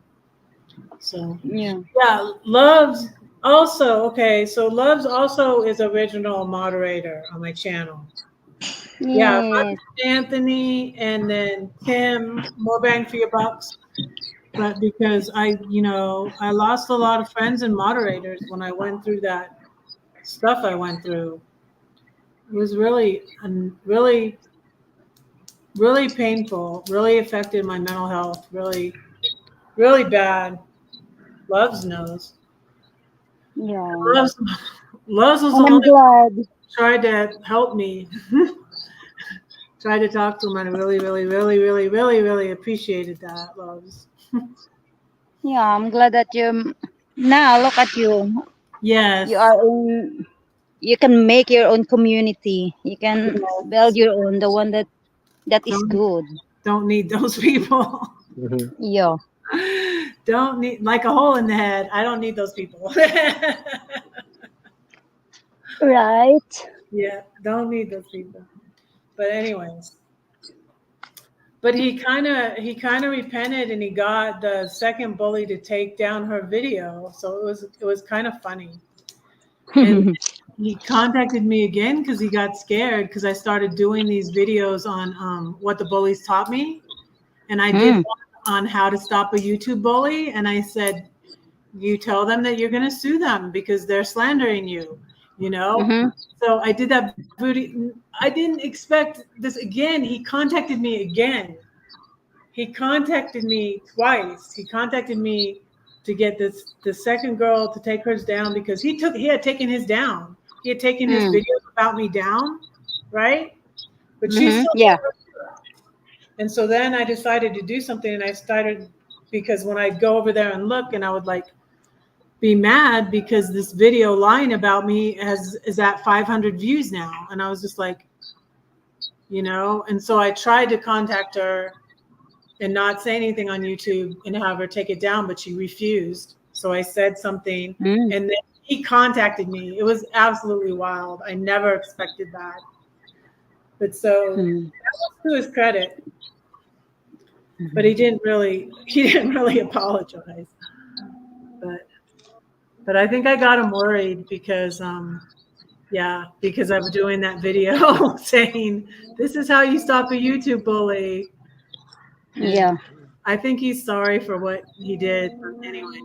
Speaker 1: So
Speaker 4: Yeah.
Speaker 1: yeah, Loves also okay, so Loves also is original moderator on my channel. Yeah,
Speaker 4: Yes.
Speaker 1: Anthony and then Tim, more bang for your bucks. But because I lost a lot of friends and moderators when I went through that stuff I went through. It was really, really, really painful. Really affected my mental health. Really, really bad. Loves knows.
Speaker 4: Yeah.
Speaker 1: Loves, Loves was the
Speaker 4: And I'm
Speaker 1: only one
Speaker 4: glad.
Speaker 1: who tried to help me. Tried to talk to him, and I really, really, really, really, really, really appreciated that. Loves.
Speaker 4: Yeah, I'm glad that you now look at you. You
Speaker 1: Yes.
Speaker 4: are in. You can make your own community. You can build
Speaker 1: Yes.
Speaker 4: your own. The one that is
Speaker 1: Don't
Speaker 4: good.
Speaker 1: don't need those people.
Speaker 3: Mhm.
Speaker 4: Yeah.
Speaker 1: Don't need like a hole in the head. I don't need those people.
Speaker 4: Right.
Speaker 1: Yeah, don't need those people. But anyways, but he kind of repented and he got the second bully to take down her video. So it was kind of funny. And he contacted me again because he got scared because I started doing these videos on what the bullies taught me, and I did
Speaker 4: Hmm.
Speaker 1: one on how to stop a YouTube bully, and I said you tell them that you're going to sue them because they're slandering you, you know?
Speaker 4: Mm-hmm.
Speaker 1: So I did that video. I didn't expect this again. He contacted me again. He contacted me twice. He contacted me to get the second girl to take hers down because he had taken his down. He had taken his
Speaker 4: Mm.
Speaker 1: videos about me down, right? But she
Speaker 4: Mm-hmm.
Speaker 1: still
Speaker 4: Yeah.
Speaker 1: did her. And so then I decided to do something and I started because when I'd go over there and look and I would like be mad because this video lying about me is at 500 views now, and I was just like, and so I tried to contact her and not say anything on YouTube and have her take it down, but she refused. So I said something,
Speaker 4: Mm.
Speaker 1: and then he contacted me. It was absolutely wild. I never expected that. But so
Speaker 4: Mm.
Speaker 1: to his credit, but
Speaker 4: Mhm.
Speaker 1: he didn't really apologize. But I think I got him worried because yeah, because I was doing that video saying this is how you stop a YouTube bully. And
Speaker 4: Yeah.
Speaker 1: I think he's sorry for what he did. But anyway,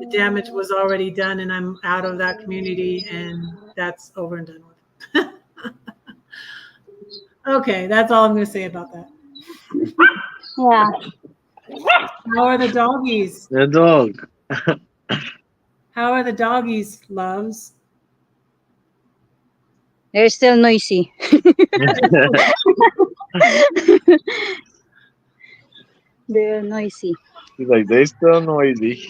Speaker 1: the damage was already done and I'm out of that community and that's over and done with. Okay, that's all I'm going to say about that.
Speaker 4: Yeah.
Speaker 1: How are the doggies?
Speaker 3: The dog.
Speaker 1: How are the doggies, loves?
Speaker 4: They're still noisy. They're noisy.
Speaker 3: He's like, they still noisy.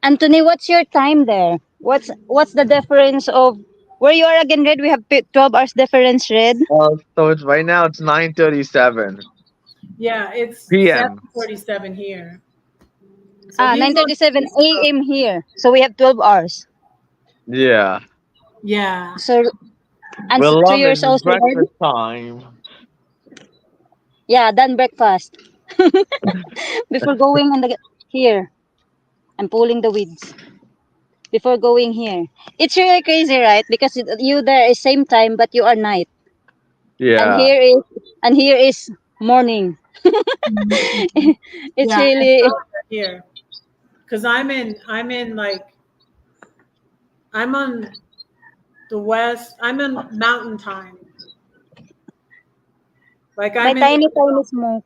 Speaker 4: Anthony, what's your time there? What's the difference of where you are again, Red? We have 12 hours difference, Red.
Speaker 3: So it's right now. It's 9:37
Speaker 1: Yeah, it's
Speaker 3: p.m.
Speaker 1: 7:47 here. So he's on
Speaker 4: 9:37
Speaker 1: East Coast.
Speaker 4: a.m. here. So we have 12 hours.
Speaker 3: Yeah,
Speaker 1: Yeah.
Speaker 4: So and
Speaker 3: we're
Speaker 4: so 2 years
Speaker 3: loving the
Speaker 4: old, Red.
Speaker 3: breakfast time.
Speaker 4: Yeah, done breakfast. Before going in the here, I'm pulling the weeds. Before going here, it's really crazy, right? Because you there is same time, but you are night, and
Speaker 3: Yeah,
Speaker 4: here is morning.
Speaker 1: Mhm.
Speaker 4: It's
Speaker 1: Yeah, and
Speaker 4: really
Speaker 1: earlier here. Because I'm in like I'm on the west, I'm in mountain time. Like
Speaker 4: my
Speaker 1: I'm in the
Speaker 4: tiny
Speaker 1: middle
Speaker 4: tiny smoke.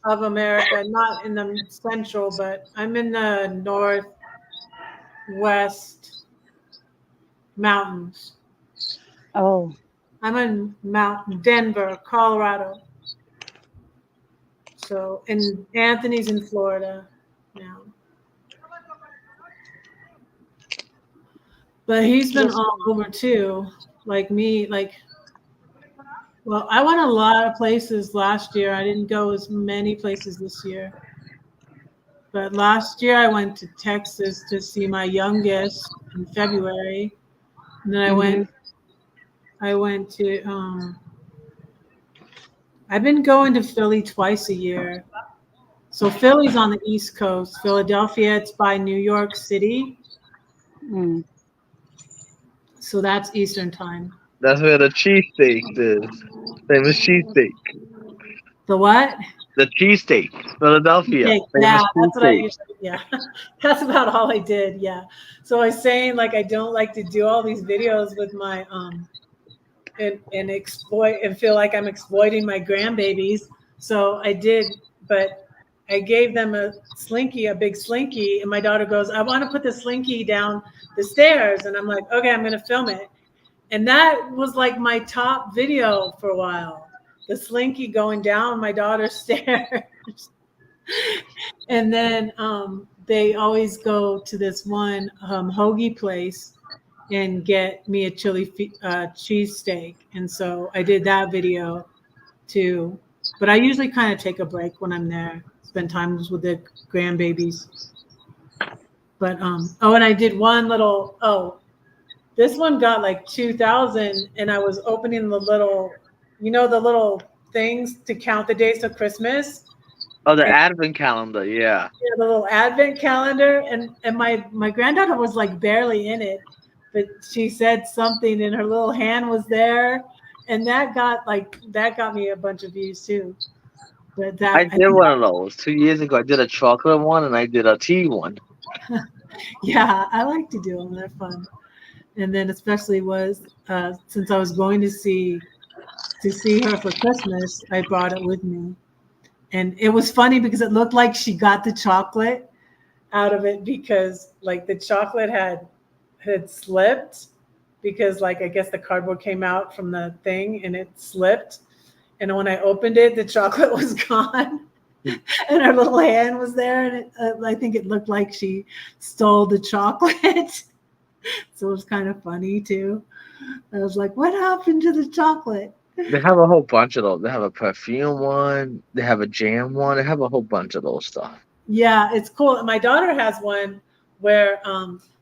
Speaker 1: of America, not in the central, but I'm in the northwest mountains.
Speaker 4: Oh,
Speaker 1: I'm in Mount Denver, Colorado. So, and Anthony's in Florida now. But he's been
Speaker 4: just
Speaker 1: all over too, like me. Like, well, I went a lot of places last year. I didn't go as many places this year. But last year I went to Texas to see my youngest in February. And then
Speaker 4: mm-hmm.
Speaker 1: I went to I've been going to Philly twice a year. So Philly's on the East Coast. Philadelphia, it's by New York City.
Speaker 4: Mm.
Speaker 1: So that's Eastern time.
Speaker 3: that's where the cheesesteak is. Famous cheesesteak.
Speaker 1: The what?
Speaker 3: The cheesesteak. Philadelphia.
Speaker 1: Okay, yeah,
Speaker 3: Famous
Speaker 1: that's what I
Speaker 3: cheesesteak.
Speaker 1: usually, yeah. That's about all I did. Yeah. So I was saying like I don't like to do all these videos with my and exploit and feel like I'm exploiting my grandbabies. So I did, but I gave them a slinky, a big slinky, and my daughter goes, "I want to put the slinky down the stairs," and I'm like, "Okay, I'm going to film it." And that was like my top video for a while. The slinky going down my daughter's stairs. And then they always go to this one hoagie place and get me a cheesesteak. And so I did that video too. But I usually kind of take a break when I'm there, spend times with the grandbabies. But oh, and I did one little this one got like 2,000, and I was opening the little, the little things to count the days to Christmas.
Speaker 3: Oh, the
Speaker 1: And
Speaker 3: advent calendar. Yeah.
Speaker 1: the little advent calendar, and my granddaughter was like barely in it, but she said something and her little hand was there, and that got me a bunch of views too. But
Speaker 3: I
Speaker 1: that I
Speaker 3: did
Speaker 1: think
Speaker 3: one of those 2 years ago. I did a chocolate one and I did a tea one.
Speaker 1: yeah, I like to do them. They're fun. And then especially was since I was going to see her for Christmas, I brought it with me. And it was funny because it looked like she got the chocolate out of it because like the chocolate had slipped because like I guess the cardboard came out from the thing and it slipped. And when I opened it, the chocolate was gone. And her little hand was there, and I think it looked like she stole the chocolate. So it was kind of funny too. I was like, "What happened to the chocolate?"
Speaker 3: They have a whole bunch of those. They have a perfume one. They have a jam one. They have a whole bunch of those stuff.
Speaker 1: Yeah, it's cool. My daughter has one where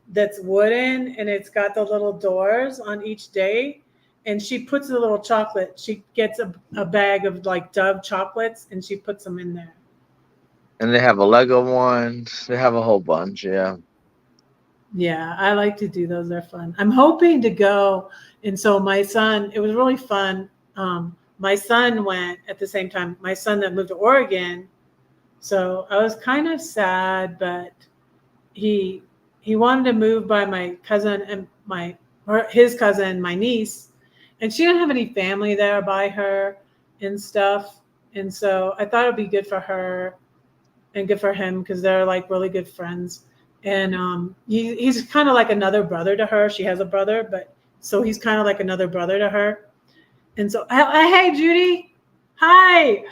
Speaker 1: that's wooden and it's got the little doors on each day. And she puts a little chocolate. She gets a bag of like Dove chocolates and she puts them in there.
Speaker 3: And they have a Lego ones. They have a whole bunch. Yeah.
Speaker 1: Yeah, I like to do those. They're fun. I'm hoping to go. And so my son, it was really fun. My son went at the same time. My son that moved to Oregon. So I was kind of sad, but he he wanted to move by my cousin and his cousin, my niece, and she didn't have any family there by her and stuff. And so I thought it'd be good for her and good for him because they're like really good friends. And he's kind of like another brother to her. She has a brother, but so he's kind of like another brother to her. And so, hey, Judy, hi,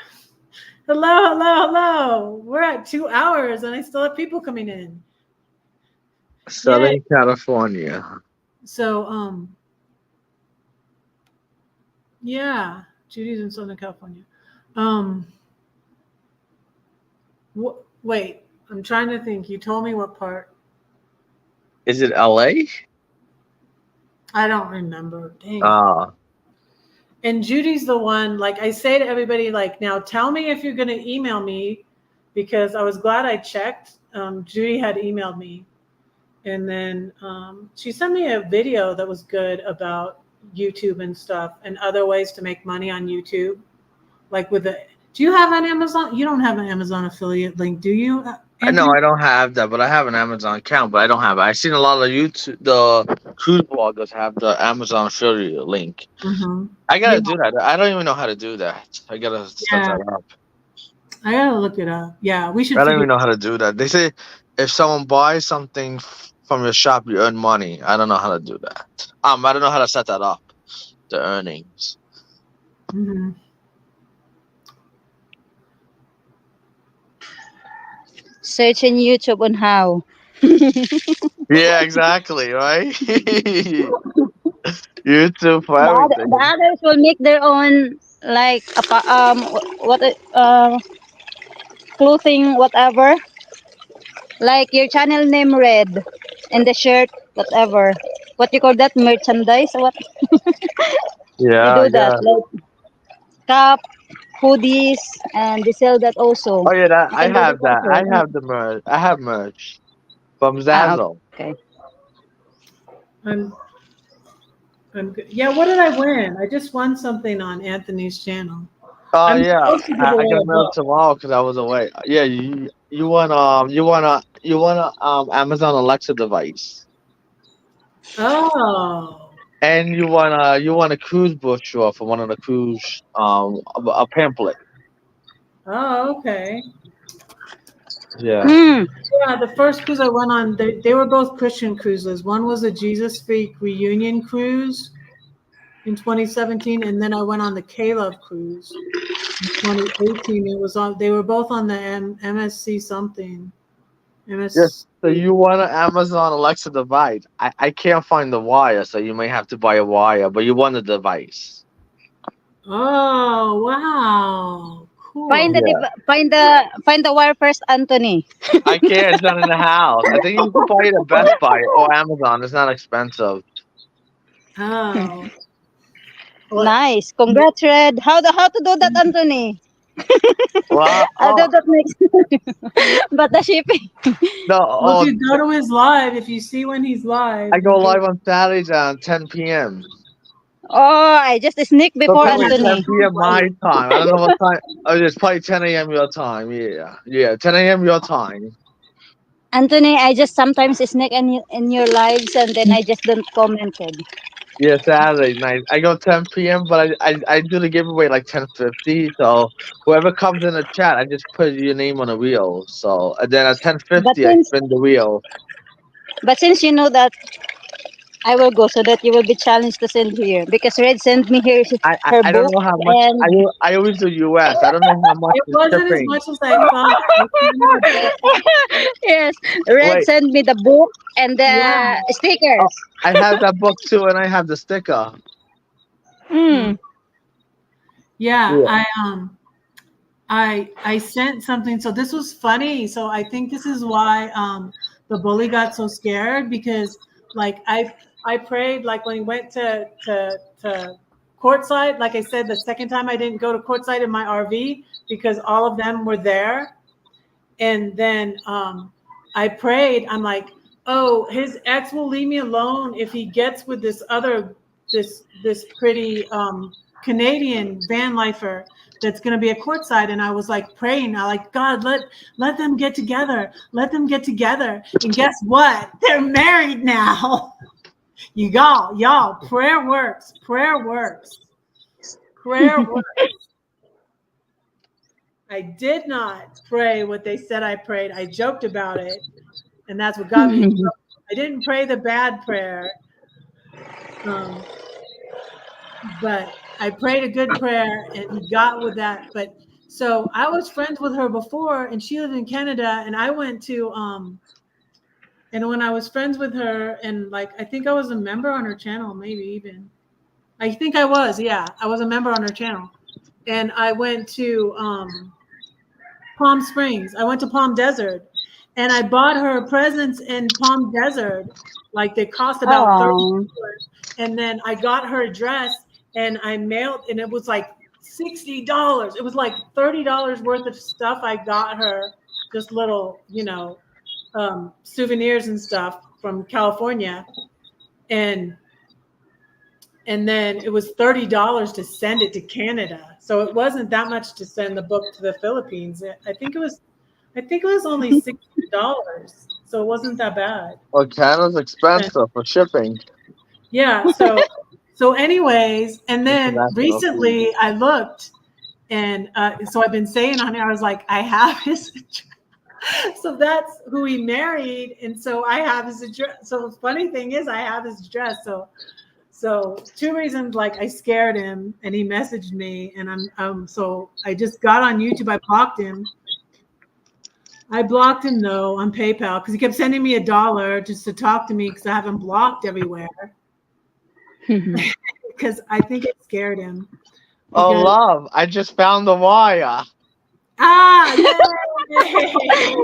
Speaker 1: hello. We're at 2 hours, and I still have people coming in. Yay!
Speaker 3: Southern California.
Speaker 1: So, yeah, Judy's in Southern California. Um, wait, I'm trying to think. You told me what part.
Speaker 3: Is it LA?
Speaker 1: I don't remember. Dang. And Judy's the one, like I say to everybody, like, now tell me if you're going to email me because I was glad I checked. Judy had emailed me. And then she sent me a video that was good about YouTube and stuff and other ways to make money on YouTube. Like do you have an Amazon? You don't have an Amazon affiliate link, do you?
Speaker 3: I know I don't have that, but I have an Amazon account, but I don't have it. I've seen a lot of YouTube, the cruise bloggers have the Amazon affiliate link.
Speaker 1: Mm-hmm.
Speaker 3: I gotta do that. I don't even know how to do that. I gotta set that up.
Speaker 1: I gotta look it up. Yeah, we should.
Speaker 3: I don't even know how to do that. They say if someone buys something from your shop, you earn money. I don't know how to do that. I don't know how to set that up. The earnings.
Speaker 1: Mm-hmm.
Speaker 4: Search in YouTube on how.
Speaker 3: Yeah, exactly. Right. YouTube for everything.
Speaker 4: The others will make their own like what clothing whatever, like your channel name red and the shirt whatever. What you call that, merchandise or what? They
Speaker 3: Yeah,
Speaker 4: do that
Speaker 3: yeah.
Speaker 4: like cap, hoodies, and they sell that also.
Speaker 3: Oh yeah,
Speaker 4: You
Speaker 3: I
Speaker 4: can do
Speaker 3: have
Speaker 4: that
Speaker 3: that. I
Speaker 4: also.
Speaker 3: have the merch. I have merch from
Speaker 4: Ah,
Speaker 3: Zazzle.
Speaker 4: okay.
Speaker 1: I'm good. Yeah, what did I win? I just won something on Anthony's channel.
Speaker 3: Oh
Speaker 1: I'm
Speaker 3: yeah,
Speaker 1: supposed to give
Speaker 3: I
Speaker 1: away
Speaker 3: got
Speaker 1: a
Speaker 3: mail
Speaker 1: book.
Speaker 3: tomorrow because I was away. Yeah, you want a Amazon Alexa device,
Speaker 1: Oh.
Speaker 3: and you want a cruise brochure for one of the cruise a pamphlet.
Speaker 1: Oh, okay.
Speaker 3: Yeah.
Speaker 4: Hmm.
Speaker 1: Yeah, the first cruise I went on, they were both Christian cruises. One was a Jesus Freak reunion cruise in 2017, and then I went on the K-Love cruise in 2018. It was on. They were both on the MSC something.
Speaker 3: Yes. So
Speaker 1: MSC.
Speaker 3: you want an Amazon Alexa device? I can't find the wire, so you may have to buy a wire. But you want the device.
Speaker 1: Oh wow,
Speaker 4: Find
Speaker 1: cool.
Speaker 4: the
Speaker 3: Yeah.
Speaker 4: find the wire first, Anthony.
Speaker 3: I can't. It's not in the house. I think you can buy it at Best Buy or Amazon. It's not expensive.
Speaker 1: Oh, what?
Speaker 4: Nice. Congrats, Red. How to do that, Anthony?
Speaker 3: Well,
Speaker 4: Although that makes but the shipping.
Speaker 3: no.
Speaker 1: Well, if
Speaker 3: Oh,
Speaker 1: you go to his live, if you see when he's live,
Speaker 3: I go live on Saturdays at 10 p.m.
Speaker 4: Oh, I just sneak
Speaker 3: So
Speaker 4: before
Speaker 3: probably 10
Speaker 4: Anthony.
Speaker 3: p.m. my time. I don't know what time. Oh, it's probably 10 a.m. your time. Yeah. Yeah. 10 a.m. your time.
Speaker 4: Anthony, I just sometimes sneak in your lives and then I just don't commented.
Speaker 3: Yeah, Saturday night. I go 10 p.m., but I do the giveaway like 10:50. So whoever comes in the chat, I just put your name on the wheel. So and then at
Speaker 4: But
Speaker 3: 10:50, I
Speaker 4: since
Speaker 3: spin the wheel.
Speaker 4: you know that I will go so that you will be challenged to send here because Red sent me here her
Speaker 3: I don't
Speaker 4: book
Speaker 3: know how much.
Speaker 4: and
Speaker 3: I always do US. I don't know how much
Speaker 1: it
Speaker 3: is
Speaker 1: wasn't as
Speaker 3: shipping.
Speaker 1: much as I thought. I kind of
Speaker 4: yes, Red
Speaker 3: Wait.
Speaker 4: sent me the book and
Speaker 1: yeah.
Speaker 4: the
Speaker 3: Oh,
Speaker 4: stickers.
Speaker 3: I have that book too, and I have the sticker.
Speaker 4: Hmm.
Speaker 1: Yeah,
Speaker 3: Yeah.
Speaker 1: I sent something. So this was funny. So I think this is why the bully got so scared, because like I prayed like when he went to courtside. Like I said, the second time I didn't go to courtside in my RV because all of them were there. And then I prayed. I'm like, oh, his ex will leave me alone if he gets with this other this pretty Canadian van lifer that's going to be at courtside. And I was like praying. I like, God, let them get together. Let them get together. And guess what? They're married now. Y'all, prayer works. Prayer works. Prayer works. I did not pray what they said I prayed. I joked about it, and that's what got me in trouble. I didn't pray the bad prayer, um, but I prayed a good prayer, and he got with that. But so I was friends with her before, and she lived in Canada, and I went to and when I was friends with her, and like I think I was a member on her channel, maybe even. I think I was, yeah, I was a member on her channel, and I went to Palm Springs. I went to Palm Desert, and I bought her presents in Palm Desert. Like they cost about
Speaker 4: Oh.
Speaker 1: $30, and then I got her a dress, and I mailed, and it was like $60. It was like $30 worth of stuff I got her, just little, souvenirs and stuff from California, and then it was $30 to send it to Canada. So it wasn't that much to send the book to the Philippines. I think it was only $60, so it wasn't that bad.
Speaker 3: Well, Canada's
Speaker 1: And
Speaker 3: expensive for shipping.
Speaker 1: yeah, so anyways, and then
Speaker 3: International fees.
Speaker 1: recently I looked, and so I've been saying on here, I was like, I have his address. So that's who he married, and so I have his address. So the funny thing is, I have his address. So two reasons, like I scared him and he messaged me, and so I just got on YouTube. I blocked him. I blocked him though on PayPal because he kept sending me $1 just to talk to me because I have him blocked everywhere, because I think it scared him.
Speaker 3: Oh,
Speaker 1: Because
Speaker 3: love! I just found the wire.
Speaker 1: yay!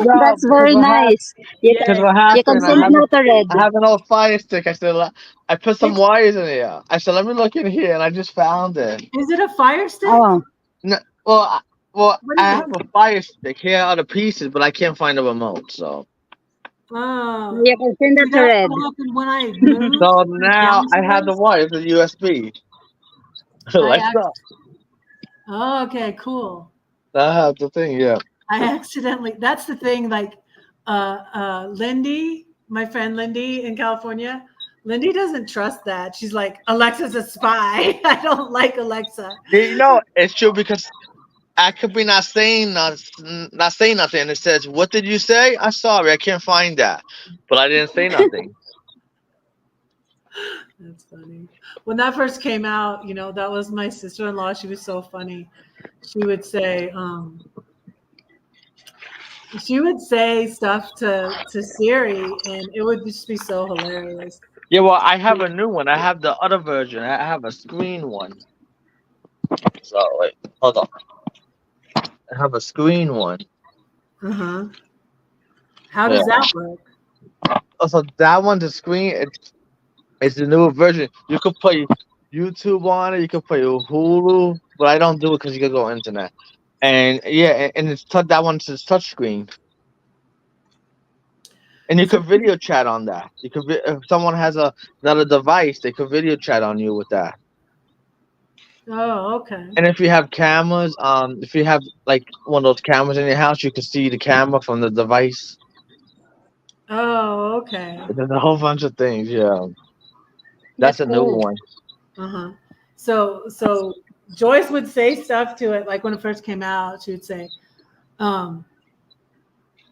Speaker 3: No,
Speaker 4: That's very nice. You
Speaker 3: because
Speaker 1: Yay.
Speaker 3: what
Speaker 4: can
Speaker 3: happened?
Speaker 4: send me to Red.
Speaker 3: I have an old fire stick. I said I put some
Speaker 1: It's,
Speaker 3: wires in here. I said let me look in here, and I just found it.
Speaker 1: is it a fire stick?
Speaker 4: Oh,
Speaker 3: No, well,
Speaker 1: What
Speaker 3: I
Speaker 1: is it?
Speaker 3: have a fire stick. Here are the pieces, but I can't find the remote. So
Speaker 1: Oh,
Speaker 4: you can send
Speaker 1: see,
Speaker 4: that to
Speaker 1: that's
Speaker 4: Red.
Speaker 1: what happened when I moved
Speaker 3: so
Speaker 1: to
Speaker 3: now I have the
Speaker 1: downstairs.
Speaker 3: wire. It's a USB.
Speaker 1: I
Speaker 3: Like
Speaker 1: act.
Speaker 3: that.
Speaker 1: Oh, okay, cool.
Speaker 3: I have the thing. Yeah.
Speaker 1: I accidentally. That's the thing. Like, Lindy, my friend Lindy in California. Lindy doesn't trust that. She's like, Alexa's a spy. I don't like Alexa.
Speaker 3: Yeah, it's true because I could be not saying nothing. And it says, "What did you say?" I'm sorry, I can't find that, but I didn't say nothing.
Speaker 1: That's funny. When that first came out, that was my sister-in-law. She was so funny. She would say, stuff to Siri, and it would just be so hilarious.
Speaker 3: Yeah, well, I have a new one. I have the other version. I have a screen one. So wait, hold on. I have a screen one.
Speaker 1: Uh-huh. How
Speaker 3: Yeah.
Speaker 1: does that work?
Speaker 3: Also, that one's a screen. It's the newer version. You could play YouTube on it. You could play Hulu, but I don't do it because you gotta go on internet. And yeah, and that one's just touch screen. And you
Speaker 1: So,
Speaker 3: could video chat on that. If someone has another device, they could video chat on you with that.
Speaker 1: oh, okay.
Speaker 3: And if you have cameras, if you have like one of those cameras in your house, you can see the camera from the device.
Speaker 1: Oh, okay.
Speaker 3: There's a whole bunch of things. Yeah,
Speaker 4: That's
Speaker 3: that's a new
Speaker 4: cool.
Speaker 3: one.
Speaker 1: Uh-huh. So Joyce would say stuff to it, like when it first came out, she would say, um,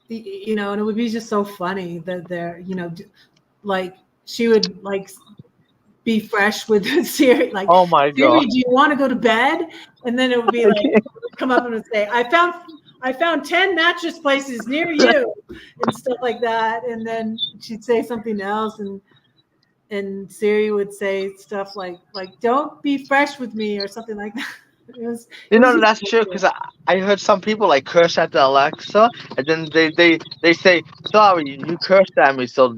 Speaker 1: and it would be just so funny that like she would like be fresh with Siri, like,
Speaker 3: Oh my
Speaker 1: Siri,
Speaker 3: god.
Speaker 1: do you want to go to bed? And then it would be like, come up and would say, I found 10 mattress places near you, and stuff like that. And then she'd say something else, and Siri would say stuff like don't be fresh with me or something like that. It was just
Speaker 3: That's true because I heard some people like curse at the Alexa, and then they say sorry, you cursed at me, so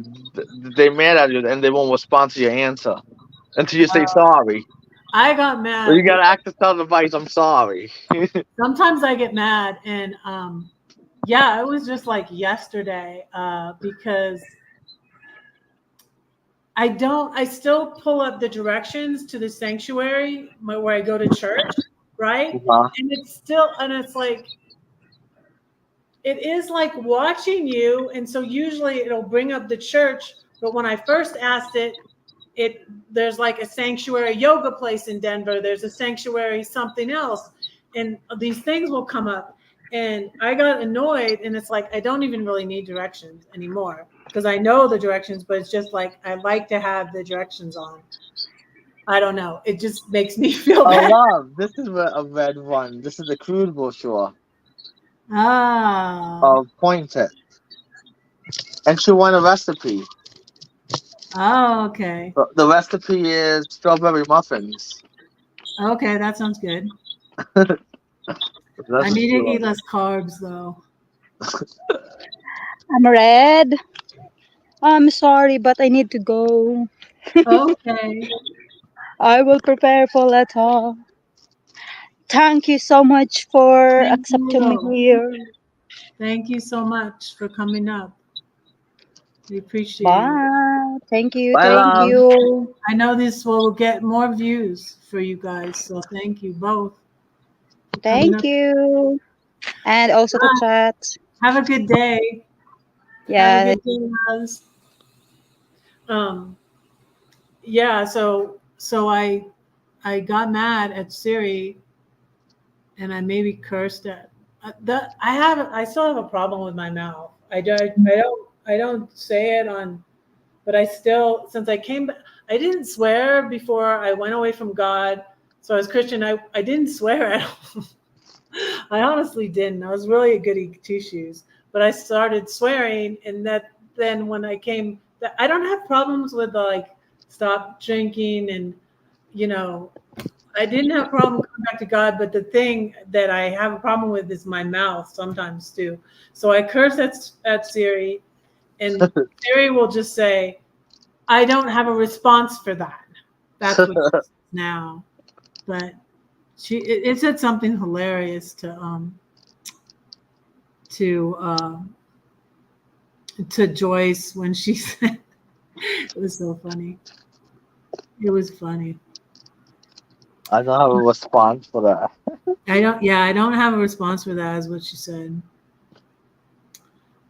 Speaker 3: they mad at you, and they won't respond to your answer until you say sorry.
Speaker 1: I got
Speaker 3: So you
Speaker 1: mad.
Speaker 3: gotta act to tell the device, I'm sorry.
Speaker 1: Sometimes I get mad, and yeah, it was just like yesterday because I still pull up the directions to the sanctuary where I go to church, right?
Speaker 3: Uh-huh.
Speaker 1: And it's like, it is like watching you. And so usually it'll bring up the church. But when I first asked there's like a sanctuary yoga place in Denver. There's a sanctuary something else. And these things will come up. And I got annoyed. And it's like, I don't even really need directions anymore because I know the directions, but it's just like, I like to have the directions on. I don't know. It just makes me feel
Speaker 3: Oh,
Speaker 1: bad.
Speaker 3: love, this is a red one. This is the crude brochure
Speaker 1: Oh,
Speaker 3: of Pointed. And she want a recipe.
Speaker 1: oh, okay.
Speaker 3: The recipe is strawberry muffins.
Speaker 1: Okay, that sounds good.
Speaker 3: That's
Speaker 1: I
Speaker 3: what
Speaker 1: need
Speaker 3: she
Speaker 1: to eat
Speaker 3: wants.
Speaker 1: less carbs though.
Speaker 4: I'm red. I'm sorry, but I need to go.
Speaker 1: Okay.
Speaker 4: I will prepare for later. Thank you so much for
Speaker 1: Thank
Speaker 4: accepting me
Speaker 1: you.
Speaker 4: here.
Speaker 1: Thank you so much for coming up. We appreciate it.
Speaker 4: Bye. Thank you.
Speaker 3: Bye,
Speaker 4: Thank
Speaker 3: love.
Speaker 4: you.
Speaker 1: I know this will get more views for you guys, so thank you both for coming
Speaker 4: Thank
Speaker 1: up.
Speaker 4: you. And also the
Speaker 1: Bye.
Speaker 4: chat.
Speaker 1: Have a good day. Have a
Speaker 4: Yeah.
Speaker 1: good day, guys. Um, yeah, so I got mad at Siri and I maybe cursed at that. I still have a problem with my mouth. I don't say it on, but I still, since I came back, I didn't swear before I went away from God. So as Christian, I didn't swear at all. I honestly didn't. I was really a goody two shoes, but I started swearing, and that then when I came, I don't have problems with like stop drinking and you know I didn't have a problem coming back to God, but the thing that I have a problem with is my mouth sometimes too. So I curse at Siri, and Siri will just say, "I don't have a response for that." That's what she says now. But it said something hilarious to to Joyce when she said it was so funny. It was funny.
Speaker 3: I don't have a response for that.
Speaker 1: I don't have a response for that is what she said.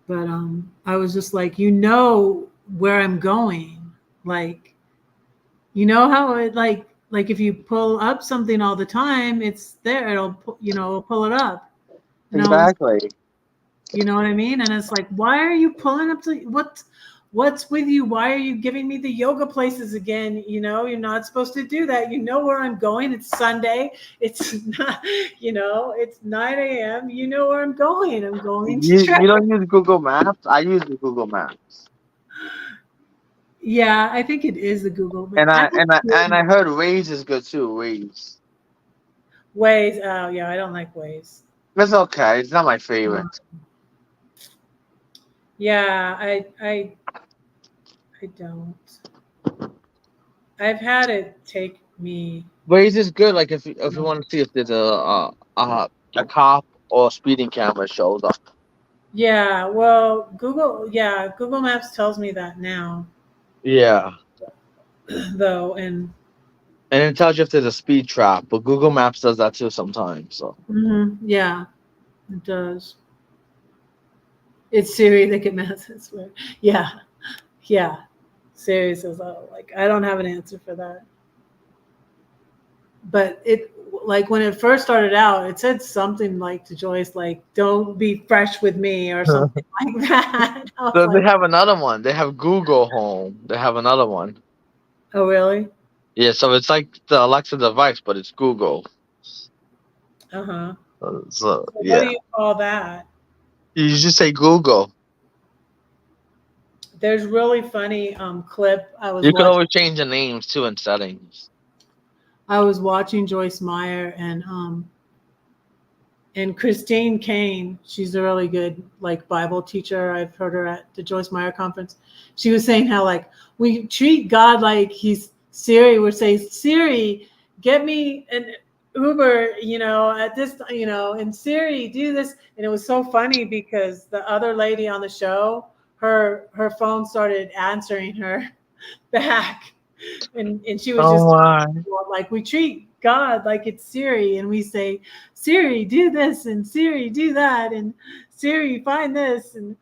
Speaker 1: But I was just like, where I'm going. Like, how it like if you pull up something all the time, it's there. It'll pull it up. And I was,
Speaker 3: Exactly.
Speaker 1: you know what I mean? And it's like, why are you pulling up to what's with you? Why are you giving me the yoga places again? You're not supposed to do that. You know where I'm going. It's Sunday. It's not, it's 9 a.m. You know where I'm going. I'm going to church.
Speaker 3: You don't use Google Maps? I use the Google Maps.
Speaker 1: Yeah, I think it is the Google, but
Speaker 3: And I heard Waze is good too. Waze.
Speaker 1: Waze. Oh yeah, I don't like Waze.
Speaker 3: It's okay. It's not my favorite.
Speaker 1: Um, yeah, I don't. I've had it take me.
Speaker 3: Waze is good. Like if you want to see if there's a cop or speeding camera shows up.
Speaker 1: Yeah, well, Google Maps tells me that now,
Speaker 3: Yeah.
Speaker 1: though, and
Speaker 3: And it tells you if there's a speed trap, but Google Maps does that too sometimes. So
Speaker 1: yeah, it does. It's Siri that get mad. I swear. Yeah, yeah. Siri says, "Oh, like I don't have an answer for that." But it like when it first started out, it said something like to Joyce, like "Don't be fresh with me" or something like that. I was
Speaker 3: so they
Speaker 1: like,
Speaker 3: have another one. They have Google Home. They have another one.
Speaker 1: "Oh, really?"
Speaker 3: Yeah, so it's like the Alexa device, but it's Google.
Speaker 1: Uh huh.
Speaker 3: So
Speaker 1: So what do
Speaker 3: yeah,
Speaker 1: you call that?
Speaker 3: you just say Google.
Speaker 1: There's really funny clip I was
Speaker 3: You could
Speaker 1: watching.
Speaker 3: always change the names too in settings.
Speaker 1: I was watching Joyce Meyer and Christine Kane. She's a really good like Bible teacher. I've heard her at the Joyce Meyer conference. She was saying how like we treat God like he's Siri. We're saying, Siri, get me an Uber, at this, and Siri, do this. And it was so funny because the other lady on the show, her phone started answering her back. And she was
Speaker 3: Oh
Speaker 1: just
Speaker 3: my.
Speaker 1: like, we treat God like it's Siri, and we say, Siri, do this, and Siri, do that, and Siri, find this, and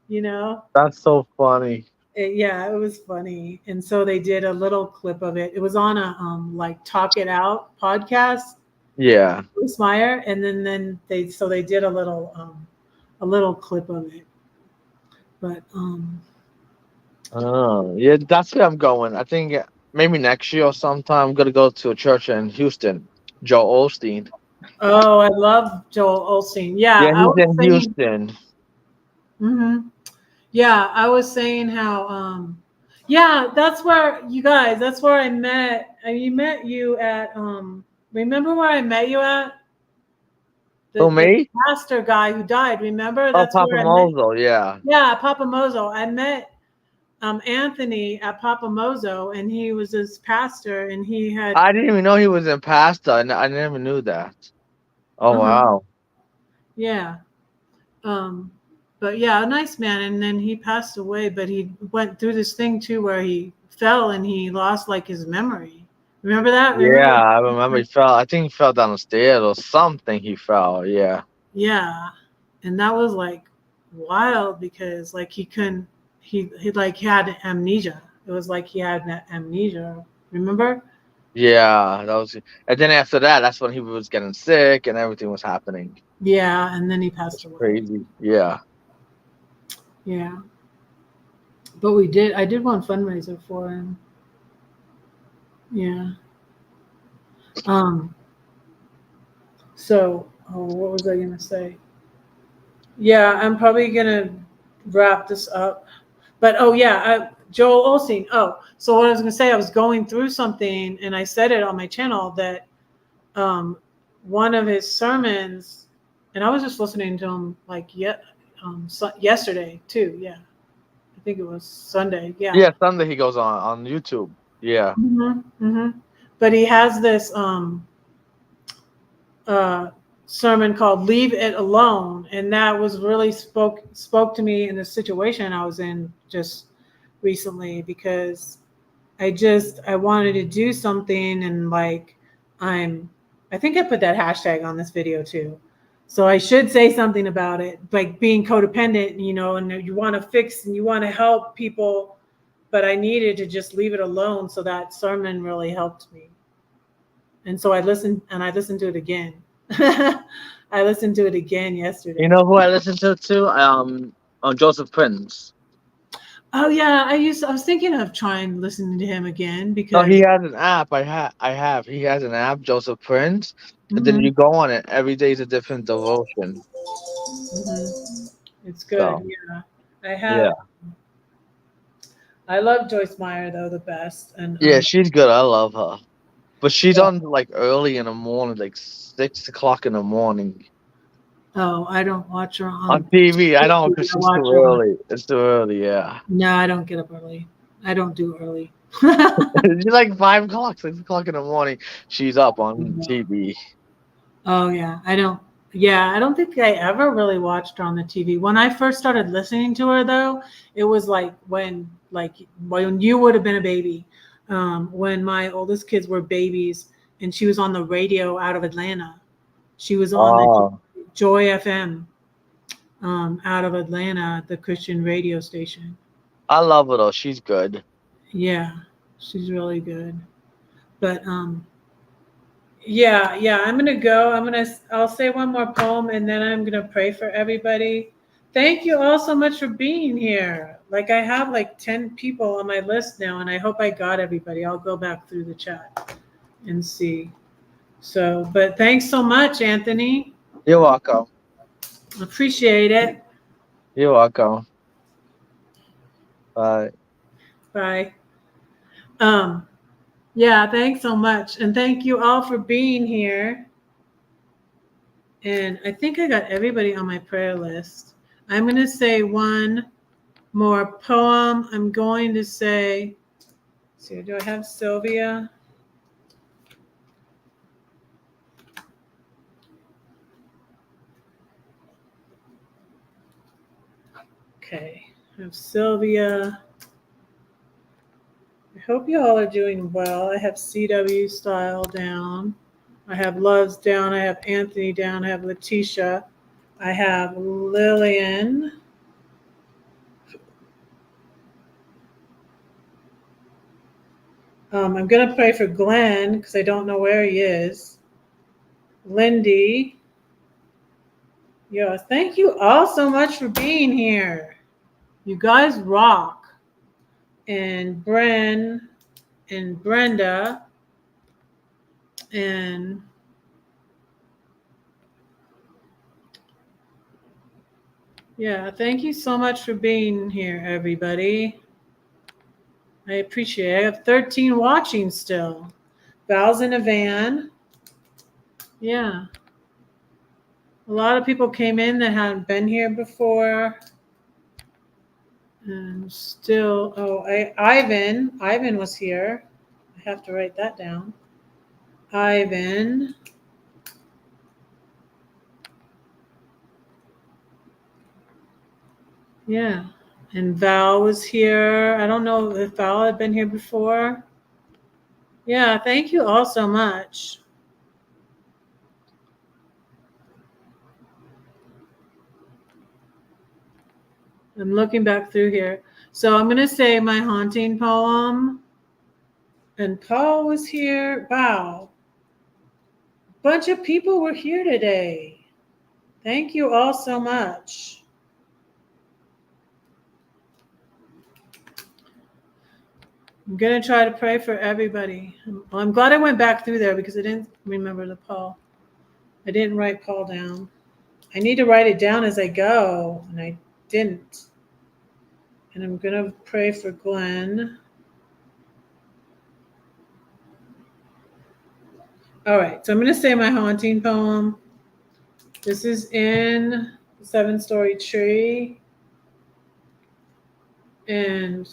Speaker 1: you know,
Speaker 3: That's so funny.
Speaker 1: yeah, it was funny. And so they did a little clip of it. It was on a like Talk It Out podcast,
Speaker 3: Yeah.
Speaker 1: Bruce Meyer, and then they did a little clip of it. But
Speaker 3: Oh, yeah, that's where I'm going. I think maybe next year or sometime I'm gonna go to a church in Houston. Joel Osteen.
Speaker 1: oh, I love Joel Osteen. Yeah,
Speaker 3: Yeah,
Speaker 1: I
Speaker 3: he's
Speaker 1: was
Speaker 3: in
Speaker 1: saying.
Speaker 3: Houston.
Speaker 1: Yeah, I was saying how yeah, that's where you guys, that's where I met met you at remember where I met you at?
Speaker 3: Who,
Speaker 1: The
Speaker 3: me?
Speaker 1: pastor guy who died, remember?
Speaker 3: Oh,
Speaker 1: That's
Speaker 3: Papa
Speaker 1: where I met.
Speaker 3: Mozo, yeah.
Speaker 1: Yeah, Papa Mozo. I met Anthony at Papa Mozo, and he was this pastor, and he had
Speaker 3: I didn't even know he was in Pasta, and I never knew that. Oh
Speaker 1: uh-huh,
Speaker 3: wow.
Speaker 1: yeah. Um but yeah, a nice man, and then he passed away, but he went through this thing too where he fell and he lost like his memory. Remember that?
Speaker 3: Yeah,
Speaker 1: Remember?
Speaker 3: I remember he fell. I think he fell down the stairs or something. He fell. Yeah.
Speaker 1: Yeah. And that was like wild because like he couldn't he like had amnesia. It was like he had amnesia. Remember?
Speaker 3: Yeah, that was. And then after that, that's when he was getting sick and everything was happening.
Speaker 1: Yeah, and then he passed
Speaker 3: It's
Speaker 1: away.
Speaker 3: crazy. Yeah.
Speaker 1: Yeah. But I did one fundraiser for him. Yeah. Um so what was I gonna say? Yeah, I'm probably gonna wrap this up. But oh yeah, Joel Osteen. Oh, so what I was gonna say, I was going through something, and I said it on my channel that one of his sermons, and I was just listening to him like yesterday too. Yeah, I think it was Sunday. Yeah.
Speaker 3: Yeah, Sunday he goes on YouTube. Yeah.
Speaker 1: But he has this uh, sermon called "Leave It Alone," and that was really spoke to me in the situation I was in just recently because I wanted to do something, and like I think I put that hashtag on this video too. So I should say something about it, like being codependent, and you want to fix and you want to help people, but I needed to just leave it alone. So that sermon really helped me. And so I listened to it again. I listened to it again yesterday.
Speaker 3: You know who I listened to too? Joseph Prince.
Speaker 1: Oh yeah, I was thinking of trying listening to him again
Speaker 3: No, he
Speaker 1: because
Speaker 3: has an app. I have. He has an app, Joseph Prince, and then
Speaker 1: mhm,
Speaker 3: you go on it. Every day is a different devotion.
Speaker 1: it's good.
Speaker 3: So
Speaker 1: Yeah, I have.
Speaker 3: yeah,
Speaker 1: I love Joyce Meyer though the best, and
Speaker 3: yeah, she's good. I love her, but she's
Speaker 1: yeah.
Speaker 3: on like early in the morning, like 6 o'clock in the morning
Speaker 1: Oh, I don't watch her
Speaker 3: on
Speaker 1: on.
Speaker 3: TV. I don't because
Speaker 1: I
Speaker 3: she's too
Speaker 1: watch her on.
Speaker 3: early. It's too early. Yeah,
Speaker 1: No, I don't get up early. I don't do early.
Speaker 3: she's like 5 o'clock, 6 o'clock in the morning. She's up on TV.
Speaker 1: Oh yeah, I don't. Yeah, I don't think I ever really watched her on the TV. When I first started listening to her, though, it was like when you would have been a baby, when my oldest kids were babies, and she was on the radio out of Atlanta. She was on the
Speaker 3: Oh,
Speaker 1: Joy FM out of Atlanta, the Christian radio station.
Speaker 3: I love her though. She's good.
Speaker 1: Yeah, she's really good. But yeah, I'm gonna go. I'll say one more poem and then I'm gonna pray for everybody. Thank you all so much for being here. Like I have like 10 people on my list now, and I hope I got everybody. I'll go back through the chat and see. So, but thanks so much, Anthony.
Speaker 3: You're welcome.
Speaker 1: Appreciate it.
Speaker 3: You're welcome. Bye.
Speaker 1: Bye. Um, Yeah, thanks so much. And thank you all for being here. And I think I got everybody on my prayer list. I'm going to say one more poem. I'm going to say, see, do I have Sylvia? Okay, I have Sylvia. I hope you all are doing well. I have CW Style down. I have Loves down. I have Anthony down. I have Letitia. I have Lillian. I'm going to pray for Glenn because I don't know where he is. Lindy. Yes, thank you all so much for being here. You guys rock. And Bren and Brenda and yeah, thank you so much for being here, everybody. I appreciate it. I have 13 watching still. Val's in a van. Yeah. A lot of people came in that hadn't been here before. And still, Ivan was here. I have to write that down. Ivan. Yeah. And Val was here. I don't know if Val had been here before. Yeah, thank you all so much. I'm looking back through here. So I'm going to say my haunting poem. And Paul was here. Wow. Bunch of people were here today. Thank you all so much. I'm going to try to pray for everybody. I'm glad I went back through there because I didn't remember the Paul. I didn't write Paul down. I need to write it down as I go, and I didn't. And I'm going to pray for Glenn. All right, so I'm going to say my haunting poem. This is in the 7-Story Tree. And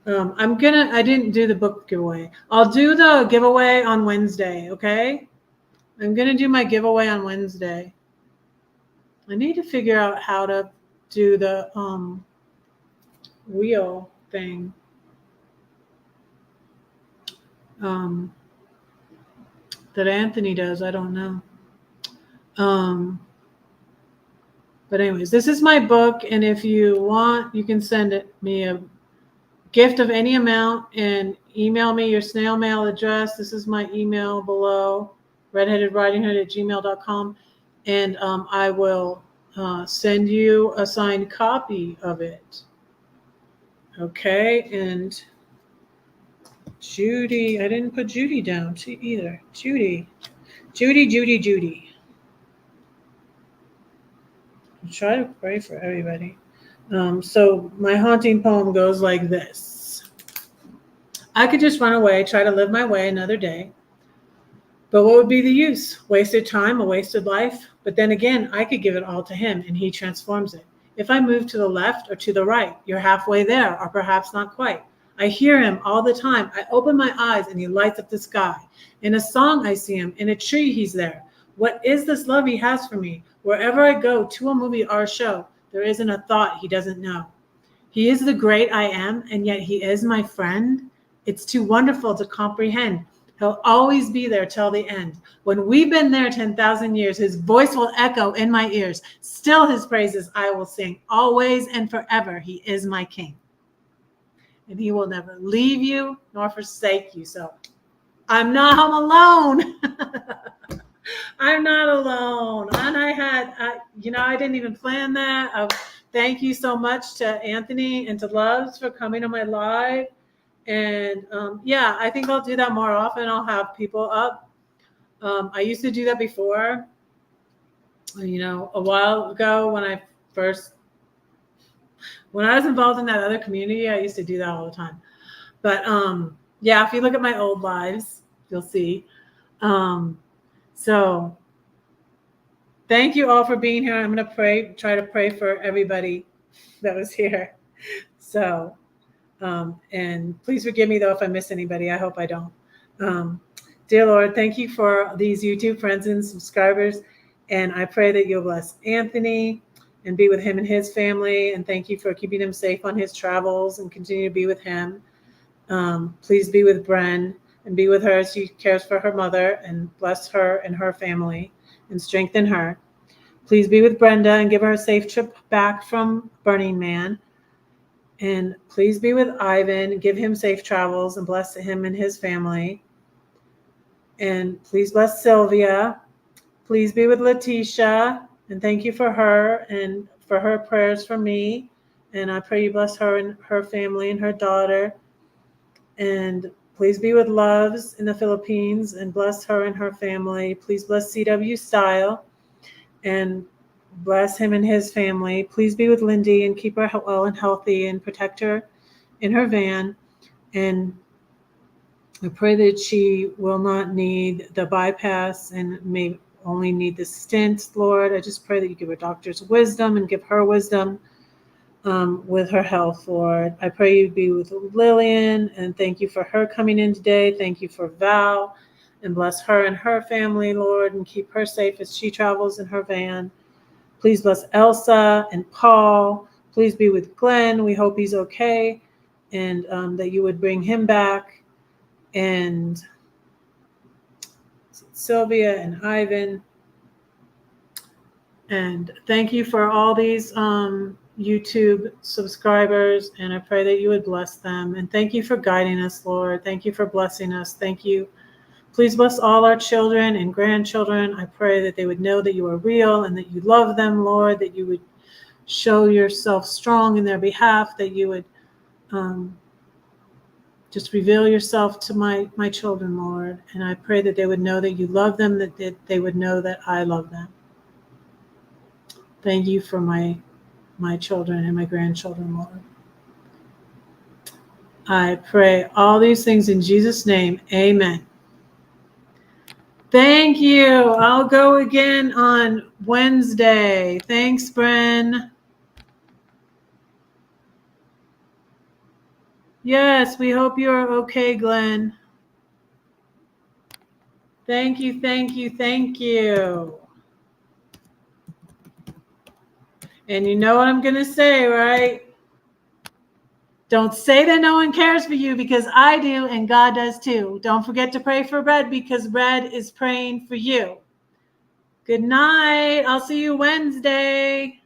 Speaker 1: I didn't do the book giveaway. I'll do the giveaway on Wednesday, okay? I'm going to do my giveaway on Wednesday. I need to figure out how to do the wheel thing. That Anthony does. I don't know. But anyways, this is my book, and if you want, you can send me a gift of any amount and email me your snail mail address. This is my email below, redheadedwritinghood@gmail.com, and I will send you a signed copy of it. Okay, and Judy, I didn't put Judy down either. Judy. I'll try to pray for everybody. So my haunting poem goes like this. I could just run away, try to live my way another day. But what would be the use? Wasted time, a wasted life? But then again, I could give it all to him and he transforms it. If I move to the left or to the right, you're halfway there, or perhaps not quite. I hear him all the time. I open my eyes and he lights up the sky. In a song, I see him. In a tree, he's there. What is this love he has for me? Wherever I go, to a movie or a show, there isn't a thought he doesn't know. He is the great I am, and yet he is my friend. It's too wonderful to comprehend. He'll always be there till the end. When we've been there 10,000 years, his voice will echo in my ears. Still his praises I will sing. Always and forever, he is my king. And he will never leave you nor forsake you. So I'm not home alone. I'm not alone. And I didn't even plan that. Thank you so much to Anthony and to Loves for coming on my live. And I think I'll do that more often. I'll have people up. I used to do that before, a while ago when I was involved in that other community, I used to do that all the time. But Yeah, if you look at my old lives, you'll see. So thank you all for being here. I'm going to try to pray for everybody that was here. So, and please forgive me though if I miss anybody. I hope I don't. Dear Lord, thank you for these YouTube friends and subscribers. And I pray that you'll bless Anthony and be with him and his family. And thank you for keeping him safe on his travels and continue to be with him. Please be with Bren and be with her as she cares for her mother, and bless her and her family and strengthen her. Please be with Brenda and give her a safe trip back from Burning Man. And please be with Ivan, give him safe travels and bless him and his family. And please bless Sylvia. Please be with Letitia, and thank you for her and for her prayers for me. And I pray you bless her and her family and her daughter. And please be with Loves in the Philippines and bless her and her family. Please bless CW Style and bless him and his family. Please be with Lindy and keep her well and healthy and protect her in her van. And I pray that she will not need the bypass and may only need the stent, Lord. I just pray that you give her doctor's wisdom and give her wisdom with her health, Lord. I pray you be with Lillian, and thank you for her coming in today. Thank you for Val, and bless her and her family, Lord, and keep her safe as she travels in her van. Please bless Elsa and Paul. Please be with Glenn. We hope he's okay, and that you would bring him back. And Sylvia and Ivan. And thank you for all these YouTube subscribers, and I pray that you would bless them. And thank you for guiding us, Lord. Thank you for blessing us. Thank you. Please bless all our children and grandchildren. I pray that they would know that you are real and that you love them, Lord, that you would show yourself strong in their behalf, that you would just reveal yourself to my children, Lord. And I pray that they would know that you love them, that they would know that I love them. Thank you for my children and my grandchildren, Lord. I pray all these things in Jesus' name. Amen. Thank you. I'll go again on Wednesday. Thanks, Bren. Yes, we hope you're okay, Glenn. Thank you, thank you, thank you. And you know what I'm going to say, right? Don't say that no one cares for you, because I do and God does too. Don't forget to pray for Red, because Red is praying for you. Good night. I'll see you Wednesday.